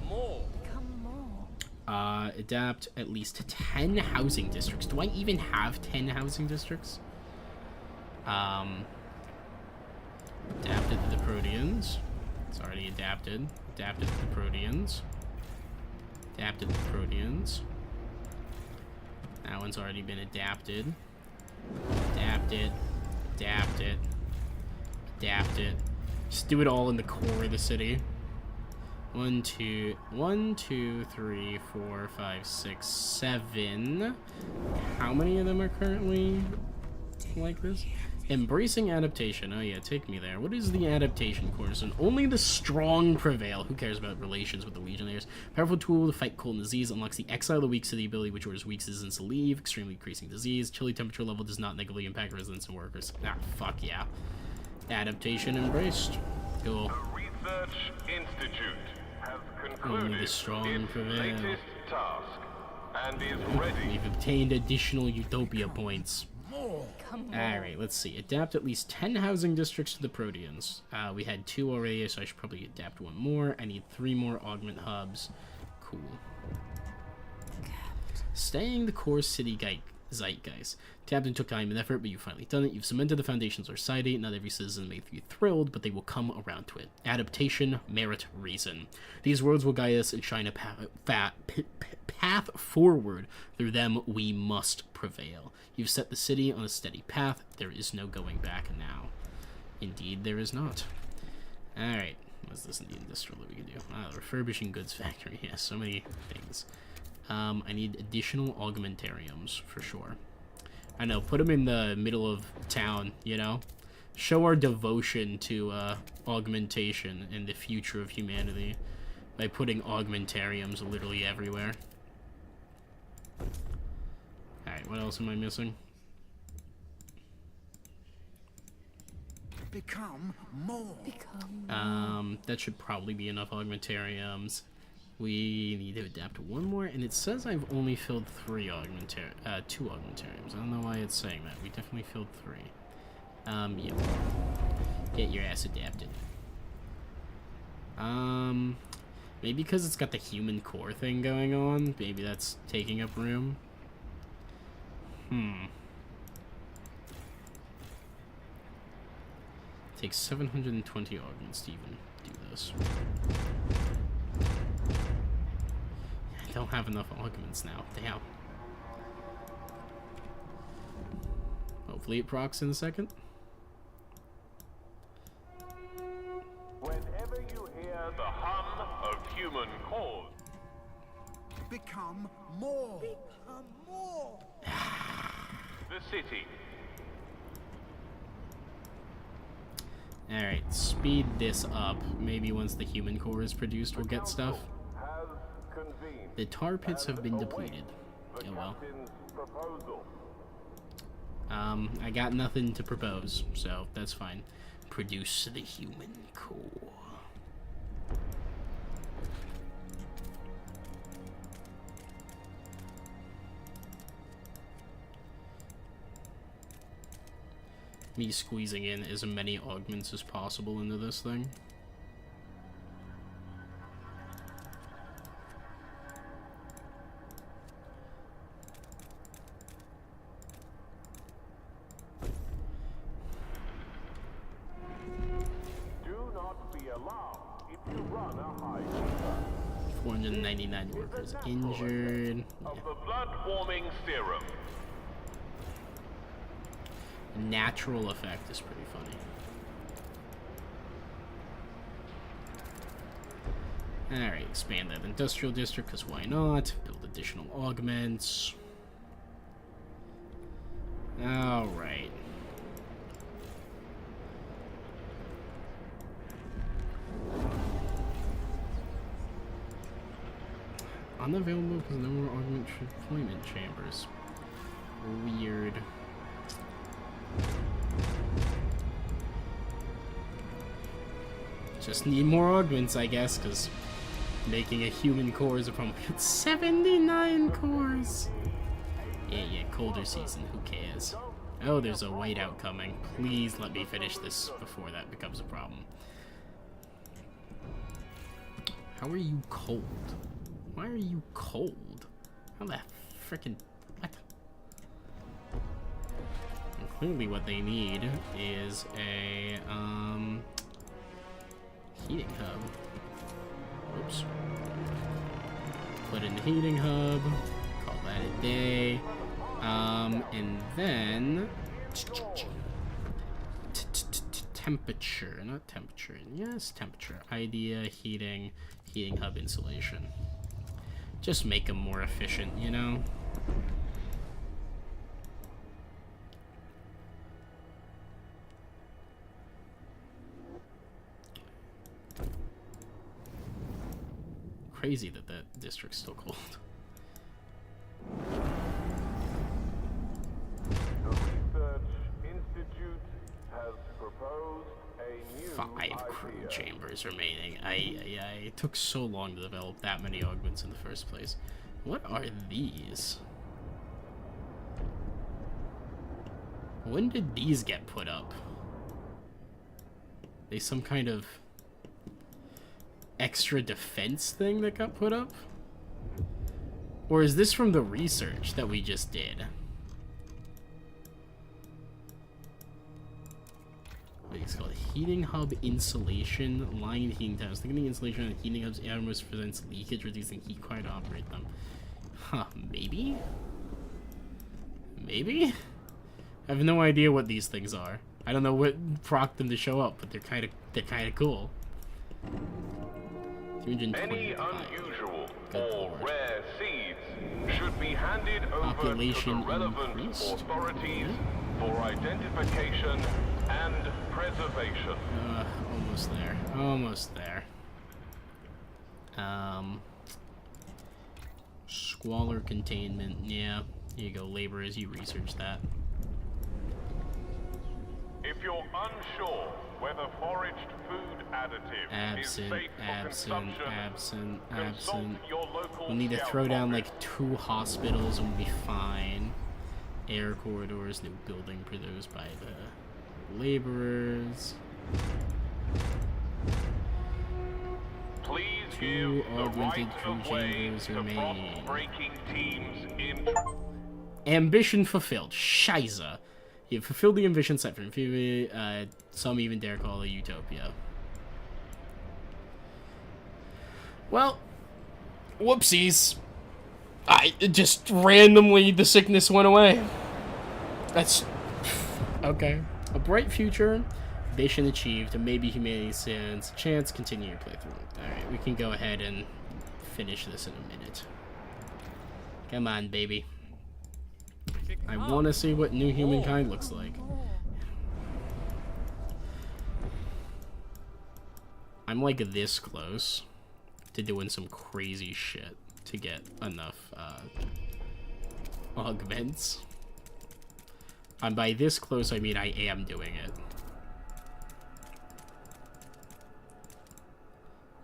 C: more.
D: Become more.
A: Adapt at least 10 housing districts. Do I even have 10 housing districts? Adapted to the Proteans. It's already adapted. Adapted to the Proteans. Adapted to the Proteans. That one's already been adapted. Adapt it. Adapt it. Adapt it. Just do it all in the core of the city. 1, 2, 3, 4, 5, 6, 7. How many of them are currently like this? Embracing adaptation. Oh yeah, take me there. What is the adaptation course? And only the strong prevail. Who cares about relations with the legionnaires? Powerful tool to fight cold and disease. Unlocks the exile of the weak city ability, which orders weak citizens to leave. Extremely increasing disease. Chilly temperature level does not negatively impact residents and workers. Ah, fuck yeah. Adaptation embraced. Cool.
B: The Research Institute has concluded
A: Only the strong
B: its
A: prevail.
B: latest task and is ready.
A: We've obtained additional Utopia points. Alright, let's see. Adapt at least 10 housing districts to the Proteans. We had 2 already, so I should probably adapt 1 more. I need 3 more augment hubs. Cool. Staying the core city zeitgeist. Captain took time and effort, but you've finally done it. You've cemented the foundations of our society. Not every citizen may be thrilled, but they will come around to it. Adaptation, merit, reason. These words will guide us and shine a path forward. Through them, we must prevail. You've set the city on a steady path. There is no going back now. Indeed, there is not. Alright. What's this in the industrial that we can do? Ah, the refurbishing goods factory. Yeah, so many things. I need additional augmentariums, for sure. I know, put them in the middle of town, you know? Show our devotion to augmentation and the future of humanity by putting augmentariums literally everywhere. Alright, what else am I missing?
E: Become more.
D: Become.
A: That should probably be enough augmentariums. We need to adapt 1 more, and it says I've only filled 2 augmentariums. I don't know why it's saying that. We definitely filled 3. Yeah. Get your ass adapted. Maybe because it's got the human core thing going on. Maybe that's taking up room. Takes 720 augments to even do this. I don't have enough augments now. Damn. Hopefully it procs in a second.
B: Whenever you hear the hum of human cause,
E: Become more. Become more.
B: the city.
A: Alright, speed this up. Maybe once the human core is produced, we'll get stuff.
B: Has convened
A: The tar pits have been depleted.
B: the
A: Oh well.
B: captain's proposal.
A: I got nothing to propose, so that's fine. Produce the human core. Me squeezing in as many augments as possible into this thing.
B: Do not be alarmed if you run a high fever.
A: 499 workers injured.
B: Of the blood-warming serum.
A: Natural effect is pretty funny. Alright, expand that industrial district, because why not? Build additional augments. Alright. unavailable because no more augment deployment chambers. Weird. Just need more augments, I guess, because making a human core is a problem. 79 cores! Yeah, colder season, who cares? Oh, there's a whiteout coming. Please let me finish this before that becomes a problem. How are you cold? Why are you cold? How the frickin' what? And clearly what they need is a, heating hub. Oops. Put in the heating hub. Call that a day. And then temperature, not temperature. Yes, temperature. Idea, heating hub insulation. Just make them more efficient, you know? Crazy that that district's still cold.
B: The Research Institute has proposed a new
A: 5 crew
B: idea.
A: chambers remaining. It took so long to develop that many augments in the first place. What are these? When did these get put up? They some kind of extra defense thing that got put up? Or is this from the research that we just did? It's called heating hub insulation, line heating times. Thinking insulation on heating hubs almost prevents leakage, reducing heat required to operate them. Huh, maybe? Maybe? I have no idea what these things are. I don't know what prompted them to show up, but they're kinda cool.
B: Any unusual
A: Good
B: or
A: lord.
B: rare seeds should be handed over
A: Population
B: to the relevant
A: increased.
B: authorities for identification and preservation.
A: Almost there. Almost there. Squalor containment. Yeah, here you go, laborers. You research that.
B: If you're unsure whether foraged food additive is safe for consumption, consult your local
A: We'll need to
B: scout
A: throw down
B: office.
A: like 2 hospitals and we'll be fine. Air corridors, new building produced by the laborers.
B: Please
A: 2
B: give the
A: augmented
B: right
A: crew
B: of way
A: chambers
B: to
A: remain.
B: frost-breaking teams in.
A: Ambition fulfilled. Shiza. You fulfilled the ambition set from some even dare call it a utopia. Well, whoopsies. Just randomly the sickness went away. That's okay. A bright future, ambition achieved, and maybe humanity stands a chance. Continue your playthrough. Alright, we can go ahead and finish this in a minute. Come on, baby. I want to see what new humankind looks like. I'm like this close to doing some crazy shit to get enough augments. And by this close, I mean I am doing it.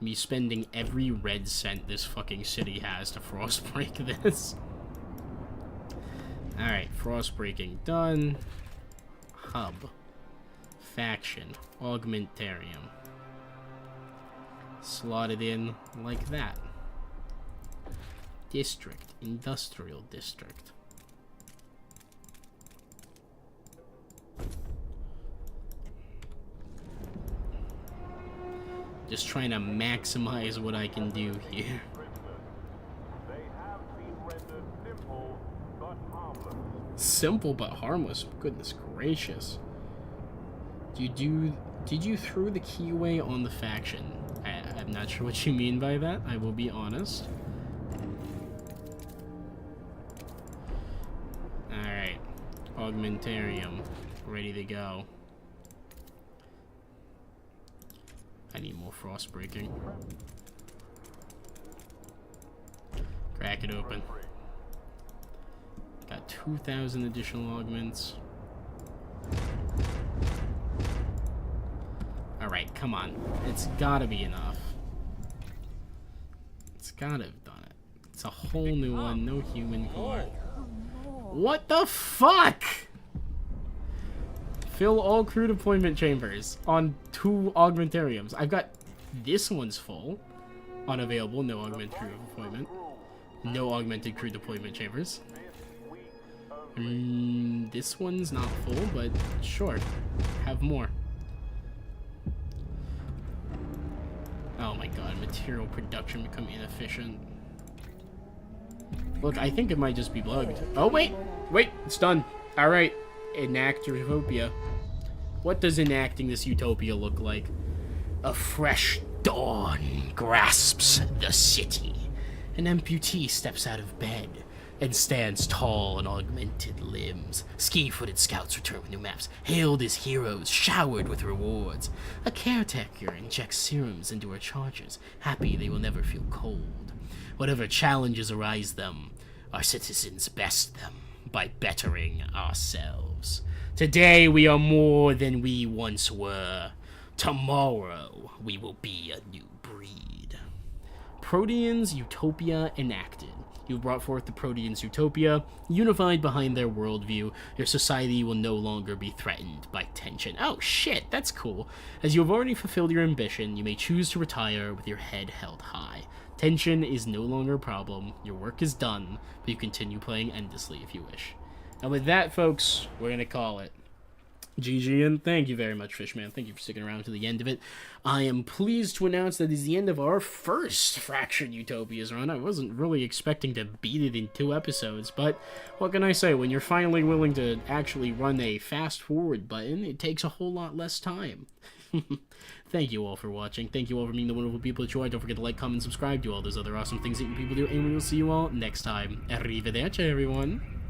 A: Me spending every red cent this fucking city has to frostbreak this. Alright, frost breaking done. Hub. Faction. Augmentarium. Slotted in like that. District. Industrial district. Just trying to maximize what I can do here.
B: They have been rendered simple but harmless.
A: Simple but harmless. Goodness gracious. Did you throw the key away on the faction? I'm not sure what you mean by that. I will be honest. Alright. Augmentarium. Ready to go. I need more frost breaking. crack it open. Got 2,000 additional augments. Alright, come on. It's gotta be enough. It's gotta have done it. It's a whole new one, no human core. What the fuck? Fill all crew deployment chambers on 2 augmentariums. I've got this one's full. Unavailable, no augmented crew deployment. No augmented crew deployment chambers. This one's not full, but sure. Have more. Oh my god, material production become inefficient. Look, I think it might just be bugged. Oh wait! Wait, it's done. Alright, enact Utopia. What does enacting this Utopia look like? A fresh dawn grasps the city. An amputee steps out of bed and stands tall on augmented limbs. Ski-footed scouts return with new maps, hailed as heroes, showered with rewards. A caretaker injects serums into our chargers, happy they will never feel cold. Whatever challenges arise them, our citizens best them by bettering ourselves. Today we are more than we once were. Tomorrow we will be a new breed. Proteans Utopia enacted. You've brought forth the Proteans Utopia, unified behind their worldview. Your society will no longer be threatened by tension. Oh shit, that's cool. As you have already fulfilled your ambition, you may choose to retire with your head held high. Tension is no longer a problem. Your work is done, but you continue playing endlessly if you wish. And with that, folks, we're gonna call it. GG, and thank you very much, Fishman. Thank you for sticking around to the end of it. I am pleased to announce that is the end of our first Fractured Utopias run. I wasn't really expecting to beat it in 2 episodes, but what can I say? When you're finally willing to actually run a fast-forward button, it takes a whole lot less time. Thank you all for watching. Thank you all for being the wonderful people that you are. Don't forget to like, comment, subscribe, do all those other awesome things that you people do, and we will see you all next time. Arrivederci, everyone.